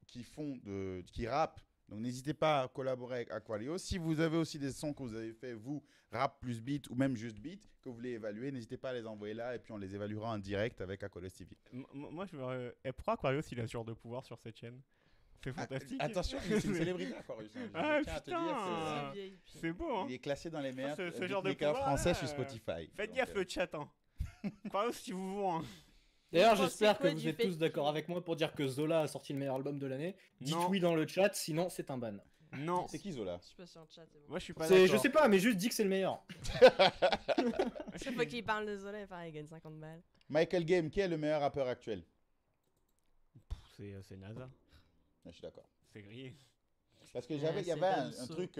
Speaker 1: qui rappent, donc n'hésitez pas à collaborer avec Aquarius. Si vous avez aussi des sons que vous avez fait, vous, rap plus beat ou même juste beat, que vous voulez évaluer, n'hésitez pas à les envoyer là et puis on les évaluera en direct avec Aquarius TV.
Speaker 2: Moi, je me. Pourquoi Aquarius il a ce genre de pouvoir sur cette chaîne? C'est fantastique.
Speaker 1: Attention, c'est une célébrité Aquarius. hein.
Speaker 2: Ah,
Speaker 1: Je tiens à te
Speaker 2: putain.
Speaker 1: dire,
Speaker 2: Ah. C'est beau, hein.
Speaker 1: il est classé dans les meilleurs
Speaker 2: ce genre de
Speaker 1: beatmakers
Speaker 2: pouvoir,
Speaker 1: français
Speaker 2: là,
Speaker 1: sur Spotify.
Speaker 2: Faites
Speaker 1: Donc,
Speaker 2: gaffe le chat, hein. Aquarius, si vous voulez. Hein.
Speaker 3: D'ailleurs,
Speaker 4: Vous
Speaker 3: j'espère
Speaker 4: pensez
Speaker 3: que
Speaker 4: quoi
Speaker 3: vous
Speaker 4: du
Speaker 3: êtes
Speaker 4: fait
Speaker 3: tous d'accord
Speaker 4: qu'il-
Speaker 3: avec moi pour dire que Zola a sorti le meilleur album de l'année. Dites
Speaker 2: Non.
Speaker 3: oui dans le chat, sinon c'est un ban.
Speaker 2: Non.
Speaker 1: C'est qui Zola?
Speaker 4: Je suis pas sur le chat, c'est bon.
Speaker 2: Moi, je suis pas
Speaker 3: Je
Speaker 2: d'accord.
Speaker 3: sais pas, mais juste dis que c'est le meilleur.
Speaker 4: Chaque fois qu'il parle de Zola, il gagne 50 balles.
Speaker 1: Michael Game, qui est le meilleur rappeur actuel?
Speaker 2: C'est NASA.
Speaker 1: Je suis d'accord.
Speaker 2: C'est grillé.
Speaker 1: Parce que il y
Speaker 4: c'est
Speaker 1: avait un
Speaker 4: Damso.
Speaker 1: truc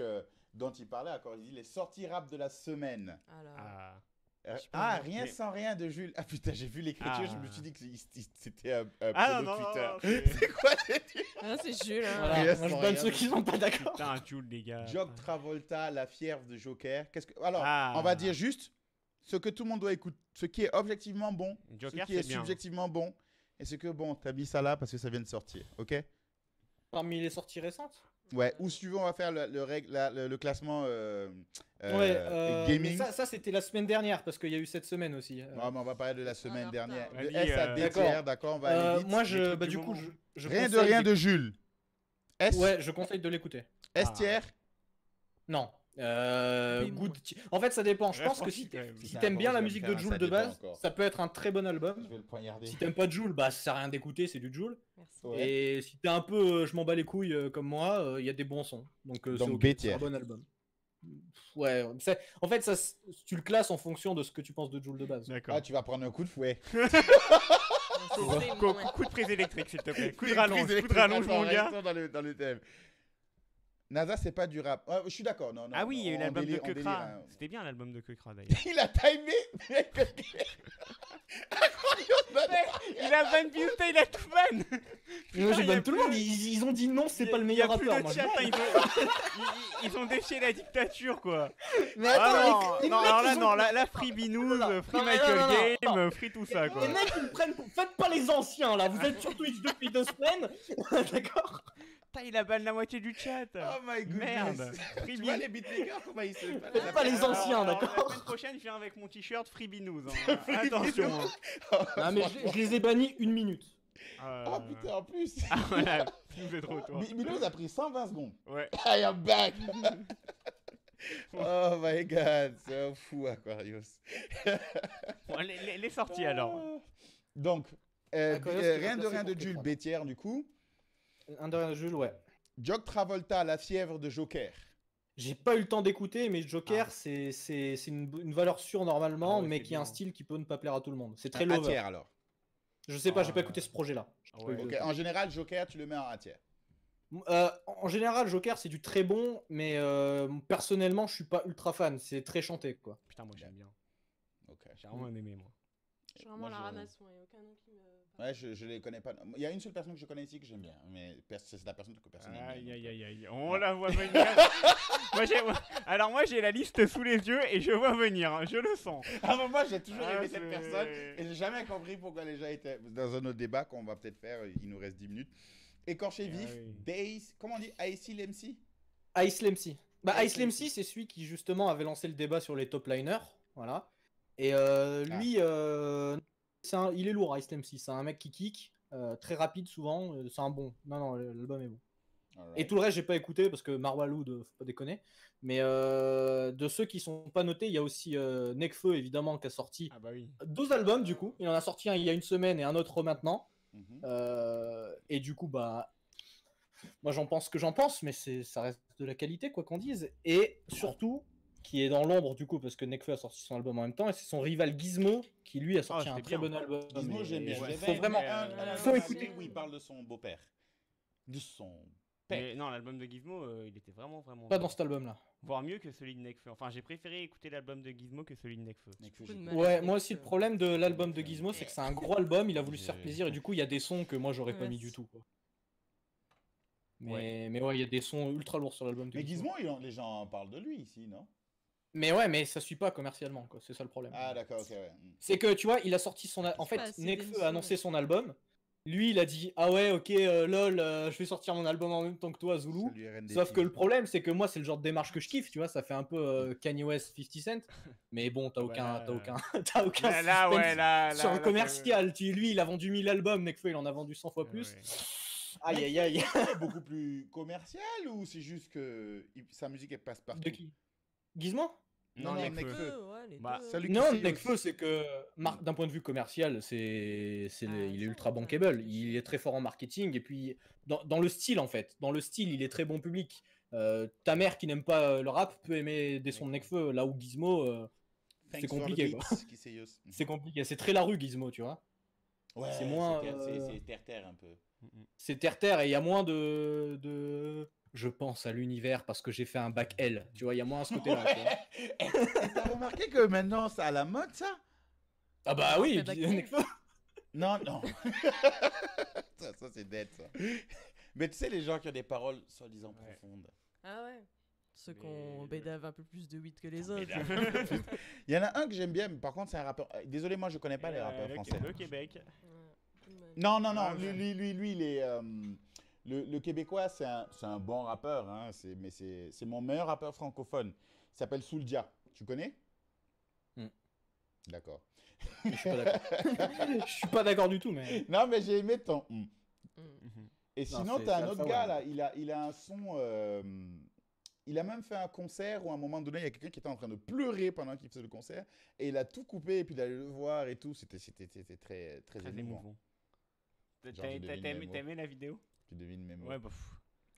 Speaker 1: dont il parlait encore. Il dit les sorties rap de la semaine.
Speaker 4: Alors,
Speaker 2: Ah.
Speaker 1: Rien
Speaker 2: Mais-
Speaker 1: sans rien de Jules. Ah putain, j'ai vu l'écriture, je me suis dit que c'était un
Speaker 2: Ah
Speaker 1: pseudo
Speaker 2: non, non,
Speaker 1: Twitter.
Speaker 2: non, c'est-
Speaker 1: C'est quoi cette
Speaker 4: ah, c'est Jules. Hein.
Speaker 3: Voilà,
Speaker 1: Yes,
Speaker 3: moi je
Speaker 1: non,
Speaker 3: banne
Speaker 1: rien.
Speaker 3: ceux qui sont pas d'accord.
Speaker 2: Putain, un Jules, les gars.
Speaker 1: Jog Travolta, la fièvre de Joker. Alors,
Speaker 2: Ah.
Speaker 1: on va dire juste ce que tout le monde doit écouter, ce qui est objectivement bon,
Speaker 2: Joker,
Speaker 1: ce qui est
Speaker 2: c'est bien.
Speaker 1: subjectivement bon, et ce que bon, t'as mis ça là parce que ça vient de sortir, ok?
Speaker 3: Parmi les sorties récentes.
Speaker 1: Ouais. Ou si tu veux, on va faire le classement
Speaker 3: Mais
Speaker 1: gaming.
Speaker 3: ça c'était la semaine dernière parce qu'il y a eu cette semaine aussi.
Speaker 1: Non, mais on va parler de la semaine
Speaker 4: en
Speaker 1: dernière.
Speaker 4: retard.
Speaker 1: De
Speaker 2: Vas-y,
Speaker 1: S à D
Speaker 3: d'accord.
Speaker 1: tiers, d'accord, on va aller vite.
Speaker 3: Moi
Speaker 2: les
Speaker 3: je,
Speaker 2: trucs
Speaker 3: bah
Speaker 2: du
Speaker 3: du coup,
Speaker 2: moment.
Speaker 3: je
Speaker 1: Rien de
Speaker 3: conseille
Speaker 1: rien
Speaker 3: d'éc-
Speaker 1: de Jules. S,
Speaker 3: Ouais, je conseille de l'écouter.
Speaker 1: S
Speaker 2: Ah.
Speaker 1: tiers.
Speaker 3: Non.
Speaker 4: Dis-moi.
Speaker 3: Good. En fait, ça dépend. Je
Speaker 2: Ouais,
Speaker 3: pense que
Speaker 2: franchement,
Speaker 3: si
Speaker 2: quand même.
Speaker 3: si
Speaker 1: Putain,
Speaker 3: t'aimes
Speaker 1: bon,
Speaker 3: bien
Speaker 1: je
Speaker 3: la
Speaker 1: vais
Speaker 3: musique
Speaker 1: me faire
Speaker 3: de
Speaker 1: un
Speaker 3: Jul
Speaker 1: ça
Speaker 3: de
Speaker 1: dépend
Speaker 3: base,
Speaker 1: encore.
Speaker 3: ça peut être un très bon album.
Speaker 1: Je vais le poignarder.
Speaker 3: Si t'aimes pas Jul, bah ça sert à rien d'écouter, c'est du Jul.
Speaker 4: Merci.
Speaker 1: Ouais.
Speaker 3: Et si t'es un peu je m'en bats les couilles comme moi, il y a des bons sons. Donc
Speaker 1: Donc,
Speaker 3: c'est ok,
Speaker 1: B
Speaker 3: c'est
Speaker 1: tiers.
Speaker 3: un bon album. Ouais, en fait ça, tu le classes en fonction de ce que tu penses de Jul de base.
Speaker 2: D'accord.
Speaker 1: Ah, tu vas prendre un coup de fouet.
Speaker 2: Coup de prise électrique, s'il te plaît. Coup de rallonge, mon
Speaker 1: Attends,
Speaker 2: gars.
Speaker 1: restons dans le thème. NASA, c'est pas du rap. Ah, je suis d'accord, non, non.
Speaker 2: Ah oui, il y a eu
Speaker 1: on
Speaker 2: l'album de
Speaker 1: délire, on délire,
Speaker 2: Kekra.
Speaker 1: hein.
Speaker 2: C'était bien l'album de Kekra d'ailleurs.
Speaker 1: Il a timé.
Speaker 2: Il a ban Busta, il a tout ban.
Speaker 3: Moi j'ai
Speaker 2: il y a
Speaker 3: ban tout le
Speaker 2: plus-
Speaker 3: monde, ils ont dit non, c'est pas le
Speaker 2: Il y a
Speaker 3: meilleur
Speaker 2: plus
Speaker 3: rappeur.
Speaker 2: de
Speaker 3: Moi, je
Speaker 2: chat,
Speaker 3: banne.
Speaker 2: hein, ils ont défié la dictature quoi.
Speaker 3: Mais
Speaker 2: Ah
Speaker 3: attends,
Speaker 2: non,
Speaker 3: les
Speaker 2: non,
Speaker 3: mecs,
Speaker 2: alors là,
Speaker 3: ils ont-
Speaker 2: non, la Free Binous, Free
Speaker 3: Non, mais
Speaker 2: Michael
Speaker 3: non, non,
Speaker 2: Game, Free tout ça quoi.
Speaker 3: Les mecs ils me prennent pour... Faites pas les anciens là, vous êtes sur Twitch depuis 2 semaines. D'accord.
Speaker 2: Putain, il a ban la moitié du chat.
Speaker 1: Oh my goodness.
Speaker 2: Merde. Free
Speaker 1: Tu vois
Speaker 2: Bin-
Speaker 1: les beatmakers, comment ils se
Speaker 3: Faites pas les anciens,
Speaker 2: Alors,
Speaker 3: d'accord.
Speaker 2: La semaine prochaine, je viens avec mon t-shirt Free Binous. Hein. Attention. Hein.
Speaker 3: Non mais je les ai bannis 1 minute.
Speaker 1: Oh putain, en plus.
Speaker 2: Ah voilà, Binous est trop toi.
Speaker 1: Milouz a pris 120 secondes.
Speaker 2: Ouais.
Speaker 1: I am back. Oh my god, c'est un fou Aquarius.
Speaker 2: Bon, les sorties alors.
Speaker 1: Donc,
Speaker 3: Aquarius qui
Speaker 1: rien
Speaker 3: va
Speaker 1: de
Speaker 3: passer
Speaker 1: rien de
Speaker 3: pour
Speaker 1: Jules
Speaker 3: Kekra.
Speaker 1: Bétière du coup.
Speaker 3: Un de rien, Jules, ouais.
Speaker 1: Jog Travolta, la fièvre de Joker.
Speaker 3: J'ai pas eu le temps d'écouter, mais Joker,
Speaker 2: Ah.
Speaker 3: c'est une valeur sûre normalement,
Speaker 2: Ah ouais,
Speaker 3: mais
Speaker 2: c'est
Speaker 3: qui a un
Speaker 2: bien.
Speaker 3: style qui peut ne pas plaire à tout le monde. C'est très
Speaker 1: Un
Speaker 3: lover.
Speaker 1: tiers alors.
Speaker 3: Je sais pas, j'ai pas
Speaker 2: Ah.
Speaker 3: écouté ce projet-là.
Speaker 2: Ah ouais.
Speaker 1: Ok, en général, Joker, tu le mets en un tiers.
Speaker 3: En général, Joker, c'est du très bon, mais personnellement, je suis pas ultra fan. C'est très chanté, quoi.
Speaker 2: Putain, moi j'aime bien.
Speaker 1: Ok.
Speaker 2: J'ai vraiment aimé, moi.
Speaker 4: Je suis vraiment
Speaker 1: Moi,
Speaker 4: la
Speaker 1: je-
Speaker 4: ramasse, moi. Il n'y a aucun nom qui me.
Speaker 1: Ouais, je les connais pas. Il y a une seule personne que je connais ici que j'aime bien, mais c'est la personne que personne n'aime bien.
Speaker 2: Aïe,
Speaker 1: donc,
Speaker 2: aïe, aïe, aïe. On la voit venir. Alors, moi j'ai la liste sous les yeux et je vois venir, hein, je le sens.
Speaker 1: Ah, mais moi, j'ai toujours
Speaker 2: Ah,
Speaker 1: aimé cette
Speaker 2: c'est-
Speaker 1: personne et j'ai jamais compris pourquoi les gens étaient dans un autre débat qu'on va peut-être faire. Il nous reste 10 minutes. Écorché
Speaker 2: Ah
Speaker 1: vif,
Speaker 2: oui.
Speaker 1: Days, comment on dit IC MC?
Speaker 3: Ice Lemcy. Bah,
Speaker 1: Ice
Speaker 3: Ice Lemcy, c'est celui qui justement avait lancé le débat sur les top liners. Voilà. Et
Speaker 1: Ah.
Speaker 3: lui, il est lourd, Ice Lemcy. C'est un mec qui kick, très rapide souvent. C'est un bon. Non, l'album est bon. Et tout le reste, j'ai pas écouté parce que Marwaloud, faut pas déconner. Mais de ceux qui sont pas notés, il y a aussi Nekfeu, évidemment, qui a sorti
Speaker 2: Ah bah oui.
Speaker 3: 2 albums du coup. Il en a sorti un il y a une semaine et un autre maintenant.
Speaker 1: Mhm.
Speaker 3: Et du coup, bah, moi j'en pense ce que j'en pense, mais ça reste de la qualité, quoi qu'on dise. Et surtout, qui est dans l'ombre du coup, parce que Nekfeu a sorti son album en même temps, et c'est son rival Gizmo qui lui a sorti un
Speaker 2: c'était
Speaker 3: très
Speaker 2: bien.
Speaker 3: bon album.
Speaker 1: Gizmo,
Speaker 3: Et
Speaker 1: j'aime bien.
Speaker 2: ouais.
Speaker 3: Faut vraiment.
Speaker 1: Faut
Speaker 3: faut
Speaker 1: écouter
Speaker 3: écouter.
Speaker 1: où il parle de son beau-père. De son père.
Speaker 2: Mais non, l'album de Gizmo, il était vraiment
Speaker 3: Pas
Speaker 2: bien.
Speaker 3: dans cet album-là.
Speaker 2: Voire mieux que celui de Nekfeu. Enfin, j'ai préféré écouter l'album de Gizmo que celui de Nekfeu.
Speaker 1: Nekfeu,
Speaker 4: Beaucoup de
Speaker 1: j'ai-
Speaker 4: mal.
Speaker 3: Ouais,
Speaker 4: avec
Speaker 3: moi aussi, le
Speaker 4: Nekfeu.
Speaker 3: problème de l'album de Gizmo, c'est que c'est un gros album, il a voulu se faire
Speaker 1: J'ai-
Speaker 3: plaisir, et du coup, il y a des sons que moi j'aurais pas
Speaker 4: Ouais,
Speaker 3: mis du
Speaker 4: c'est-
Speaker 3: tout. Quoi. Mais ouais, il y a des sons ultra lourds sur l'album de
Speaker 1: Mais
Speaker 3: Gizmo.
Speaker 1: les gens parlent de lui ici, non?
Speaker 3: Mais ouais, mais ça suit pas commercialement, quoi. C'est ça le problème.
Speaker 1: Ah, d'accord, ok, ouais.
Speaker 3: C'est que tu vois, il a sorti son. En
Speaker 4: Pas
Speaker 3: fait,
Speaker 4: assez
Speaker 3: Nekfeu
Speaker 4: d'émissions,
Speaker 3: a annoncé
Speaker 4: ouais.
Speaker 3: son album. Lui, il a dit ah ouais, ok, lol, je vais sortir mon album en même temps que toi, Zulu.
Speaker 1: Salut, RNDP.
Speaker 3: Sauf que le problème, c'est que moi, c'est le genre de démarche que je kiffe, tu vois. Ça fait un peu Kanye West, 50 Cent. Mais bon, t'as aucun, t'as aucun
Speaker 2: Là, ouais,
Speaker 3: suspense
Speaker 2: là,
Speaker 3: sur le
Speaker 2: là,
Speaker 3: commercial. Lui, il a vendu 1000 albums. Nekfeu, il en a vendu 100 fois plus.
Speaker 2: Ouais.
Speaker 3: Aïe, aïe, aïe.
Speaker 1: C'est beaucoup plus commercial ou c'est juste que sa musique elle passe partout?
Speaker 3: De qui Gizmo
Speaker 2: Non,
Speaker 1: non,
Speaker 2: Nekfeu.
Speaker 1: Nekfeu.
Speaker 4: Ouais, les
Speaker 2: Bah,
Speaker 4: deux.
Speaker 1: Salut.
Speaker 3: Non,
Speaker 1: Qui
Speaker 3: Nekfeu, c'est que d'un point de vue commercial, il est
Speaker 4: ça,
Speaker 3: ultra
Speaker 4: ça,
Speaker 3: bankable.
Speaker 4: ça,
Speaker 3: Il est très fort en marketing et puis dans le style en fait. Dans le style, il est très bon public. Ta mère qui n'aime pas le rap peut aimer des sons de Nekfeu, là où Gizmo,
Speaker 1: Thanks
Speaker 3: c'est
Speaker 1: for the
Speaker 3: compliqué, quoi.
Speaker 1: beats, qui c'est Yos.
Speaker 3: c'est compliqué. C'est très la rue Gizmo, tu vois.
Speaker 1: Ouais,
Speaker 3: c'est moins,
Speaker 1: c'est terre-terre un peu.
Speaker 3: C'est terre-terre et il y a moins de. Je pense à l'univers parce que j'ai fait un bac L. Tu vois, il y a moins ce côté-là. tu vois.
Speaker 1: Et t'as remarqué que maintenant c'est à la mode ça?
Speaker 3: Ah bah oui,
Speaker 4: fait bac L.
Speaker 3: Nekfeu.
Speaker 1: Non, non. ça c'est dead ça. Mais tu sais, les gens qui ont des paroles soi-disant
Speaker 2: Ouais.
Speaker 1: profondes.
Speaker 4: Ah ouais. Ceux qui ont
Speaker 2: Mais-
Speaker 4: bédave un peu plus de weed que les autres.
Speaker 1: Il y en a un que j'aime bien, mais par contre c'est un rappeur. Désolé, moi je connais pas les rappeurs français.
Speaker 2: Le Québec.
Speaker 4: Ouais.
Speaker 1: Non, non, non,
Speaker 2: Ah, ouais.
Speaker 1: lui, il est. Le Québécois, c'est un bon rappeur, hein, mais c'est mon meilleur rappeur francophone. Il s'appelle Souldia. Tu connais? D'accord.
Speaker 3: Je suis pas d'accord. Je suis pas d'accord du tout, mais.
Speaker 1: Non, mais j'ai aimé ton.
Speaker 4: Mm.
Speaker 1: Et
Speaker 3: Non,
Speaker 1: sinon,
Speaker 3: c'est-
Speaker 1: t'as
Speaker 3: c'est
Speaker 1: un autre
Speaker 3: Alpha
Speaker 1: gars
Speaker 3: One.
Speaker 1: là, il a un son. Il a même fait un concert où à un moment donné, il y a quelqu'un qui était en train de pleurer pendant qu'il faisait le concert. Et il a tout coupé et puis il allait le voir et tout. C'était très, très
Speaker 2: Très
Speaker 1: émouvant.
Speaker 2: émouvant. T'as
Speaker 1: Genre, je devine mes mots.
Speaker 2: aimé la vidéo?
Speaker 1: Tu devines mes mots.
Speaker 2: Ouais, bah. pff.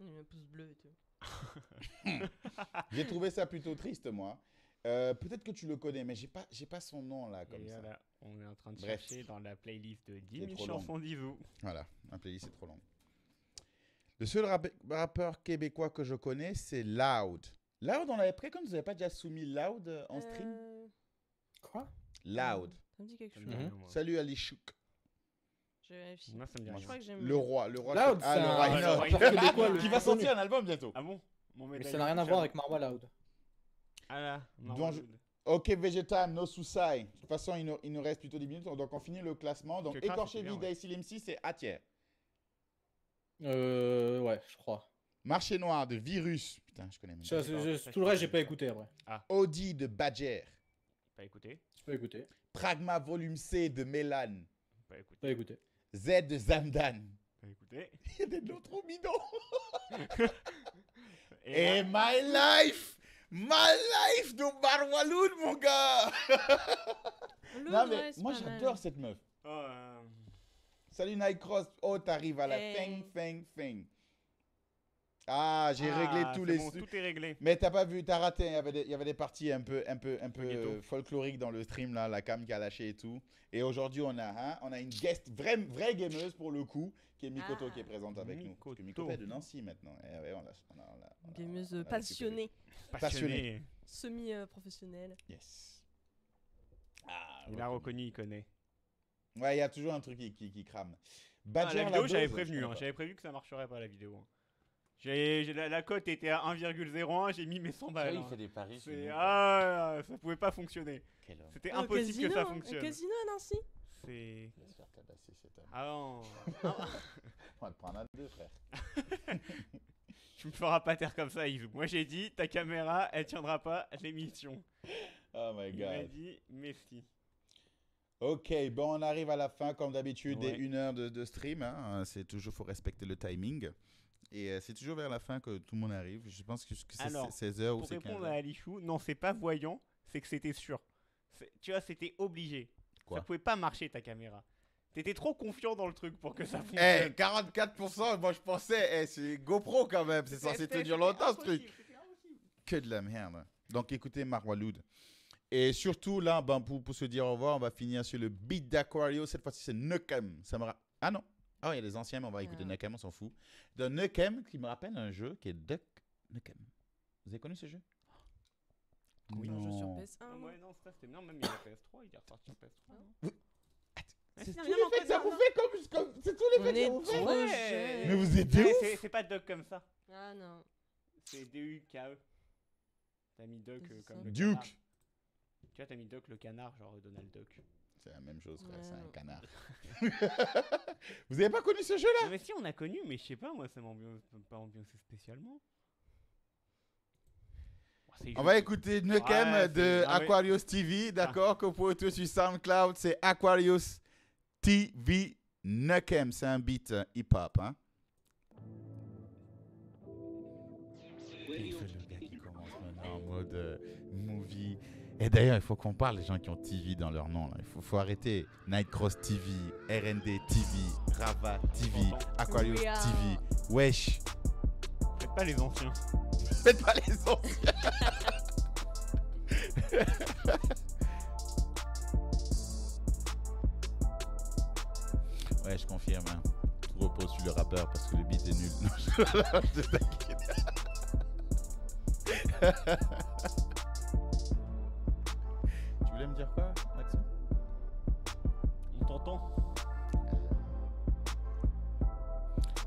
Speaker 4: Il y a un pouce bleu et tout.
Speaker 1: J'ai trouvé ça plutôt triste, moi. Peut-être que tu le connais, mais j'ai pas son nom là comme
Speaker 2: Et
Speaker 1: ça.
Speaker 2: voilà, on est en train de
Speaker 1: Bref.
Speaker 2: chercher dans la playlist de 10
Speaker 1: C'est
Speaker 2: 000
Speaker 1: trop long.
Speaker 2: chansons d'Izou.
Speaker 1: Voilà, un playlist c'est trop long. Le seul rappeur québécois que je connais, c'est Loud. Loud, on l'avait pris quand vous n'avez pas déjà soumis Loud en stream?
Speaker 3: Quoi
Speaker 1: Loud.
Speaker 4: Ça me dit quelque
Speaker 2: Ça
Speaker 4: chose.
Speaker 2: me dit
Speaker 3: Mhm.
Speaker 2: rien, moi.
Speaker 1: Salut Ali Chouk.
Speaker 4: Je vérifie.
Speaker 2: Moi, ça me dit
Speaker 1: Moi,
Speaker 4: Je
Speaker 2: rien.
Speaker 4: crois que j'aime.
Speaker 1: Le roi.
Speaker 3: Loud,
Speaker 1: qui-
Speaker 3: c'est
Speaker 1: Ah,
Speaker 3: un
Speaker 1: le roi.
Speaker 3: rappeur québécois le
Speaker 1: Qui
Speaker 3: plus
Speaker 1: va
Speaker 3: connu.
Speaker 1: sortir un album bientôt.
Speaker 2: Ah bon? Mon
Speaker 3: Mais
Speaker 2: médaille
Speaker 3: ça n'a rien à voir avec Marwa Loud.
Speaker 2: Ah là,
Speaker 1: Donc, Ok, Vegetime, no suicide. De toute façon, il nous reste plutôt 10 minutes, donc on finit le classement. Donc,
Speaker 2: Que grave,
Speaker 1: Écorché
Speaker 2: c'est bien,
Speaker 1: vide
Speaker 2: ouais.
Speaker 1: d'ICL MC, c'est A tiers.
Speaker 3: Ouais, je crois.
Speaker 1: Marché noir de Virus. Putain, je connais même pas.
Speaker 3: Tout le reste, j'ai pas écouté après.
Speaker 1: Audi de Badger.
Speaker 2: Pas écouté.
Speaker 3: J'ai pas écouté.
Speaker 1: Pragma Volume C de Mélan.
Speaker 2: Pas écouté.
Speaker 3: Pas écouté.
Speaker 1: Z de Zamdan.
Speaker 2: Pas écouté.
Speaker 1: Il y a des noms trop bidons.
Speaker 2: Et
Speaker 1: Et
Speaker 2: là,
Speaker 1: My Life. My Life de Marwaloud, mon gars.
Speaker 4: L'autre,
Speaker 1: Non, mais
Speaker 4: ouais, c'est
Speaker 1: moi,
Speaker 4: pas mal.
Speaker 1: j'adore cette meuf.
Speaker 2: oh,
Speaker 1: Salut Nightcross. Oh, t'arrives à la
Speaker 4: Hey.
Speaker 1: feng, feng, feng. Ah, j'ai réglé tous les...
Speaker 2: Bon, tout est réglé.
Speaker 1: Mais t'as pas vu, t'as raté. Il y avait des parties un peu
Speaker 2: Ghetto.
Speaker 1: folkloriques dans le stream, là, la cam qui a lâché et tout. Et aujourd'hui, on a une guest, vraie gameuse pour le coup, qui est Mikoto, qui est présente avec nous. Parce que Mikoto est de Nancy maintenant. Et ouais,
Speaker 4: Gameuse passionnée.
Speaker 1: Passionnée.
Speaker 4: Semi-professionnelle.
Speaker 1: Yes. Ah,
Speaker 2: Il a reconnu, il connaît.
Speaker 1: Ouais, il y a toujours un truc qui crame.
Speaker 2: La
Speaker 1: Badger,
Speaker 2: vidéo,
Speaker 1: dose,
Speaker 2: j'avais
Speaker 1: je
Speaker 2: prévenu.
Speaker 1: connais
Speaker 2: Hein,
Speaker 1: pas.
Speaker 2: j'avais prévu que ça marcherait pas la vidéo. Hein. La cote était à 1,01, j'ai mis mes 100 balles.
Speaker 1: il
Speaker 2: hein.
Speaker 1: fait des paris.
Speaker 2: C'est- ça pouvait pas fonctionner.
Speaker 1: Quel homme.
Speaker 2: C'était
Speaker 4: Au
Speaker 2: impossible
Speaker 4: casino,
Speaker 2: que ça
Speaker 4: Au
Speaker 2: fonctionne.
Speaker 4: casino à Nancy.
Speaker 2: C'est.
Speaker 1: Il va se faire tabasser cet homme.
Speaker 2: Ah non.
Speaker 1: On va te prendre à deux, frère.
Speaker 2: Tu me feras pas taire comme ça, Izu. Moi j'ai dit, ta caméra, elle tiendra pas l'émission.
Speaker 1: Oh my
Speaker 2: Il m'a
Speaker 1: god.
Speaker 2: dit, merci.
Speaker 1: Ok, bon, on arrive à la fin, comme d'habitude,
Speaker 2: Ouais.
Speaker 1: des 1 heure de stream. Hein. C'est toujours, faut respecter le timing. Et c'est toujours vers la fin que tout le monde arrive. Je pense que c'est
Speaker 2: Alors,
Speaker 1: 16 heures ou
Speaker 2: Pour
Speaker 1: c'est 15
Speaker 2: répondre à
Speaker 1: heures.
Speaker 2: Alichou, non, c'est pas voyant, c'est que c'était sûr. Tu vois, c'était obligé.
Speaker 1: Quoi?
Speaker 2: Ça pouvait pas marcher ta caméra. T'étais trop confiant dans le truc pour que ça
Speaker 1: Eh,
Speaker 2: fonctionne.
Speaker 1: 44%, moi je pensais, c'est GoPro quand même, c'est censé tenir longtemps ce truc. Que de la merde. Donc écoutez Mark Waloud. Et surtout là, ben, pour se dire au revoir, on va finir sur le beat d'Aquario. Cette fois-ci c'est Nukem. Ah non. Ah, il y a les anciens, mais on va écouter Nukem, on s'en fout. De Nukem, qui me rappelle un jeu qui est Duck Nukem. Vous avez connu ce jeu?
Speaker 2: Oui.
Speaker 4: Un jeu sur
Speaker 1: Non.
Speaker 4: PS1.
Speaker 2: Ouais, non, ça c'était. Non, même il y a PS3, il est ressorti sur PS3. non
Speaker 1: C'est
Speaker 4: Tiens,
Speaker 1: tous
Speaker 4: viens,
Speaker 1: les
Speaker 4: mon
Speaker 1: faits que
Speaker 4: pote,
Speaker 1: ça
Speaker 4: viens,
Speaker 1: vous fait comme c'est tous les
Speaker 4: On
Speaker 1: faits que
Speaker 4: est
Speaker 1: ça vous fait.
Speaker 4: trop
Speaker 2: Ouais.
Speaker 4: jeunes.
Speaker 1: Mais vous êtes
Speaker 2: Ouais,
Speaker 1: ouf.
Speaker 2: c'est pas Duck comme ça.
Speaker 4: Ah non.
Speaker 2: C'est D-U-K-E. T'as mis Duck
Speaker 4: C'est
Speaker 2: comme
Speaker 4: ça.
Speaker 2: le
Speaker 1: Duke.
Speaker 2: canard. Tu vois, t'as mis Duck le canard, genre Donald Duck.
Speaker 1: C'est la même chose, frère,
Speaker 4: Ouais,
Speaker 1: c'est un
Speaker 4: non.
Speaker 1: canard. Vous avez pas connu ce jeu-là?
Speaker 2: Non, mais si, on a connu, mais je sais pas, moi, ça m'a pas ambiancé spécialement. Oh, c'est
Speaker 1: On va
Speaker 2: juste-
Speaker 1: écouter Nukem
Speaker 2: Ouais,
Speaker 1: de
Speaker 2: c'est- non, mais-
Speaker 1: Aquarius TV, d'accord? Que vous pouvez trouver sur SoundCloud, c'est Aquarius TV Nukem. C'est un beat hip-hop, hein? Il fait le gars qui commence maintenant en mode movie. Et d'ailleurs, il faut qu'on parle des gens qui ont TV dans leur nom. Là. Il faut arrêter. Nightcross TV, RND TV, Rava TV, Aquarius
Speaker 4: We are-
Speaker 1: TV. Wesh.
Speaker 2: Faites pas les anciens.
Speaker 1: Faites pas les anciens. Ouais, je confirme. Hein. Tout repose sur le rappeur parce que le beat est nul. Non, je t'inquiète. Tu voulais me dire quoi, Maxime?
Speaker 2: On t'entend.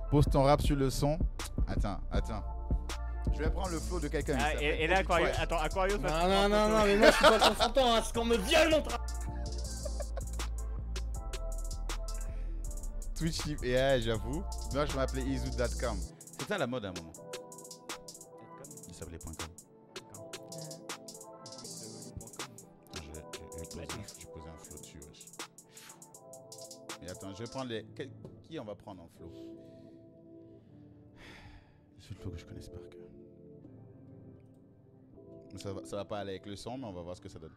Speaker 1: Pose ton rap sur le son. Attends. Je vais prendre le flow de quelqu'un.
Speaker 2: Ah, et là, Aquarius. Attends, Aquarius. va se
Speaker 3: Non,
Speaker 2: prendre en
Speaker 3: mais moi je suis pas consentant à ce qu'on me viole mon travail.
Speaker 1: Twitch, yeah, j'avoue. Moi, je m'appelais izu.com. C'est ça la mode à un moment.
Speaker 2: photo.
Speaker 1: Il s'appelait .com. Je posais un flow dessus. Wesh. Mais attends, je vais prendre les. Qui on va prendre en flow? C'est le flow que je connaisse par cœur. Ça va pas aller avec le son, mais on va voir ce que ça donne.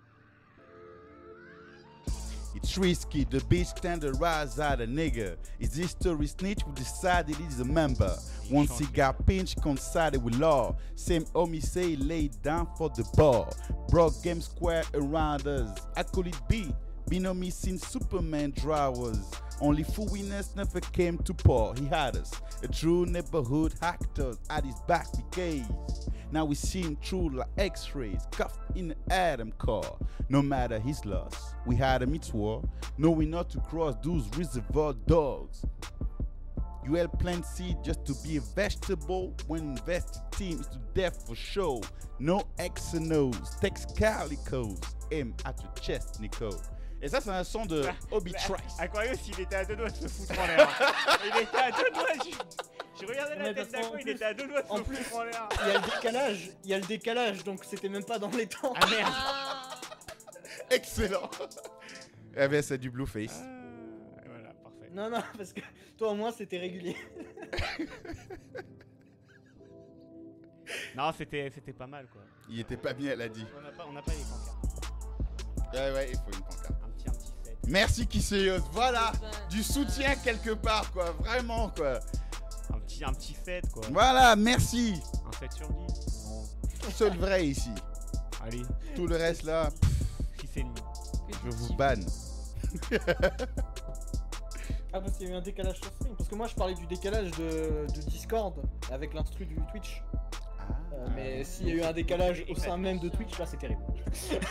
Speaker 1: It's risky, the bitch standardized out a nigga. Is this story snitch who decided he's a member? Once he got pinched, coincided with law. Same homie say he laid down for the ball. Broke game square around us. I call it B. Been on me since Superman drawers. Only foolishness never came to Paul. He had us. A true neighborhood actor at his back case. Now we see him through like x-rays, cuffed in the Adam car. No matter his loss, we had a war, knowing not to cross those reservoir dogs. You help plant seed just to be a vegetable when invested teams to death for show. No X and O's, text calicos, aim at your chest, Nico. Et ça, c'est un son de Obi Trice.
Speaker 2: Aquarius, il était à deux doigts de se foutre en l'air. Il était à deux doigts. Je regardais la
Speaker 3: Mais
Speaker 2: tête
Speaker 3: parce qu'en
Speaker 2: d'Aqua, il
Speaker 3: plus-
Speaker 2: était à deux doigts de
Speaker 3: en
Speaker 2: se
Speaker 3: plus-
Speaker 2: foutre en l'air.
Speaker 3: Il y a le décalage, donc c'était même pas dans les temps.
Speaker 2: Ah merde.
Speaker 4: Ah.
Speaker 1: Excellent. Eh bien, c'est du Blueface.
Speaker 2: Voilà, parfait.
Speaker 3: Non, parce que toi au moins c'était régulier.
Speaker 2: Non, c'était pas mal quoi.
Speaker 1: Il était pas bien, elle a dit.
Speaker 2: On n'a pas les pancartes.
Speaker 1: Ouais, il faut une pancarte.
Speaker 2: Un petit set.
Speaker 1: Merci Kiseyos. Voilà,
Speaker 4: Putain.
Speaker 1: du soutien quelque part, quoi. Vraiment, quoi.
Speaker 2: Un petit un petit 7 quoi.
Speaker 1: Voilà, merci.
Speaker 2: Un 7 sur 10.
Speaker 1: Seul vrai ici.
Speaker 2: Allez,
Speaker 1: Tout le reste là,
Speaker 2: 6,5.
Speaker 1: je vous banne.
Speaker 3: Ah, parce qu'il y a eu un décalage sur stream. Parce que moi, je parlais du décalage de Discord avec l'instru du Twitch. Mais s'il y a eu un décalage au sein même de Twitch, là, c'est terrible.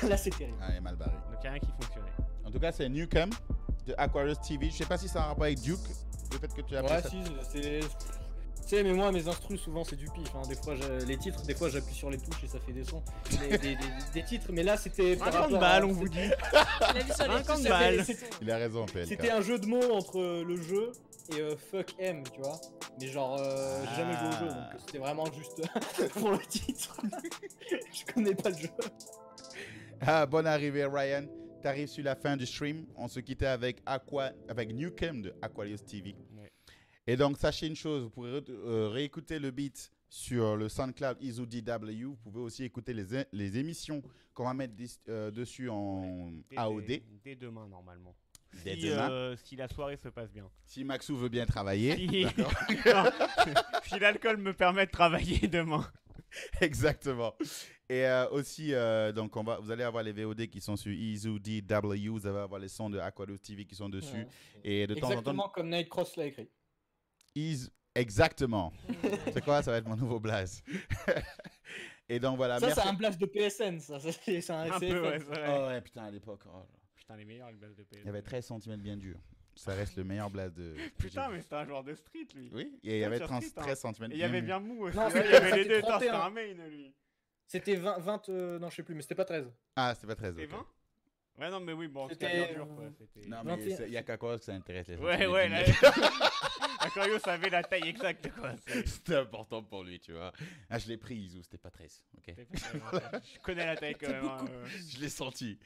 Speaker 3: Là, c'est terrible.
Speaker 1: Ah, il est mal barré.
Speaker 2: Donc il n'y a rien qui fonctionnait.
Speaker 1: En tout cas, c'est Newcomb de Aquarius TV. Je sais pas si ça a un rapport avec Duke. Le fait que tu as appelé
Speaker 3: Ouais,
Speaker 1: ça.
Speaker 3: si, c'est. Tu sais, mais moi, mes instrus, souvent, c'est du pif. Hein. Des fois, les titres, des fois, j'appuie sur les touches et ça fait des sons. Des titres, mais là, c'était.
Speaker 2: 50 balles, on vous dit.
Speaker 4: Il a vu sur les
Speaker 2: 50
Speaker 4: touches,
Speaker 2: balles.
Speaker 1: Il a raison, PLK.
Speaker 3: C'était un jeu de mots entre le jeu et fuck M, tu vois. Mais genre, j'ai jamais joué au jeu, donc c'était vraiment juste pour le titre. Je connais pas le jeu.
Speaker 1: Ah, bonne arrivée, Ryan. T'arrives sur la fin du stream. On se quittait avec Newcomb de Aquarius TV.
Speaker 2: Ouais.
Speaker 1: Et donc, sachez une chose, vous pourrez réécouter le beat sur le SoundCloud ISO-DW. Vous pouvez aussi écouter les émissions qu'on va mettre dessus en AOD.
Speaker 2: Dès demain, normalement.
Speaker 1: Dès demain.
Speaker 2: Si la soirée se passe bien.
Speaker 1: Si Maxou veut bien travailler.
Speaker 2: Si, si l'alcool me permet de travailler demain.
Speaker 1: Exactement. Et aussi, donc vous allez avoir les VOD qui sont sur ISO-DW. Vous allez avoir les sons de Aquarius TV qui sont dessus.
Speaker 3: Ouais.
Speaker 1: Et de temps en
Speaker 3: Exactement
Speaker 1: temps...
Speaker 3: comme Nightcross l'a écrit.
Speaker 1: Exactement. C'est quoi? Ça va être mon nouveau blaze. Et donc voilà.
Speaker 3: Ça,
Speaker 1: merci.
Speaker 3: c'est un blast de PSN, ça. C'est un
Speaker 2: Un peu,
Speaker 3: CFN.
Speaker 2: ouais, c'est vrai.
Speaker 1: Oh ouais, putain, à l'époque. Oh.
Speaker 2: Putain, les meilleurs avec base de PS.
Speaker 1: Il y avait 13 cm bien dur. Ça reste le meilleur blaze de.
Speaker 2: Putain, mais c'était un joueur de street, lui.
Speaker 1: Oui, et il y avait
Speaker 2: sur Street,
Speaker 1: 13 cm.
Speaker 2: Et il y avait bien Mou aussi.
Speaker 3: Non,
Speaker 2: Ouais, il y avait les
Speaker 3: c'était
Speaker 2: deux. Attends, c'était
Speaker 3: 31.
Speaker 2: un main, lui.
Speaker 3: C'était 20, non, je sais plus, mais c'était pas 13.
Speaker 1: Ah, c'était pas 13.
Speaker 2: C'était
Speaker 1: ok.
Speaker 2: 20? Ouais, non, mais oui, bon,
Speaker 3: C'était,
Speaker 2: c'était bien dur, quoi. C'était-
Speaker 1: Non,
Speaker 3: 21.
Speaker 1: mais il y a qu'à quoi que ça intéresse les gens.
Speaker 2: Ouais, ouais, là. Aquario savait la taille exacte, quoi.
Speaker 1: C'était important pour lui, tu vois. Ah, je l'ai pris, Izu, c'était pas 13. Ok.
Speaker 2: Je connais la taille quand même. Hein,
Speaker 1: Je l'ai senti.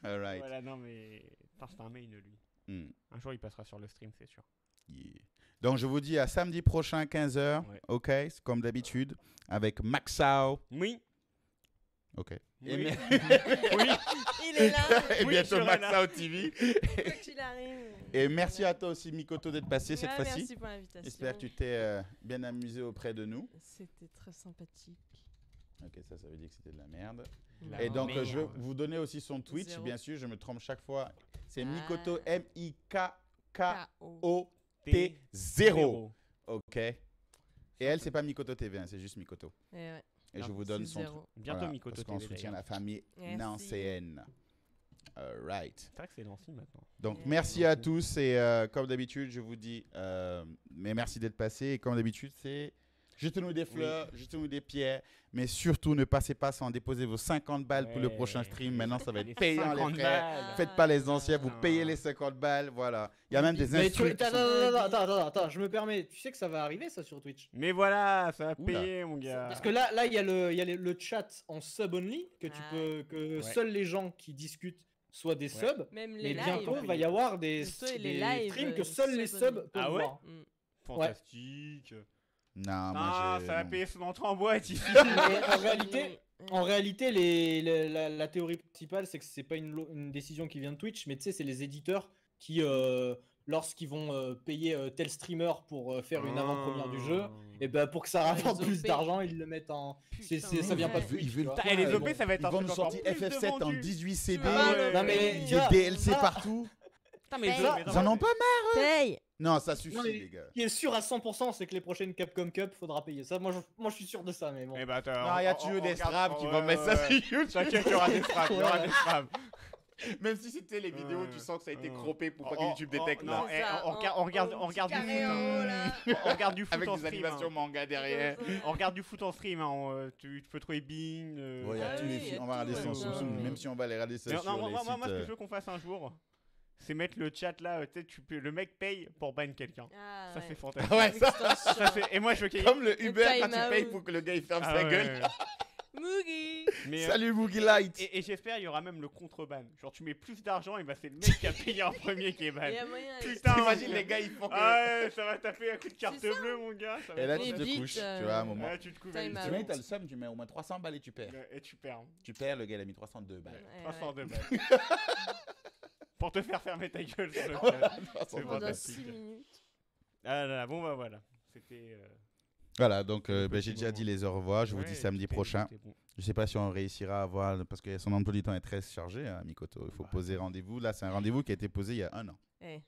Speaker 1: Alright.
Speaker 2: Voilà, non, mais. Putain, c'est un main, lui.
Speaker 1: Hmm.
Speaker 2: Un jour, il passera sur le stream, c'est sûr.
Speaker 1: Yeah. Donc, je vous dis à samedi prochain, 15h.
Speaker 2: Ouais.
Speaker 1: Ok, c'est comme d'habitude. Avec Maxao.
Speaker 2: Oui.
Speaker 1: Ok.
Speaker 2: Oui.
Speaker 1: Et,
Speaker 2: Oui.
Speaker 4: Il est là.
Speaker 1: et
Speaker 2: Oui,
Speaker 1: bientôt
Speaker 2: je serai là.
Speaker 1: Maxao TV.
Speaker 4: Faut qu'il arrive.
Speaker 1: Et merci à toi aussi, Mikoto, d'être passé cette
Speaker 4: Ouais,
Speaker 1: fois-ci.
Speaker 4: Merci pour l'invitation.
Speaker 1: J'espère que tu t'es bien amusé auprès de nous.
Speaker 4: C'était très sympathique.
Speaker 1: Ok, ça veut dire que c'était de la merde.
Speaker 2: La
Speaker 1: Et donc,
Speaker 2: merde.
Speaker 1: je vais vous donner aussi son Twitch,
Speaker 4: Zéro.
Speaker 1: bien sûr, je me trompe chaque fois. C'est
Speaker 4: Ah.
Speaker 1: Mikoto,
Speaker 4: K.O.
Speaker 1: M-I-K-K-O-T-0. Ok. Et elle, c'est pas Mikoto TV, hein, c'est juste Mikoto.
Speaker 4: Eh ouais.
Speaker 1: Et
Speaker 2: Non,
Speaker 1: je vous donne
Speaker 4: c'est
Speaker 1: son
Speaker 4: zéro.
Speaker 1: truc.
Speaker 2: Bientôt
Speaker 1: Voilà,
Speaker 2: Mikoto
Speaker 1: parce qu'on
Speaker 2: TV,
Speaker 1: soutient
Speaker 2: d'ailleurs.
Speaker 1: la famille
Speaker 4: Merci.
Speaker 1: nancéenne. Alright.
Speaker 2: C'est vrai que c'est Nancy maintenant.
Speaker 1: Donc,
Speaker 4: Merci.
Speaker 1: merci à tous. Et comme d'habitude, je vous dis, mais merci d'être passé. Et comme d'habitude, c'est jetez-nous des fleurs, jetez-nous des pierres. Mais surtout, ne passez pas sans déposer vos 50 balles pour le
Speaker 2: Ouais.
Speaker 1: prochain stream. Maintenant, ça va
Speaker 2: Les
Speaker 1: être payant, les
Speaker 2: 50
Speaker 1: frères.
Speaker 2: balles.
Speaker 1: Faites pas les anciens, vous
Speaker 2: Ah.
Speaker 1: payez les 50 balles. Voilà. Il y a même des
Speaker 3: Mais tu...
Speaker 1: instructions.
Speaker 3: Attends, je me permets. Tu sais que ça va arriver, ça, sur Twitch.
Speaker 2: Mais voilà, ça va
Speaker 1: Oula.
Speaker 2: payer, mon gars.
Speaker 3: Parce que là, il y a le chat en sub-only, que tu
Speaker 4: Ah.
Speaker 3: peux, que
Speaker 2: Ouais.
Speaker 3: seuls les gens qui discutent soient des subs.
Speaker 4: Même
Speaker 3: Mais
Speaker 4: les lives.
Speaker 3: bientôt, il va y avoir des
Speaker 4: Bientôt, les
Speaker 3: des
Speaker 4: lives,
Speaker 3: streams que seuls les
Speaker 4: sub-only.
Speaker 3: subs peuvent
Speaker 2: Ah ouais
Speaker 3: voir.
Speaker 4: Mm.
Speaker 2: Fantastique.
Speaker 1: Non,
Speaker 2: Ah,
Speaker 1: moi,
Speaker 2: ça va
Speaker 1: non.
Speaker 2: payer son entrée en boîte ici.
Speaker 3: Mais en réalité, la théorie principale, c'est que c'est pas une décision qui vient de Twitch, mais tu sais, c'est les éditeurs qui, lorsqu'ils vont payer tel streamer pour faire une avant-première du jeu, et ben pour que ça rapporte
Speaker 4: les
Speaker 3: plus
Speaker 4: OP.
Speaker 3: d'argent, ils le mettent en. Ça vient pas de
Speaker 4: Ouais.
Speaker 3: Twitch.
Speaker 1: Ils veulent
Speaker 3: tu vois.
Speaker 1: pas.
Speaker 2: Putain, et les
Speaker 1: Ils
Speaker 2: OP,
Speaker 1: vont-
Speaker 2: ça va être
Speaker 1: Ils
Speaker 2: un
Speaker 1: vont
Speaker 2: truc
Speaker 1: nous
Speaker 2: encore
Speaker 1: sortir
Speaker 2: plus de
Speaker 1: FF7 en
Speaker 2: vendu.
Speaker 1: 18 CD.
Speaker 4: Ah
Speaker 2: ouais.
Speaker 3: Non, mais
Speaker 1: Il
Speaker 3: tu
Speaker 1: y a
Speaker 3: vois,
Speaker 1: DLC
Speaker 3: ça-
Speaker 1: partout.
Speaker 2: Putain, mais
Speaker 4: Hey.
Speaker 2: ça,
Speaker 1: Ils en ont pas marre.
Speaker 4: Paye.
Speaker 1: Non, ça suffit,
Speaker 3: Non, mais-
Speaker 1: les gars.
Speaker 3: Ce qui est sûr à 100%, c'est que les prochaines Capcom Cup, faudra payer. Ça, moi, je suis sûr de ça, mais bon.
Speaker 2: Eh ben, attends,
Speaker 1: Non, il y a toujours des straps qui vont mettre ça sur YouTube.
Speaker 2: T'inquiète, il y aura des straps. Il y aura
Speaker 3: Ouais.
Speaker 2: des straps.
Speaker 1: Même si c'était les vidéos, tu sens que ça a été croppé pour pas que
Speaker 2: Oh,
Speaker 1: YouTube
Speaker 2: oh,
Speaker 1: détecte.
Speaker 2: non,
Speaker 1: là.
Speaker 2: eh,
Speaker 4: Ça,
Speaker 2: on regarde
Speaker 4: en
Speaker 2: du foot.
Speaker 4: carré en haut, là.
Speaker 2: On regarde du foot
Speaker 1: Avec
Speaker 2: en
Speaker 1: des
Speaker 2: stream.
Speaker 1: animations
Speaker 2: hein.
Speaker 1: manga derrière.
Speaker 2: On regarde du foot en stream. Hein. Tu peux trouver Bing.
Speaker 1: Ouais, il y a
Speaker 4: Ah
Speaker 1: tous
Speaker 4: oui,
Speaker 1: les
Speaker 4: il y a
Speaker 1: films. On va regarder
Speaker 4: tout,
Speaker 1: ça en
Speaker 4: ouais.
Speaker 1: Samsung, même si on va les regarder ça
Speaker 2: Mais
Speaker 1: sur
Speaker 2: non,
Speaker 1: les
Speaker 2: moi,
Speaker 1: sites.
Speaker 2: ce que je veux qu'on fasse un jour, c'est mettre le chat là. Tu peux, le mec paye pour ban quelqu'un.
Speaker 4: Ah,
Speaker 2: Ça,
Speaker 4: ouais.
Speaker 2: c'est fantastique.
Speaker 1: Ah ouais, ça,
Speaker 2: Ça, et moi, je veux qu'il y ait.
Speaker 1: comme le Uber quand
Speaker 4: time
Speaker 1: tu payes
Speaker 4: out.
Speaker 1: pour que le gars il ferme
Speaker 2: Ah
Speaker 1: sa
Speaker 2: ouais.
Speaker 1: gueule.
Speaker 4: Mugi.
Speaker 2: Mais,
Speaker 1: Salut Boogie Light.
Speaker 2: et j'espère il y aura même le contre-ban. Genre, tu mets plus d'argent et bah, c'est le mec qui a payé en premier qui est ban.
Speaker 4: Il y a moyen.
Speaker 2: Putain,
Speaker 1: T'imagines les gars ils font que.
Speaker 2: Ah ouais, ça va taper un coup de carte
Speaker 4: C'est ça.
Speaker 2: bleue, mon gars. Ça va
Speaker 1: Et là
Speaker 2: être-
Speaker 1: tu
Speaker 4: Les
Speaker 1: te
Speaker 4: beats,
Speaker 1: couches, tu vois, à un moment.
Speaker 2: Ouais, tu te couches.
Speaker 4: Time
Speaker 2: allez,
Speaker 4: out.
Speaker 1: Tu mets, t'as le somme, tu mets au moins 300 balles et tu perds.
Speaker 2: Et tu perds.
Speaker 1: Tu perds, le gars il a mis 302 balles.
Speaker 4: Ouais,
Speaker 2: 302
Speaker 4: ouais.
Speaker 2: balles. Pour te faire fermer ta gueule sur le chat.
Speaker 1: Voilà, 300
Speaker 2: C'est
Speaker 4: Pendant
Speaker 1: balles.
Speaker 4: 6 minutes.
Speaker 2: Ah là là, bon bah voilà. c'était.
Speaker 1: Voilà, donc
Speaker 2: Le petit
Speaker 1: j'ai déjà
Speaker 2: moment.
Speaker 1: dit les au revoir. Je vous
Speaker 2: Ouais,
Speaker 1: dis samedi
Speaker 2: tout est-
Speaker 1: prochain.
Speaker 2: tout est bon.
Speaker 1: Je sais pas si on réussira à avoir, parce que son emploi du temps est très chargé, hein, Mikoto. Il faut
Speaker 2: Bah,
Speaker 1: poser rendez-vous. Là, c'est un rendez-vous qui a été posé il y a 1 an.
Speaker 4: Eh,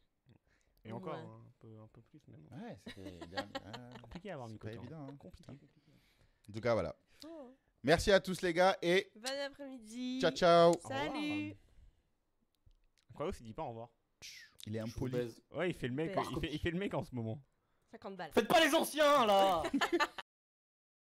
Speaker 2: Et encore,
Speaker 4: Ouais.
Speaker 2: hein, un peu plus même.
Speaker 1: Ouais, c'était
Speaker 2: Compliqué à avoir
Speaker 1: c'est
Speaker 2: Mikoto.
Speaker 1: pas évident. Hein.
Speaker 2: Compliqué.
Speaker 1: En tout cas, voilà.
Speaker 4: oh.
Speaker 1: Merci à tous les gars et
Speaker 4: Bon après-midi.
Speaker 1: ciao ciao.
Speaker 4: Salut.
Speaker 2: Quoi aussi, dis pas au revoir.
Speaker 1: Il est
Speaker 3: Je vous
Speaker 1: impoli.
Speaker 3: baise.
Speaker 2: Ouais, il fait le mec,
Speaker 4: Par
Speaker 2: il fait le mec en ce moment.
Speaker 4: 50 balles.
Speaker 3: Faites pas les anciens là.